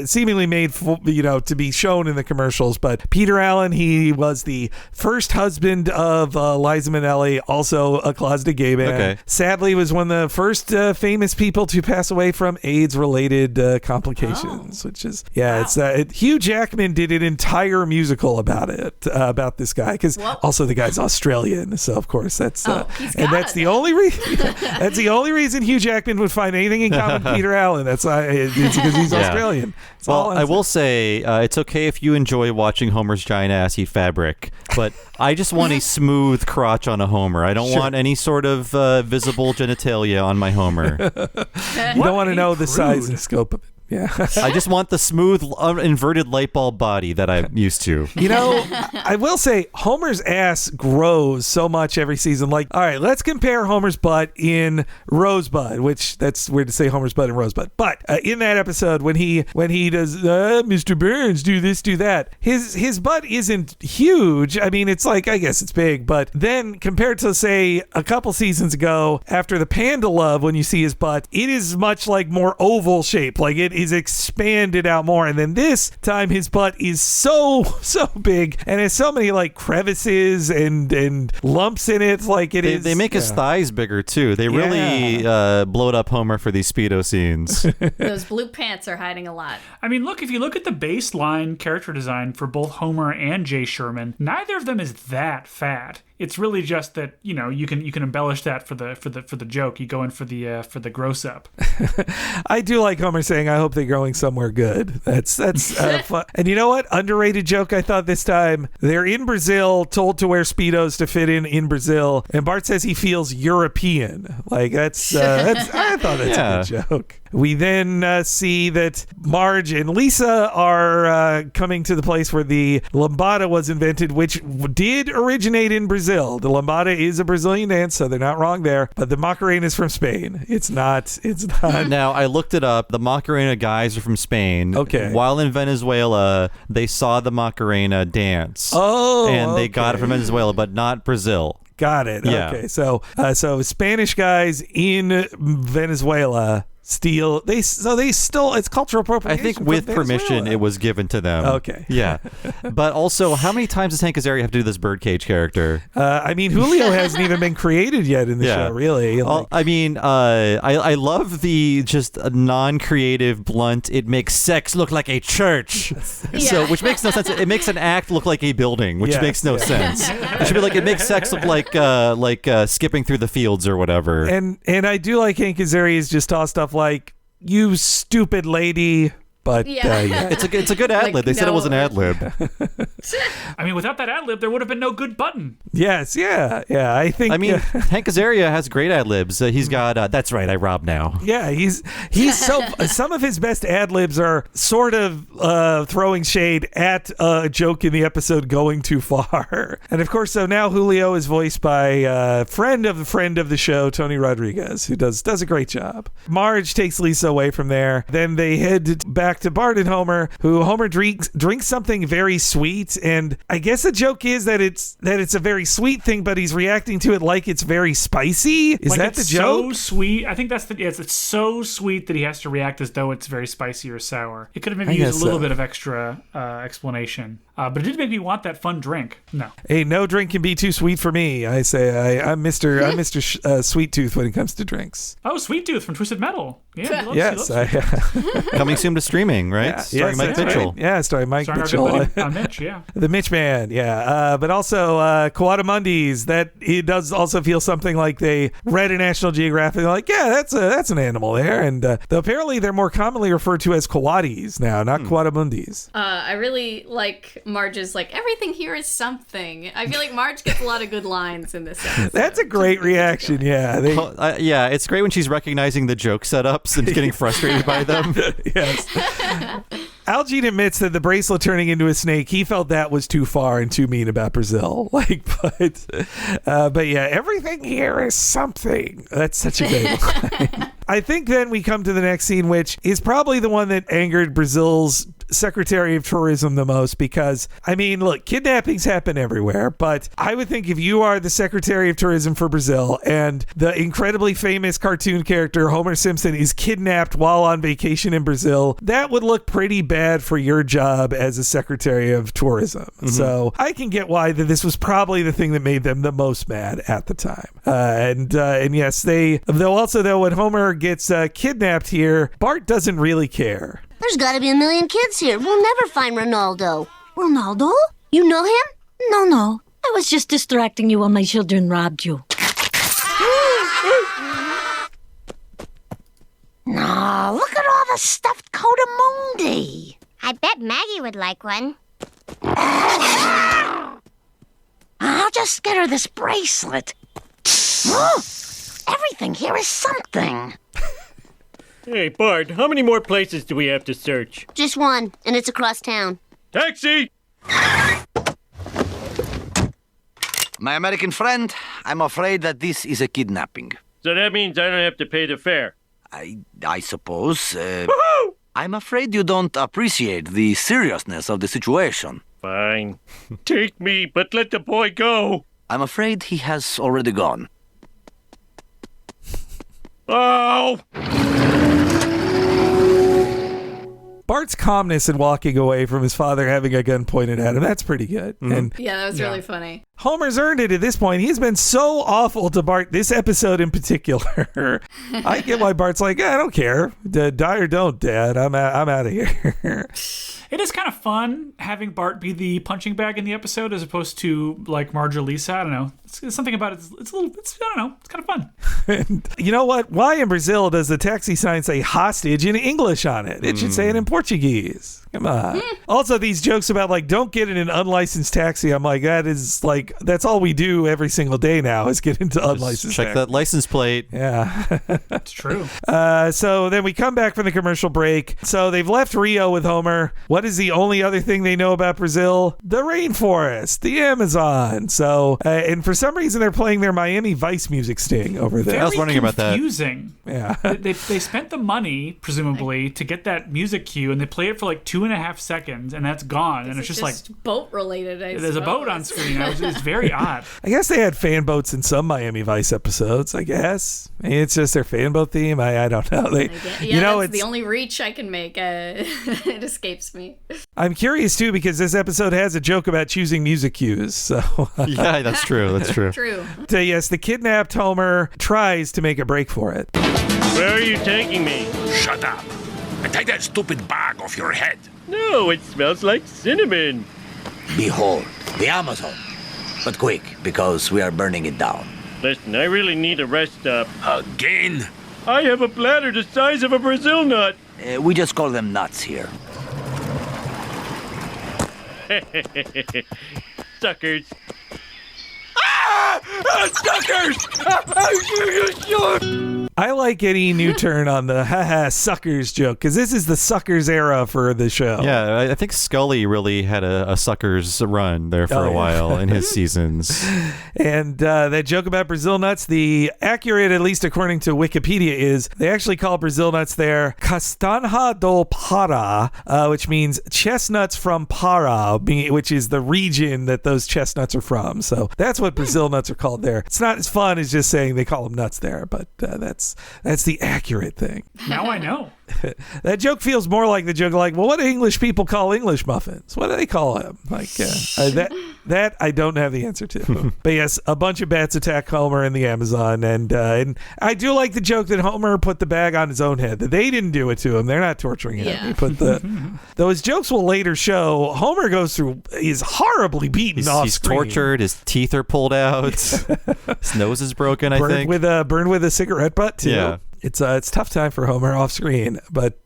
[SPEAKER 2] seemingly made to be shown in the commercials. But Peter Allen, he was the first husband of Liza Minnelli, also a closeted gay man.
[SPEAKER 1] Okay.
[SPEAKER 2] Sadly, was one of the first famous people to pass away from AIDS-related complications, which is, Hugh Jackman did an entire musical about it, about this guy, because also the guy's Australian, so of course that's the only reason that's the only reason Hugh Jackman would find anything in common with Peter Allen. That's it's because he's Australian.
[SPEAKER 1] Well, I will say it's okay if you enjoy watching Homer's giant ass eat fabric, but I just want a smooth crotch on a Homer. I don't want any sort of visible genitalia on my Homer.
[SPEAKER 2] You don't want to know the size and scope of it. Yeah.
[SPEAKER 1] I just want the smooth, inverted light bulb body that I'm used to.
[SPEAKER 2] I will say Homer's ass grows so much every season. Like, all right, let's compare Homer's butt in Rosebud, which that's weird to say Homer's butt in Rosebud. But in that episode, when he does Mr. Burns, do this, do that, his butt isn't huge. I mean, it's like, I guess it's big, but then compared to, say, a couple seasons ago, after the Panda Love, when you see his butt, it is much like more oval shape. Like it is expanded out more, and then this time his butt is so big and has so many like crevices and lumps in it. Like
[SPEAKER 1] they make his thighs bigger too. They really blowed up Homer for these Speedo scenes.
[SPEAKER 5] Those blue pants are hiding a lot.
[SPEAKER 4] I mean, look, if you look at the baseline character design for both Homer and Jay Sherman, neither of them is that fat. It's really just that you can embellish that for the joke. You go in for the gross up.
[SPEAKER 2] I do like Homer saying, "I hope they're going somewhere good." That's fun. And you know what? Underrated joke I thought this time. They're in Brazil, told to wear Speedos to fit in Brazil, and Bart says he feels European. Like that's I thought that's a good joke. We then see that Marge and Lisa are coming to the place where the lambada was invented, which did originate in Brazil. The lambada is a Brazilian dance, so they're not wrong there. But the Macarena is from Spain. It's not.
[SPEAKER 1] Now, I looked it up. The Macarena guys are from Spain.
[SPEAKER 2] Okay.
[SPEAKER 1] While in Venezuela, they saw the Macarena dance.
[SPEAKER 2] Oh,
[SPEAKER 1] and they got it from Venezuela, but not Brazil.
[SPEAKER 2] Got it.
[SPEAKER 1] Yeah.
[SPEAKER 2] Okay. So Spanish guys in Venezuela steal. They stole. It's cultural appropriation.
[SPEAKER 1] I think with permission, it was given to them.
[SPEAKER 2] Okay.
[SPEAKER 1] Yeah. But also, how many times does Hank Azaria have to do this birdcage character?
[SPEAKER 2] I mean, Julio hasn't even been created yet in the show, really.
[SPEAKER 1] I mean, I love the just non-creative, blunt, it makes sex look like a church. So, which makes no sense. It makes an act look like a building, which makes no sense. It should be like, it makes sex look like skipping through the fields or whatever.
[SPEAKER 2] And I do like Hank Azaria's just toss stuff like, "You stupid lady," But
[SPEAKER 5] Yeah.
[SPEAKER 1] It's a good ad lib. They said it was an ad lib.
[SPEAKER 4] I mean, without that ad lib, there would have been no good button.
[SPEAKER 2] Yes, yeah. I think.
[SPEAKER 1] I mean, Hank Azaria has great ad libs. He's got That's Right, I Rob Now.
[SPEAKER 2] Yeah, he's so. Some of his best ad libs are sort of throwing shade at a joke in the episode going too far. And of course, so now Julio is voiced by friend of the show, Tony Rodriguez, who does a great job. Marge takes Lisa away from there. Then they head back to Bart and Homer, who Homer drinks something very sweet, and I guess the joke is that it's a very sweet thing, but he's reacting to it like it's very spicy. Is
[SPEAKER 4] like
[SPEAKER 2] that the joke?
[SPEAKER 4] So sweet. I think that's it's so sweet that he has to react as though it's very spicy or sour. It could have maybe used a little bit of extra explanation. But it did make me want that fun drink. No.
[SPEAKER 2] Hey, no drink can be too sweet for me. I say I'm Mr. Sweet Tooth when it comes to drinks.
[SPEAKER 4] Oh, Sweet Tooth from Twisted Metal. Yeah.
[SPEAKER 2] Yes.
[SPEAKER 1] Coming soon to streaming, right?
[SPEAKER 2] Yeah,
[SPEAKER 1] starring Mike Mitchell.
[SPEAKER 2] Right. Yeah, starring Mike Mitchell.
[SPEAKER 4] Our good buddy, Mitch, yeah.
[SPEAKER 2] The Mitch Man, yeah. But also Coatimundis, that it does also feel something like they read a National Geographic, like, yeah, that's an animal there. And though apparently they're more commonly referred to as coatis now, not Coatimundis.
[SPEAKER 5] I really like Marge's, like, everything here is something. I feel like Marge gets a lot of good lines in this episode.
[SPEAKER 2] That's a great reaction, yeah.
[SPEAKER 1] Yeah, it's great when she's recognizing the joke setups and getting frustrated by them.
[SPEAKER 2] Yes. Algene admits that the bracelet turning into a snake, he felt that was too far and too mean about Brazil. But yeah, everything here is something. That's such a great line. I think then we come to the next scene, which is probably the one that angered Brazil's Secretary of Tourism the most, because, I mean, look, kidnappings happen everywhere, but I would think if you are the Secretary of Tourism for Brazil and the incredibly famous cartoon character Homer Simpson is kidnapped while on vacation in Brazil, that would look pretty bad for your job as a Secretary of Tourism. Mm-hmm. So I can get why that this was probably the thing that made them the most mad at the time. And yes, though when Homer gets kidnapped here, Bart doesn't really care.
[SPEAKER 11] There's gotta be a million kids here. We'll never find Ronaldo. Ronaldo? You know him?
[SPEAKER 15] No. I was just distracting you while my children robbed you.
[SPEAKER 12] No, look at all the stuffed Coatimundii.
[SPEAKER 11] I bet Maggie would like one.
[SPEAKER 12] I'll just get her this bracelet. Everything here is something.
[SPEAKER 10] Hey, Bart, how many more places do we have to search?
[SPEAKER 11] Just one, and it's across town.
[SPEAKER 10] Taxi!
[SPEAKER 9] My American friend, I'm afraid that this is a kidnapping.
[SPEAKER 10] So that means I don't have to pay the fare.
[SPEAKER 9] I suppose. I'm afraid you don't appreciate the seriousness of the situation.
[SPEAKER 10] Fine. Take me, but let the boy go.
[SPEAKER 9] I'm afraid he has already gone.
[SPEAKER 10] Oh!
[SPEAKER 2] Bart's calmness in walking away from his father having a gun pointed at him, that's pretty good. Mm-hmm. And
[SPEAKER 5] yeah, that was really funny.
[SPEAKER 2] Homer's earned it at this point. He's been so awful to Bart, this episode in particular. I get why Bart's like, I don't care. Die or don't, Dad. I'm out of here.
[SPEAKER 4] It is kind of fun having Bart be the punching bag in the episode as opposed to like Marge or Lisa. I don't know. It's something about it. It's I don't know. It's kind of fun.
[SPEAKER 2] And you know what? Why in Brazil does the taxi sign say hostage in English on it? It should say it in Portuguese. Come on. Also, these jokes about like, don't get in an unlicensed taxi. I'm like, that's all we do every single day now is get into unlicensed
[SPEAKER 1] Check
[SPEAKER 2] taxi.
[SPEAKER 1] that license plate.
[SPEAKER 2] Yeah.
[SPEAKER 4] It's true.
[SPEAKER 2] So then we come back from the commercial break. So they've left Rio with Homer. What is the only other thing they know about Brazil? The rainforest, the Amazon. So, and for some reason they're playing their Miami Vice music sting over there.
[SPEAKER 1] I was wondering about that.
[SPEAKER 4] Confusing.
[SPEAKER 2] Yeah.
[SPEAKER 4] They spent the money, presumably, to get that music cue, and they play it for like 2.5 seconds, and that's gone. And it's just like
[SPEAKER 5] boat related.
[SPEAKER 4] There's a boat on screen. It's very odd.
[SPEAKER 2] I guess they had fan boats in some Miami Vice episodes. I guess maybe it's just their fan boat theme. I don't know.
[SPEAKER 5] That's the only reach I can make. It escapes me.
[SPEAKER 2] I'm curious too because this episode has a joke about choosing music cues. So
[SPEAKER 1] yeah, that's true. That's true.
[SPEAKER 5] True.
[SPEAKER 2] So yes, the kidnapped Homer tries to make a break for it.
[SPEAKER 10] Where are you taking me?
[SPEAKER 16] Shut up and take that stupid bag off your head.
[SPEAKER 10] No, it smells like cinnamon.
[SPEAKER 9] Behold, the Amazon. But quick, because we are burning it down.
[SPEAKER 10] Listen, I really need a rest stop.
[SPEAKER 16] Again?
[SPEAKER 10] I have a bladder the size of a Brazil nut.
[SPEAKER 9] We just call them nuts here.
[SPEAKER 10] Suckers.
[SPEAKER 2] Suckers! I like any new turn on the haha suckers joke, because this is the suckers era for the show.
[SPEAKER 1] Yeah, I think Scully really had a suckers run there for a while in his seasons.
[SPEAKER 2] And that joke about Brazil nuts, the accurate, at least according to Wikipedia, is they actually call Brazil nuts there Castanha do Pará, which means chestnuts from Pará, which is the region that those chestnuts are from. So that's what Brazil nuts are called there. It's not as fun as just saying they call them nuts there, but that's the accurate thing.
[SPEAKER 4] Now I know.
[SPEAKER 2] That joke feels more like the joke, like, well, what do English people call English muffins? What do they call them? Like that I don't have the answer to. But yes, a bunch of bats attack Homer in the Amazon, and I do like the joke that Homer put the bag on his own head. That they didn't do it to him. They're not torturing him.
[SPEAKER 5] Yeah.
[SPEAKER 2] He put those jokes will later show he's horribly beaten off
[SPEAKER 1] He's
[SPEAKER 2] screen.
[SPEAKER 1] tortured. His teeth are pulled out. His nose is broken. I think
[SPEAKER 2] burned with a cigarette butt too.
[SPEAKER 1] Yeah.
[SPEAKER 2] It's tough time for Homer off screen, but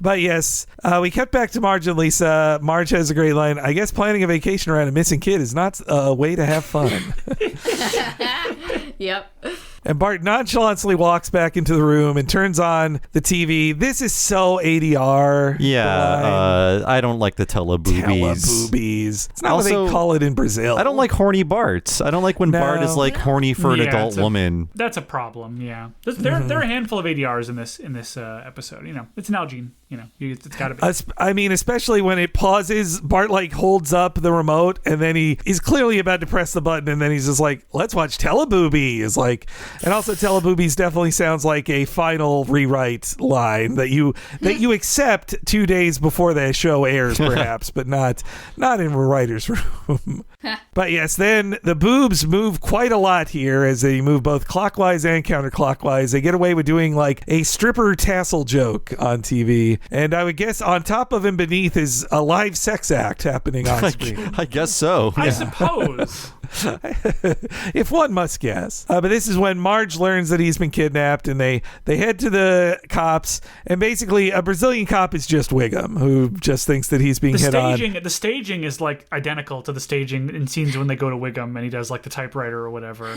[SPEAKER 2] yes, we cut back to Marge and Lisa. Marge has a great line. I guess planning a vacation around a missing kid is not a way to have fun.
[SPEAKER 5] Yep.
[SPEAKER 2] And Bart nonchalantly walks back into the room and turns on the TV. This is so ADR.
[SPEAKER 1] Yeah, I don't like the Teleboobies.
[SPEAKER 2] It's not what they call it in Brazil.
[SPEAKER 1] I don't like horny Bart. I don't like when Bart is like horny for an adult woman.
[SPEAKER 4] That's a problem. Yeah, there are a handful of ADRs in this episode. You know, it's Nalgene. You know, it's got to be.
[SPEAKER 2] I mean, especially when it pauses, Bart like holds up the remote, and then he's clearly about to press the button, and then he's just like, "Let's watch Teleboobies." Like, and also Teleboobies definitely sounds like a final rewrite line that you accept 2 days before the show airs, perhaps, but not in a writer's room. But yes, then the boobs move quite a lot here as they move both clockwise and counterclockwise. They get away with doing like a stripper tassel joke on TV. And I would guess on top of and beneath is a live sex act happening on screen.
[SPEAKER 1] I guess so.
[SPEAKER 4] I suppose.
[SPEAKER 2] If one must guess. But this is when Marge learns that he's been kidnapped, and they head to the cops, and basically a Brazilian cop is just Wiggum, who just thinks that he's being hit on.
[SPEAKER 4] The staging is like identical to the staging in scenes when they go to Wiggum and he does like the typewriter or whatever.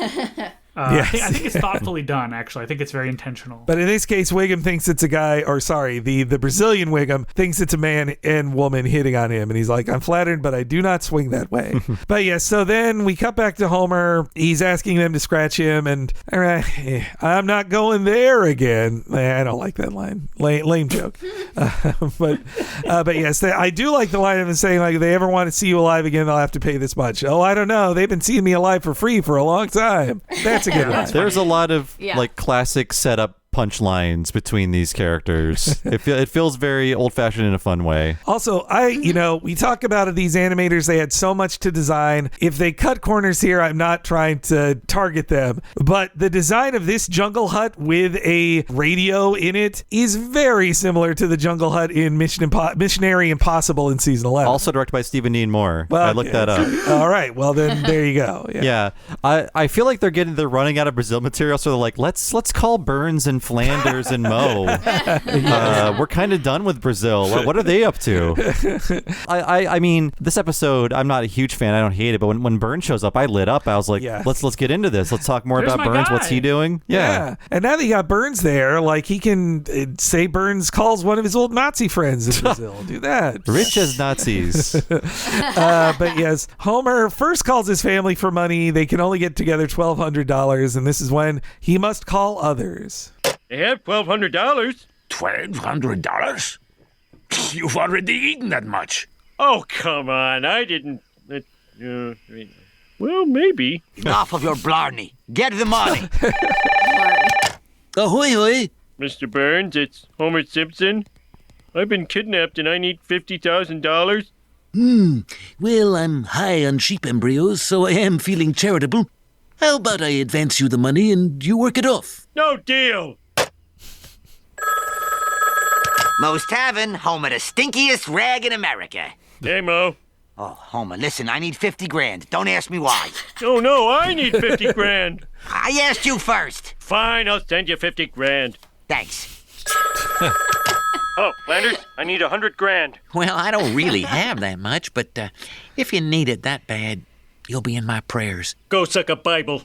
[SPEAKER 2] Yes.
[SPEAKER 4] I think it's thoughtfully done, actually. I think it's very intentional.
[SPEAKER 2] But in this case, Wiggum thinks it's a guy, or sorry, the Brazilian Wiggum thinks it's a man and woman hitting on him. And he's like, I'm flattered, but I do not swing that way. But yes, so then we cut back to Homer. He's asking them to scratch him, and all right, I'm not going there again. I don't like that line. Lame joke. But yes, I do like the line of him saying, like, if they ever want to see you alive again, they'll have to pay this much. Oh, I don't know. They've been seeing me alive for free for a long time. That's a good line.
[SPEAKER 1] There's a lot of
[SPEAKER 5] Yeah.
[SPEAKER 1] like classic setup punchlines between these characters. It feels very old-fashioned in a fun way.
[SPEAKER 2] Also, we talk about these animators, they had so much to design. If they cut corners here, I'm not trying to target them, but the design of this jungle hut with a radio in it is very similar to the jungle hut in Missionary Impossible in season 11.
[SPEAKER 1] Also directed by Stephen Dean Moore.
[SPEAKER 2] Well,
[SPEAKER 1] I looked that up.
[SPEAKER 2] All right, well then there you go.
[SPEAKER 1] Yeah. I feel like they're running out of Brazil material, so they're like, let's call Burns and Flanders and Mo. We're kind of done with Brazil. What are they up to? I mean, this episode, I'm not a huge fan. I don't hate it, but when Burns shows up, I lit up. I was like, let's get into this. Let's talk more
[SPEAKER 4] There's
[SPEAKER 1] about
[SPEAKER 4] my
[SPEAKER 1] Burns.
[SPEAKER 4] guy.
[SPEAKER 1] What's he doing?
[SPEAKER 2] Yeah. And now that you got Burns there, like he can say Burns calls one of his old Nazi friends in Brazil. Do that.
[SPEAKER 1] Rich as Nazis.
[SPEAKER 2] But yes, Homer first calls his family for money. They can only get together $1,200, and this is when he must call others.
[SPEAKER 10] They have $1,200.
[SPEAKER 16] $1,200? You've already eaten that much.
[SPEAKER 10] Oh, come on. I didn't. Well, maybe.
[SPEAKER 9] Enough of your blarney. Get the money.
[SPEAKER 17] Ahoy, hoy.
[SPEAKER 10] Mr. Burns, it's Homer Simpson. I've been kidnapped and I need $50,000.
[SPEAKER 17] Well, I'm high on sheep embryos, so I am feeling charitable. How about I advance you the money and you work it off?
[SPEAKER 10] No deal.
[SPEAKER 9] Moe's Tavern, home of the stinkiest rag in America.
[SPEAKER 10] Hey, Mo.
[SPEAKER 9] Oh, Homer, listen, I need 50 grand. Don't ask me why.
[SPEAKER 10] Oh, no, I need 50 grand.
[SPEAKER 9] I asked you first.
[SPEAKER 10] Fine, I'll send you 50 grand.
[SPEAKER 9] Thanks.
[SPEAKER 6] Oh, Flanders, I need 100 grand.
[SPEAKER 17] Well, I don't really have that much, but if you need it that bad, you'll be in my prayers.
[SPEAKER 10] Go suck a Bible.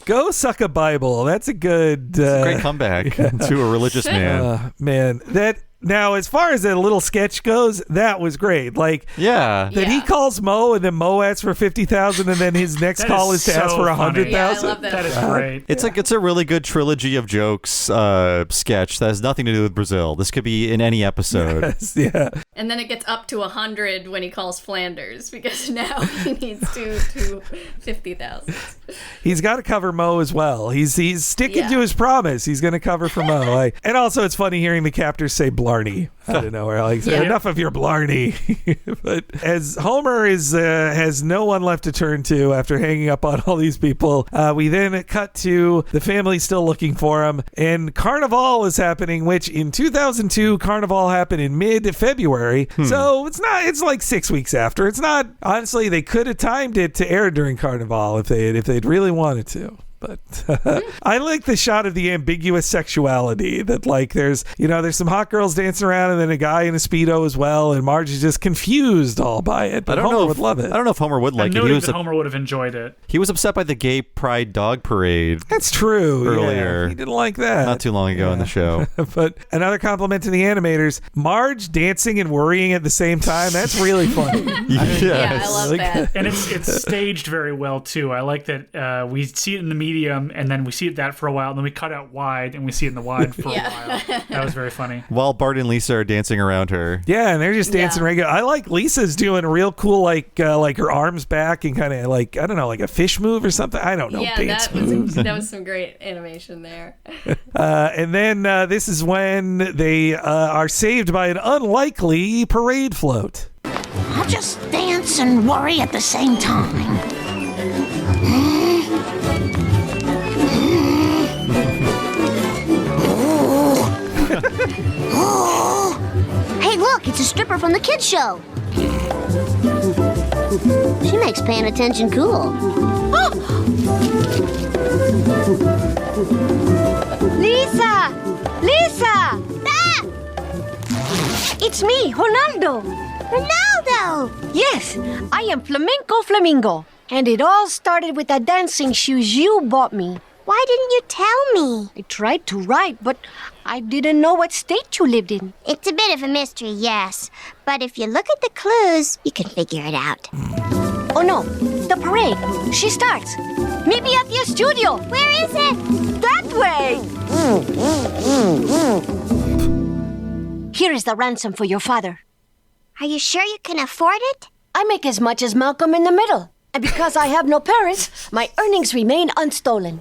[SPEAKER 2] Go suck a Bible. That's a good...
[SPEAKER 1] great comeback to a religious man.
[SPEAKER 2] Man, that... Now, as far as that little sketch goes, that was great. Like,
[SPEAKER 1] yeah,
[SPEAKER 2] that he calls Mo, and then Mo asks for $50,000, and then his next call is to ask for $100,000.
[SPEAKER 4] Yeah, I love that. That is great.
[SPEAKER 1] It's a really good trilogy of jokes sketch that has nothing to do with Brazil. This could be in any episode.
[SPEAKER 2] Yes, yeah.
[SPEAKER 5] And then it gets up to 100 when he calls Flanders because now he needs to 50,000.
[SPEAKER 2] He's got to cover Mo as well. He's sticking to his promise. He's going to cover for Mo. And also, it's funny hearing the captors say Blarney out of nowhere. Like, enough of your Blarney. But as Homer has no one left to turn to after hanging up on all these people, we then cut to the family still looking for him, and Carnival is happening, which in 2002, Carnival happened in mid-February. So it's like 6 weeks after. It's not, honestly, they could have timed it to air during Carnival if they'd really wanted to. But I like the shot of the ambiguous sexuality that, like, there's some hot girls dancing around and then a guy in a Speedo as well, and Marge is just confused all by it. But Homer would love it.
[SPEAKER 1] I don't know if Homer would like it.
[SPEAKER 4] Homer would have enjoyed it.
[SPEAKER 1] He was upset by the gay pride dog parade.
[SPEAKER 2] That's true.
[SPEAKER 1] Earlier.
[SPEAKER 2] Yeah, he didn't like that.
[SPEAKER 1] Not too long ago in the show.
[SPEAKER 2] But another compliment to the animators, Marge dancing and worrying at the same time, that's really funny.
[SPEAKER 5] Yeah, I love that.
[SPEAKER 4] And it's staged very well, too. I like that we see it in the medium, and then we see it that for a while, and then we cut out wide, and we see it in the wide for a while. That was very funny.
[SPEAKER 1] While Bart and Lisa are dancing around her.
[SPEAKER 2] Yeah, and they're just dancing regular. I like Lisa's doing a real cool, like her arms back and kind of like, I don't know, like a fish move or something. I don't know.
[SPEAKER 5] Yeah,
[SPEAKER 2] dance
[SPEAKER 5] that was some great animation there.
[SPEAKER 2] And then this is when they are saved by an unlikely parade float.
[SPEAKER 12] I'll just dance and worry at the same time.
[SPEAKER 11] Hey, look, it's a stripper from the kids' show. She makes paying attention cool. Oh!
[SPEAKER 18] Lisa! Lisa!
[SPEAKER 11] Ah!
[SPEAKER 18] It's me, Ronaldo.
[SPEAKER 11] Ronaldo!
[SPEAKER 18] Yes, I am Flamenco Flamingo. And it all started with the dancing shoes you bought me.
[SPEAKER 11] Why didn't you tell me?
[SPEAKER 18] I tried to write, but I didn't know what state you lived in.
[SPEAKER 11] It's a bit of a mystery, yes. But if you look at the clues, you can figure it out.
[SPEAKER 18] Oh no, the parade. She starts. Meet me at the studio.
[SPEAKER 11] Where is it?
[SPEAKER 18] That way. Here is the ransom for your father.
[SPEAKER 11] Are you sure you can afford it?
[SPEAKER 18] I make as much as Malcolm in the Middle. And because I have no parents, my earnings remain unstolen.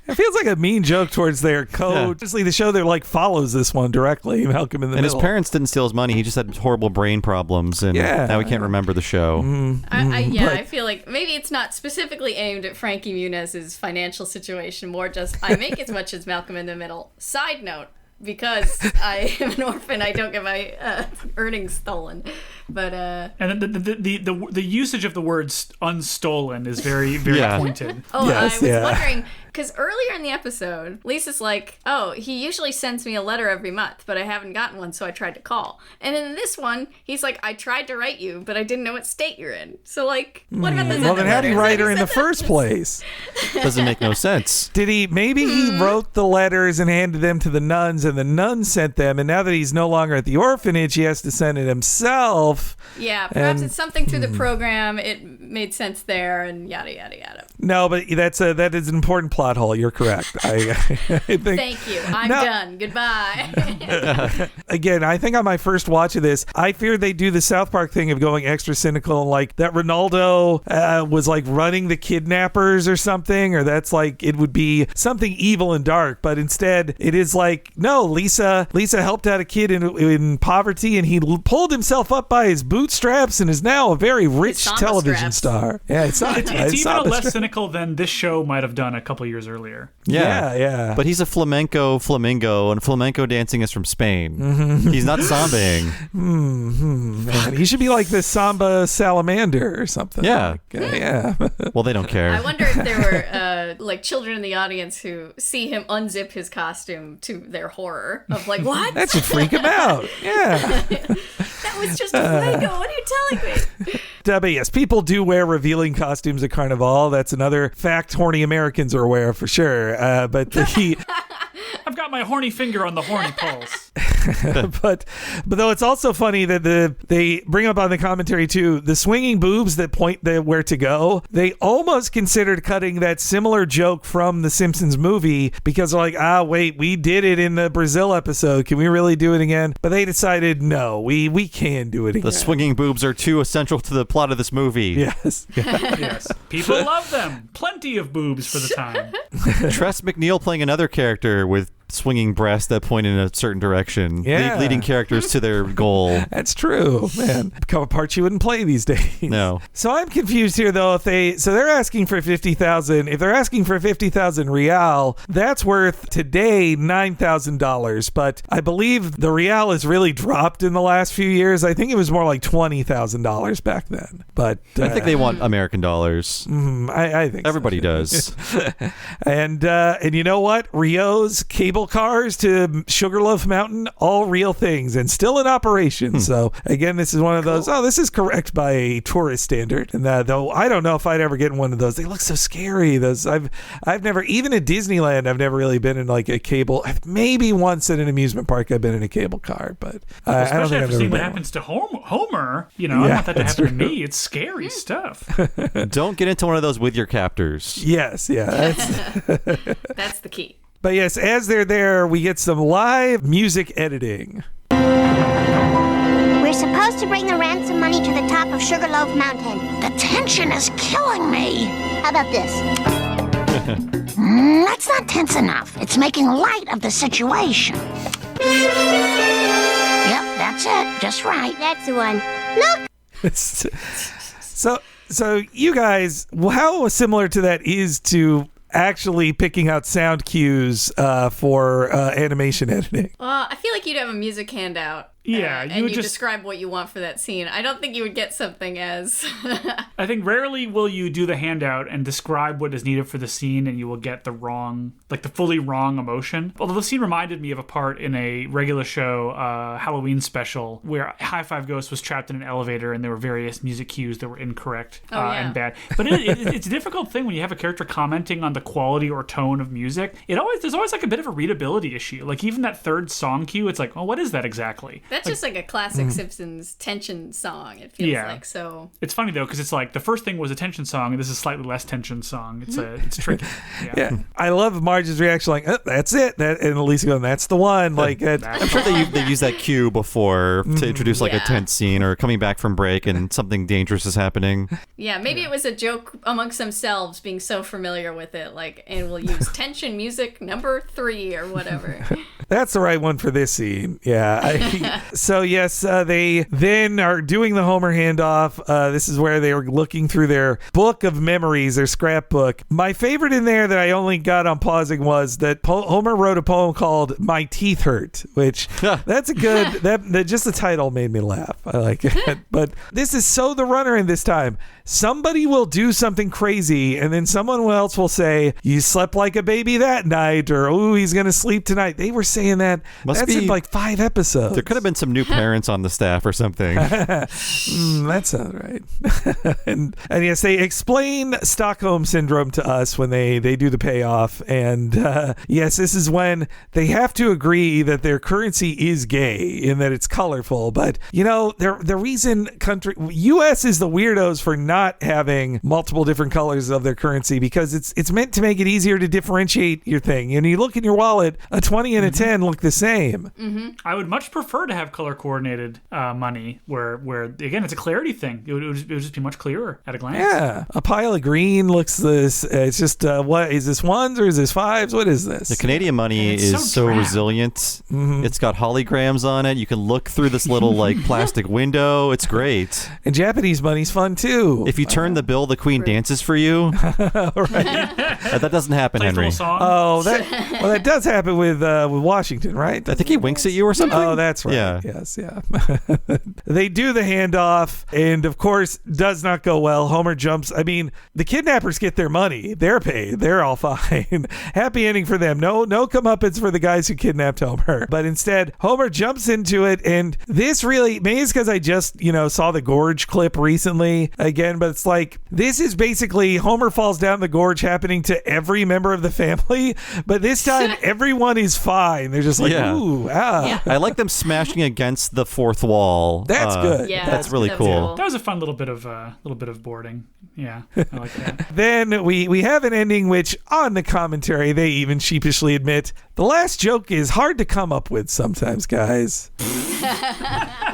[SPEAKER 2] It feels like a mean joke towards their coach. Obviously, the show that follows this one directly, Malcolm in the Middle.
[SPEAKER 1] And his parents didn't steal his money. He just had horrible brain problems, and now he can't remember the show.
[SPEAKER 5] I feel like maybe it's not specifically aimed at Frankie Muniz's financial situation, more just I make as much as Malcolm in the Middle. Side note, because I am an orphan, I don't get my earnings stolen. But
[SPEAKER 4] and the usage of the words unstolen is very, very pointed.
[SPEAKER 5] Oh, yes, I was wondering, because earlier in the episode, Lisa's like, oh, he usually sends me a letter every month, but I haven't gotten one, so I tried to call. And in this one, he's like, I tried to write you, but I didn't know what state you're in. So, like, what about this?
[SPEAKER 2] Well, then how did he write her in the first place?
[SPEAKER 1] Doesn't make no sense.
[SPEAKER 2] Did he, maybe he wrote the letters and handed them to the nuns, and the nuns sent them, and now that he's no longer at the orphanage, he has to send it himself.
[SPEAKER 5] Yeah, perhaps it's something through the program. It made sense there, and yada yada yada.
[SPEAKER 2] No, but that is an important plot hole. You're correct. I think.
[SPEAKER 5] Thank you. I'm done. Goodbye.
[SPEAKER 2] Again, I think on my first watch of this, I feared they do the South Park thing of going extra cynical, like that Ronaldo was like running the kidnappers or something, or that's like it would be something evil and dark. But instead, it is like, no, Lisa helped out a kid in poverty, and he pulled himself up by his bootstraps and is now a very rich television star. Yeah, it's
[SPEAKER 4] even less cynical than this show might have done a couple years earlier.
[SPEAKER 2] Yeah.
[SPEAKER 1] But he's a flamenco flamingo, and flamenco dancing is from Spain. Mm-hmm. He's not sambaing.
[SPEAKER 2] Man, he should be like the samba salamander or something.
[SPEAKER 1] Yeah.
[SPEAKER 2] Yeah.
[SPEAKER 1] Well, they don't care.
[SPEAKER 5] I wonder if there were like children in the audience who see him unzip his costume to their horror. horror of like, what?
[SPEAKER 2] That should freak him out. Yeah.
[SPEAKER 5] That was just a Fuego. What are you telling me?
[SPEAKER 2] But yes, people do wear revealing costumes at Carnival. That's another fact horny Americans are aware of for sure. But
[SPEAKER 4] I've got my horny finger on the horny pulse.
[SPEAKER 2] but though it's also funny that they bring up on the commentary too, the swinging boobs that point where to go, they almost considered cutting that similar joke from the Simpsons movie because they're like, wait, we did it in the Brazil episode. Can we really do it again? But they decided, no, we can do it again.
[SPEAKER 1] The swinging boobs are too essential to the plot of this movie.
[SPEAKER 2] Yes.
[SPEAKER 4] Yes. People love them. Plenty of boobs for the time.
[SPEAKER 1] Tress MacNeille playing another character with swinging breasts that point in a certain direction, leading characters to their goal.
[SPEAKER 2] That's true, man. Become a part you wouldn't play these days.
[SPEAKER 1] No.
[SPEAKER 2] So I'm confused here, though. They're asking for 50,000. If they're asking for 50,000 real, that's worth today $9,000. But I believe the real has really dropped in the last few years. I think it was more like $20,000 back then. But
[SPEAKER 1] I think they want American dollars.
[SPEAKER 2] I think
[SPEAKER 1] everybody does.
[SPEAKER 2] And you know what? Rio's cable cars to Sugarloaf Mountain, all real things and still in operation. So again, this is one of those, this is correct by a tourist standard. And though I don't know if I'd ever get in one of those. They look so scary. Those I've never, even at Disneyland, I've never really been in like a cable. Maybe once at an amusement park I've been in a cable car, but I don't think I've ever
[SPEAKER 4] seen
[SPEAKER 2] been
[SPEAKER 4] what happens to Homer. I don't want that to happen to me. It's scary stuff.
[SPEAKER 1] Don't get into one of those with your captors.
[SPEAKER 2] Yes,
[SPEAKER 5] That's the key.
[SPEAKER 2] But yes, as they're there, we get some live music editing.
[SPEAKER 11] We're supposed to bring the ransom money to the top of Sugarloaf Mountain.
[SPEAKER 12] The tension is killing me.
[SPEAKER 11] How about this?
[SPEAKER 12] That's not tense enough. It's making light of the situation. Yep, that's it. Just right.
[SPEAKER 11] That's the one. Look!
[SPEAKER 2] So you guys, how similar to that is to actually picking out sound cues for animation editing?
[SPEAKER 5] I feel like you'd have a music handout.
[SPEAKER 4] Yeah,
[SPEAKER 5] and you describe what you want for that scene. I don't think you would get something as...
[SPEAKER 4] I think rarely will you do the handout and describe what is needed for the scene and you will get the wrong, like the fully wrong emotion. Although the scene reminded me of a part in a regular show, Halloween special, where High Five Ghost was trapped in an elevator and there were various music cues that were incorrect and bad. But it's a difficult thing when you have a character commenting on the quality or tone of music. There's always like a bit of a readability issue. Like even that third song cue, it's like, oh, what is that exactly?
[SPEAKER 5] That's just like a classic Simpsons tension song, it feels like. So
[SPEAKER 4] it's funny though, because it's like the first thing was a tension song and this is a slightly less tension song. It's tricky.
[SPEAKER 2] Yeah. I love Marge's reaction, like, that's it. And Elisa going, that's the one. Like,
[SPEAKER 1] I'm sure they use that cue before to introduce like a tense scene or coming back from break and something dangerous is happening.
[SPEAKER 5] Yeah, maybe it was a joke amongst themselves being so familiar with it, like, and we'll use tension music number 3 or whatever.
[SPEAKER 2] That's the right one for this scene. Yeah. So yes, they then are doing the Homer handoff. This is where they were looking through their book of memories, their scrapbook. My favorite in there that I only got on pausing was that Homer wrote a poem called "My Teeth Hurt," which that's a good. that just the title made me laugh. I like it. But this is so the runner in this time. Somebody will do something crazy, and then someone else will say, "You slept like a baby that night," or "Ooh, he's gonna sleep tonight." They were saying that. That's in like 5 episodes.
[SPEAKER 1] There could have been some new parents on the staff or something.
[SPEAKER 2] That sounds right. and yes, they explain Stockholm Syndrome to us when they do the payoff. And yes, this is when they have to agree that their currency is gay in that it's colorful. But, you know, the reason U.S. is the weirdos for not having multiple different colors of their currency because it's meant to make it easier to differentiate your thing. And you look in your wallet, a 20 and a 10 look the same.
[SPEAKER 5] Mm-hmm.
[SPEAKER 4] I would much prefer to have color coordinated money where again, it's a clarity thing. It would just be much clearer at a glance.
[SPEAKER 2] Yeah. A pile of green looks this, it's just, what is this, 1s or is this 5s? What is this?
[SPEAKER 1] The Canadian money is so resilient. Mm-hmm. It's got holograms on it. You can look through this little like plastic window. It's great.
[SPEAKER 2] And Japanese money's fun too.
[SPEAKER 1] If you turn the bill, the queen dances for you.
[SPEAKER 2] Right.
[SPEAKER 1] That doesn't happen, Henry.
[SPEAKER 2] Oh, that does happen with Washington, right?
[SPEAKER 1] I think he winks at you or something.
[SPEAKER 2] Oh, that's right.
[SPEAKER 1] Yeah.
[SPEAKER 2] Yes, yeah. They do the handoff, and of course, does not go well. Homer jumps. I mean, the kidnappers get their money. They're paid. They're all fine. Happy ending for them. No comeuppance for the guys who kidnapped Homer. But instead, Homer jumps into it, and this really, maybe it's because I just, saw the gorge clip recently again, but it's like, this is basically Homer falls down the gorge happening to every member of the family, but this time everyone is fine. They're just like, ooh, ah.
[SPEAKER 5] Yeah.
[SPEAKER 1] I like them smashing against the fourth wall.
[SPEAKER 2] That's good.
[SPEAKER 5] Yeah,
[SPEAKER 1] that's really cool.
[SPEAKER 4] That was a fun little bit of boarding. Yeah, I like that.
[SPEAKER 2] Then we have an ending which, on the commentary, they even sheepishly admit the last joke is hard to come up with sometimes, guys.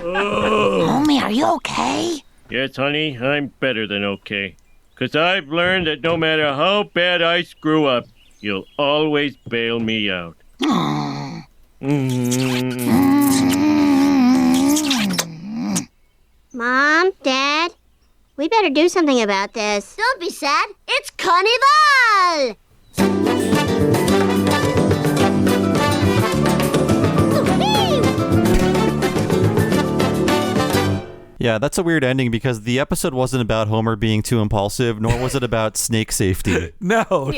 [SPEAKER 12] Homie, are you okay?
[SPEAKER 10] Yes, honey, I'm better than okay. 'Cause I've learned that no matter how bad I screw up, you'll always bail me out.
[SPEAKER 11] Mom, Dad, we better do something about this.
[SPEAKER 19] Don't be sad. It's Carnival!
[SPEAKER 1] Yeah, that's a weird ending because the episode wasn't about Homer being too impulsive, nor was it about snake safety.
[SPEAKER 2] No. Why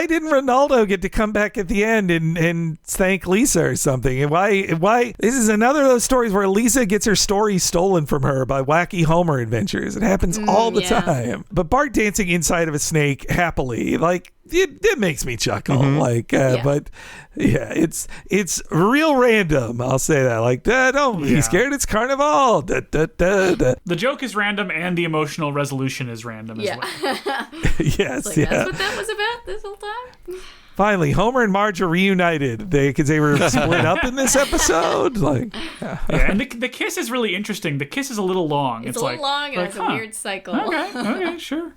[SPEAKER 2] didn't Ronaldo get to come back at the end and thank Lisa or something? And why? This is another of those stories where Lisa gets her story stolen from her by wacky Homer adventures. It happens all the time. But Bart dancing inside of a snake happily, like, it makes me chuckle. But yeah, it's real random. I'll say that. Like, don't be scared. It's Carnival.
[SPEAKER 4] The joke is random, and the emotional resolution is random as well.
[SPEAKER 2] Yes,
[SPEAKER 5] That's what that was about this whole time.
[SPEAKER 2] Finally, Homer and Marge are reunited. Because they were split up in this episode.
[SPEAKER 4] And the kiss is really interesting. The kiss is a little long.
[SPEAKER 5] It's a little long, and it's a weird cycle.
[SPEAKER 4] Okay, sure.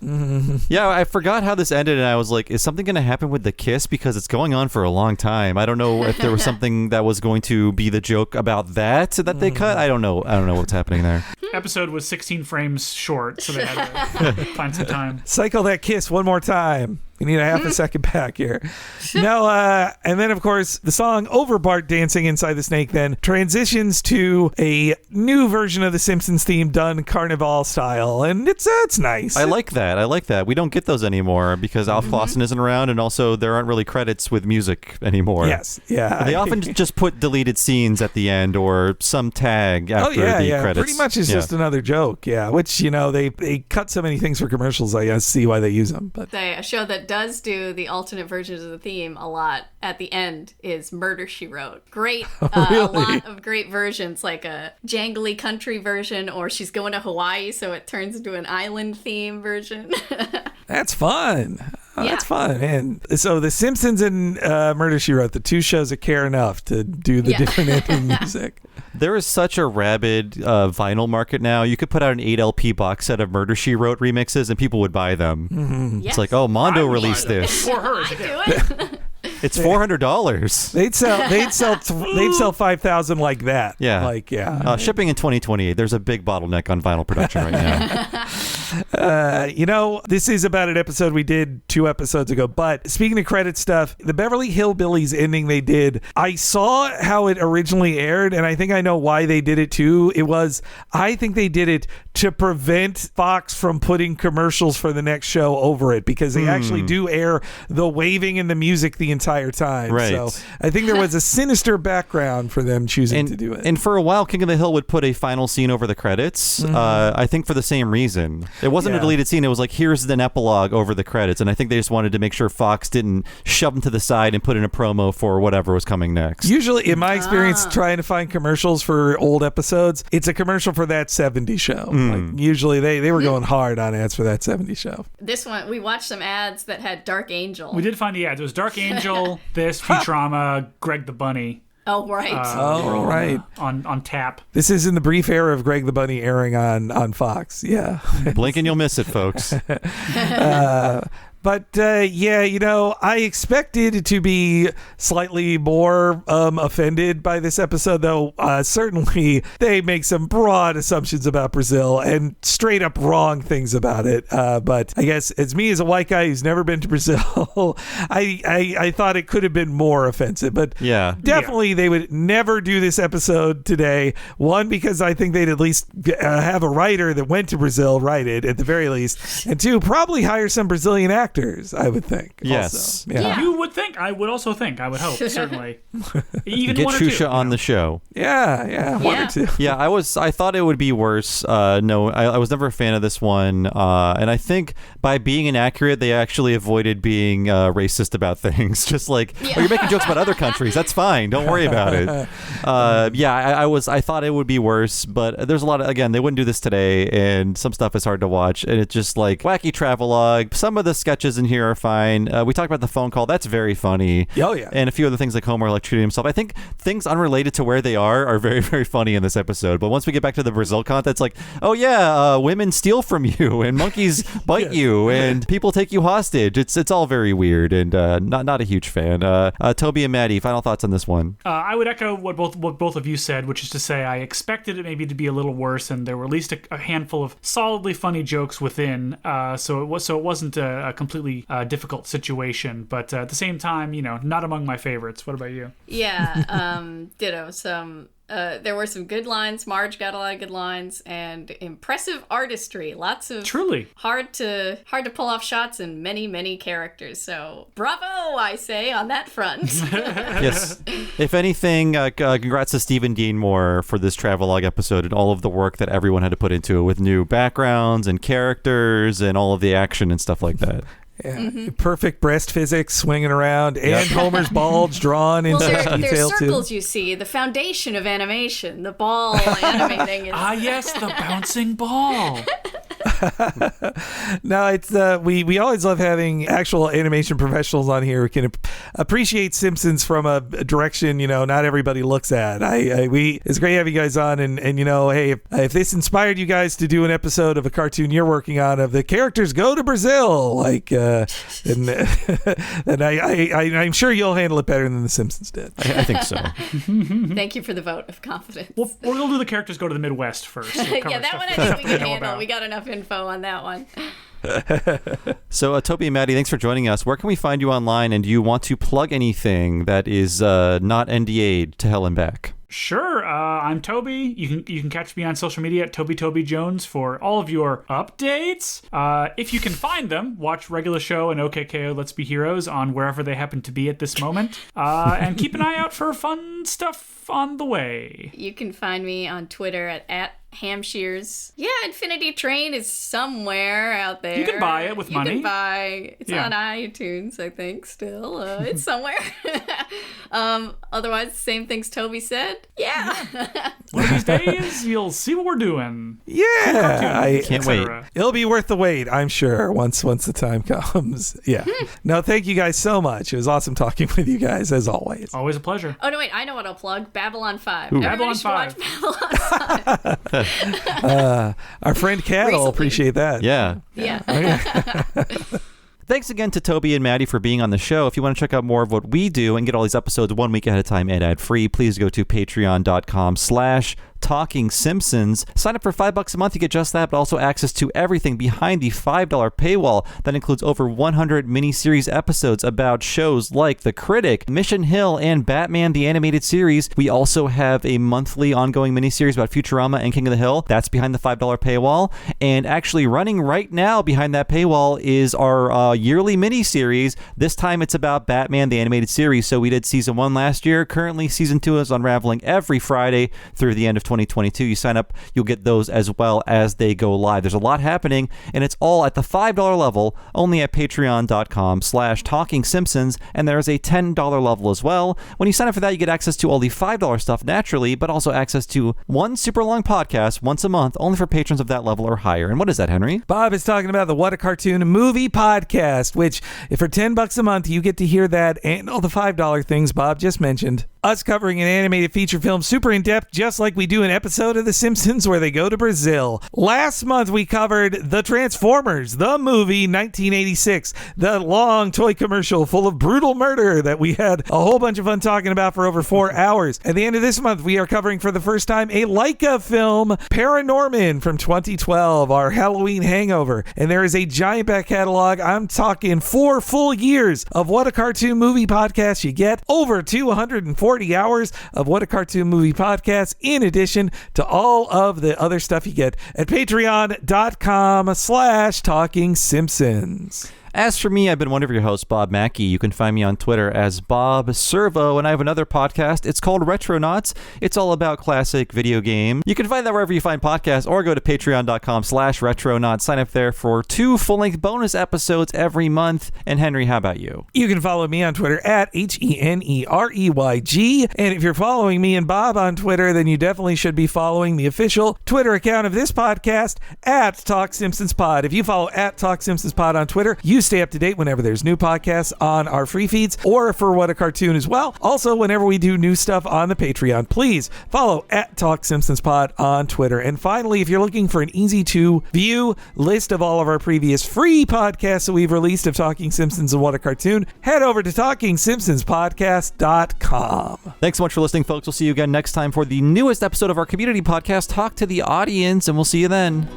[SPEAKER 1] Yeah, I forgot how this ended, and I was like, is something going to happen with the kiss? Because it's going on for a long time. I don't know if there was something that was going to be the joke about that they cut. I don't know what's happening there.
[SPEAKER 4] Episode was 16 frames short, so they had to find some time.
[SPEAKER 2] Cycle that kiss one more time. We need a half a second back here. And then, of course, the song over Bart dancing inside the snake then transitions to a new version of the Simpsons theme done Carnival style. And it's nice.
[SPEAKER 1] I like that. We don't get those anymore because Alf Clausen isn't around, and also there aren't really credits with music anymore.
[SPEAKER 2] Yes, yeah.
[SPEAKER 1] They often just put deleted scenes at the end or some tag after the credits.
[SPEAKER 2] Pretty much it's just another joke, which, they cut so many things for commercials, I see why they use them. But
[SPEAKER 5] A show that does do the alternate versions of the theme a lot at the end is Murder, She Wrote. Great,
[SPEAKER 2] Really?
[SPEAKER 5] a lot of great versions, like a jangly country version, or she's going to Hawaii, so it turns into an island theme version.
[SPEAKER 2] that's fun. That's fun. And so The Simpsons and Murder, She Wrote, the two shows that care enough to do the different ending music.
[SPEAKER 1] There is such a rabid vinyl market now. You could put out an 8 LP box set of Murder, She Wrote remixes and people would buy them.
[SPEAKER 2] Mm-hmm.
[SPEAKER 1] It's like, oh, Mondo released this.
[SPEAKER 4] For her.
[SPEAKER 5] I do it.
[SPEAKER 1] It's $400.
[SPEAKER 2] They'd sell 5,000 like that.
[SPEAKER 1] Yeah. Shipping in 2028. There's a big bottleneck on vinyl production right now.
[SPEAKER 2] This is about an episode we did 2 episodes ago. But speaking of credit stuff, the Beverly Hillbillies ending they did, I saw how it originally aired, and I think I know why they did it too. I think they did it to prevent Fox from putting commercials for the next show over it, because they actually do air the waving and the music the entire time.
[SPEAKER 1] Right.
[SPEAKER 2] So I think there was a sinister background for them choosing to do it.
[SPEAKER 1] And for a while, King of the Hill would put a final scene over the credits, I think for the same reason. It wasn't a deleted scene. It was like, here's an epilogue over the credits. And I think they just wanted to make sure Fox didn't shove them to the side and put in a promo for whatever was coming next.
[SPEAKER 2] Usually, in my experience, trying to find commercials for old episodes, it's a commercial for that 70s show. Like, usually, they were going hard on ads for that 70s show.
[SPEAKER 5] This one, we watched some ads that had Dark Angel.
[SPEAKER 4] We did find the ads. It was Dark Angel, this, Futurama, Greg the Bunny.
[SPEAKER 5] Oh, right.
[SPEAKER 2] Right.
[SPEAKER 4] On tap.
[SPEAKER 2] This is in the brief era of Greg the Bunny airing on Fox. Yeah.
[SPEAKER 1] Blink and you'll miss it, folks.
[SPEAKER 2] But yeah, I expected to be slightly more offended by this episode, though certainly they make some broad assumptions about Brazil and straight up wrong things about it. But I guess as me as a white guy who's never been to Brazil, I thought it could have been more offensive. But
[SPEAKER 1] yeah,
[SPEAKER 2] definitely they would never do this episode today. One, because I think they'd at least have a writer that went to Brazil write it at the very least. And two, probably hire some Brazilian actors, I would think.
[SPEAKER 1] Yes.
[SPEAKER 2] Also. Yeah.
[SPEAKER 4] You would think. I would also think. I would hope, certainly. Even
[SPEAKER 1] get
[SPEAKER 4] one or two.
[SPEAKER 1] Shusha on the show.
[SPEAKER 2] Yeah. One or two.
[SPEAKER 1] Yeah, I thought it would be worse. No, I was never a fan of this one. And I think by being inaccurate, they actually avoided being racist about things. Just like, you're making jokes about other countries. That's fine. Don't worry about it. I thought it would be worse, but there's a lot of, again, they wouldn't do this today, and some stuff is hard to watch, and it's just like wacky travelogue. Some of the sketches in here are fine. We talked about the phone call. That's very funny.
[SPEAKER 2] Oh, yeah.
[SPEAKER 1] And a few other things like Homer electrocuting himself. I think things unrelated to where they are very, very funny in this episode. But once we get back to the Brazil content, it's like, oh, yeah, women steal from you, and monkeys bite you, and people take you hostage. It's all very weird, and not a huge fan. Toby and Maddie, final thoughts on this one?
[SPEAKER 4] I would echo what both of you said, which is to say I expected it maybe to be a little worse, and there were at least a handful of solidly funny jokes within. So it wasn't a completely difficult situation, but at the same time, not among my favorites. What about you?
[SPEAKER 5] Yeah, ditto. There were some good lines. Marge got a lot of good lines and impressive artistry. Lots of
[SPEAKER 4] truly
[SPEAKER 5] hard to pull off shots and many characters. So bravo, I say, on that front.
[SPEAKER 1] Yes. If anything, congrats to Stephen Dean Moore for this travelogue episode and all of the work that everyone had to put into it with new backgrounds and characters and all of the action and stuff like that.
[SPEAKER 2] Yeah. Perfect breast physics swinging around, and Homer's bulge drawn in such detail
[SPEAKER 5] there's circles,
[SPEAKER 2] too.
[SPEAKER 5] you see, the foundation of animation, the ball animating.
[SPEAKER 4] Yes, the bouncing ball.
[SPEAKER 2] No, it's we always love having actual animation professionals on here who can appreciate Simpsons from a direction not everybody looks at. It's great having you guys on, and hey, if this inspired you guys to do an episode of a cartoon you're working on of the characters go to Brazil, and I'm sure you'll handle it better than the Simpsons did.
[SPEAKER 1] I think so.
[SPEAKER 5] Thank you for the vote of confidence.
[SPEAKER 4] Well, we'll do the characters go to the Midwest first.
[SPEAKER 5] Yeah, that one I think we can handle. We got enough info on that one.
[SPEAKER 1] So Toby and Maddie, thanks for joining us. Where can we find you online, and do you want to plug anything that is not NDA'd to hell and back?
[SPEAKER 4] Sure. I'm Toby. You can catch me on social media at Toby Jones for all of your updates. If you can find them, watch Regular Show and OKKO Let's Be Heroes on wherever they happen to be at this moment. And keep an eye out for fun stuff on the way.
[SPEAKER 5] You can find me on Twitter at Hampshire's. Yeah, Infinity Train is somewhere out there.
[SPEAKER 4] You can buy it with money.
[SPEAKER 5] You can buy. It's on iTunes, I think, still. It's somewhere. Otherwise, same things Toby said. Yeah.
[SPEAKER 4] One of these days, you'll see what we're doing.
[SPEAKER 2] Yeah. I
[SPEAKER 1] can't wait.
[SPEAKER 2] It'll be worth the wait, I'm sure, once the time comes. Yeah. No, thank you guys so much. It was awesome talking with you guys, as always.
[SPEAKER 4] Always a pleasure.
[SPEAKER 5] Oh, no, wait. I know what I'll plug. Babylon 5.
[SPEAKER 1] Ooh.
[SPEAKER 5] Everybody
[SPEAKER 4] Babylon
[SPEAKER 5] should watch Babylon 5.
[SPEAKER 2] Our friend Kat will appreciate that.
[SPEAKER 1] Yeah. Thanks again to Toby and Maddie for being on the show. If you want to check out more of what we do and get all these episodes 1 week ahead of time and ad-free, please go to patreon.com/Talking Simpsons. Sign up for $5 a month. You get just that, but also access to everything behind the $5 paywall. That includes over 100 miniseries episodes about shows like The Critic, Mission Hill, and Batman the Animated Series. We also have a monthly ongoing miniseries about Futurama and King of the Hill. That's behind the $5 paywall. And actually running right now behind that paywall is our yearly miniseries. This time it's about Batman the Animated Series. So we did season 1 last year. Currently season 2 is unraveling every Friday through the end of 2022. You sign up, you'll get those as well as they go live. There's a lot happening, and it's all at the $5 level, only at patreon.com/Talking Simpsons, and there's a $10 level as well. When you sign up for that, you get access to all the $5 stuff naturally, but also access to one super long podcast once a month, only for patrons of that level or higher. And what is that, Henry?
[SPEAKER 2] Bob is talking about the What a Cartoon movie podcast, which, if for $10 a month, you get to hear that and all the $5 things Bob just mentioned. us covering an animated feature film super in-depth, just like we do an episode of The Simpsons where they go to Brazil. Last month, we covered The Transformers, the movie 1986, the long toy commercial full of brutal murder that we had a whole bunch of fun talking about for over 4 hours. At the end of this month, we are covering for the first time a Leica film, Paranorman from 2012, our Halloween hangover. And there is a giant back catalog. I'm talking 4 full years of What a Cartoon Movie Podcast. You get over 240 hours of What a Cartoon Movie Podcast, in addition to all of the other stuff you get at patreon.com/Talking Simpsons.
[SPEAKER 1] As for me, I've been one of your hosts, Bob Mackey. You can find me on Twitter as Bob Servo, and I have another podcast. It's called Retronauts. It's all about classic video game. You can find that wherever you find podcasts, or go to patreon.com/Retronauts. Sign up there for 2 full-length bonus episodes every month. And Henry, how about you?
[SPEAKER 2] You can follow me on Twitter at HENEREYG. And if you're following me and Bob on Twitter, then you definitely should be following the official Twitter account of this podcast at Talk Simpsons Pod. If you follow at Talk Simpsons Pod on Twitter, you stay up to date whenever there's new podcasts on our free feeds, or for What a Cartoon as well. Also, whenever we do new stuff on the Patreon, please follow at Talk Simpsons Pod on Twitter. And finally, if you're looking for an easy to view list of all of our previous free podcasts that we've released of Talking Simpsons and What a Cartoon, head over to TalkingSimpsonsPodcast.com.
[SPEAKER 1] Thanks so much for listening, folks. We'll see you again next time for the newest episode of our community podcast, Talk to the Audience, and we'll see you then.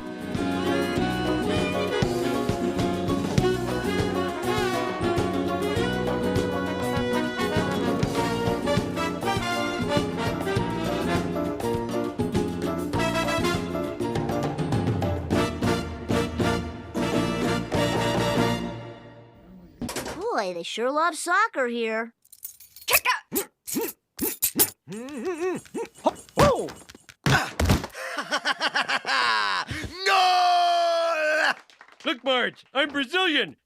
[SPEAKER 19] Boy, they sure love soccer here.
[SPEAKER 10] Oh!
[SPEAKER 16] Goal!
[SPEAKER 10] Look, Marge, I'm Brazilian.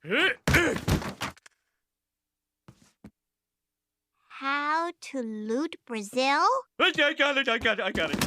[SPEAKER 11] How to loot Brazil?
[SPEAKER 10] I got it.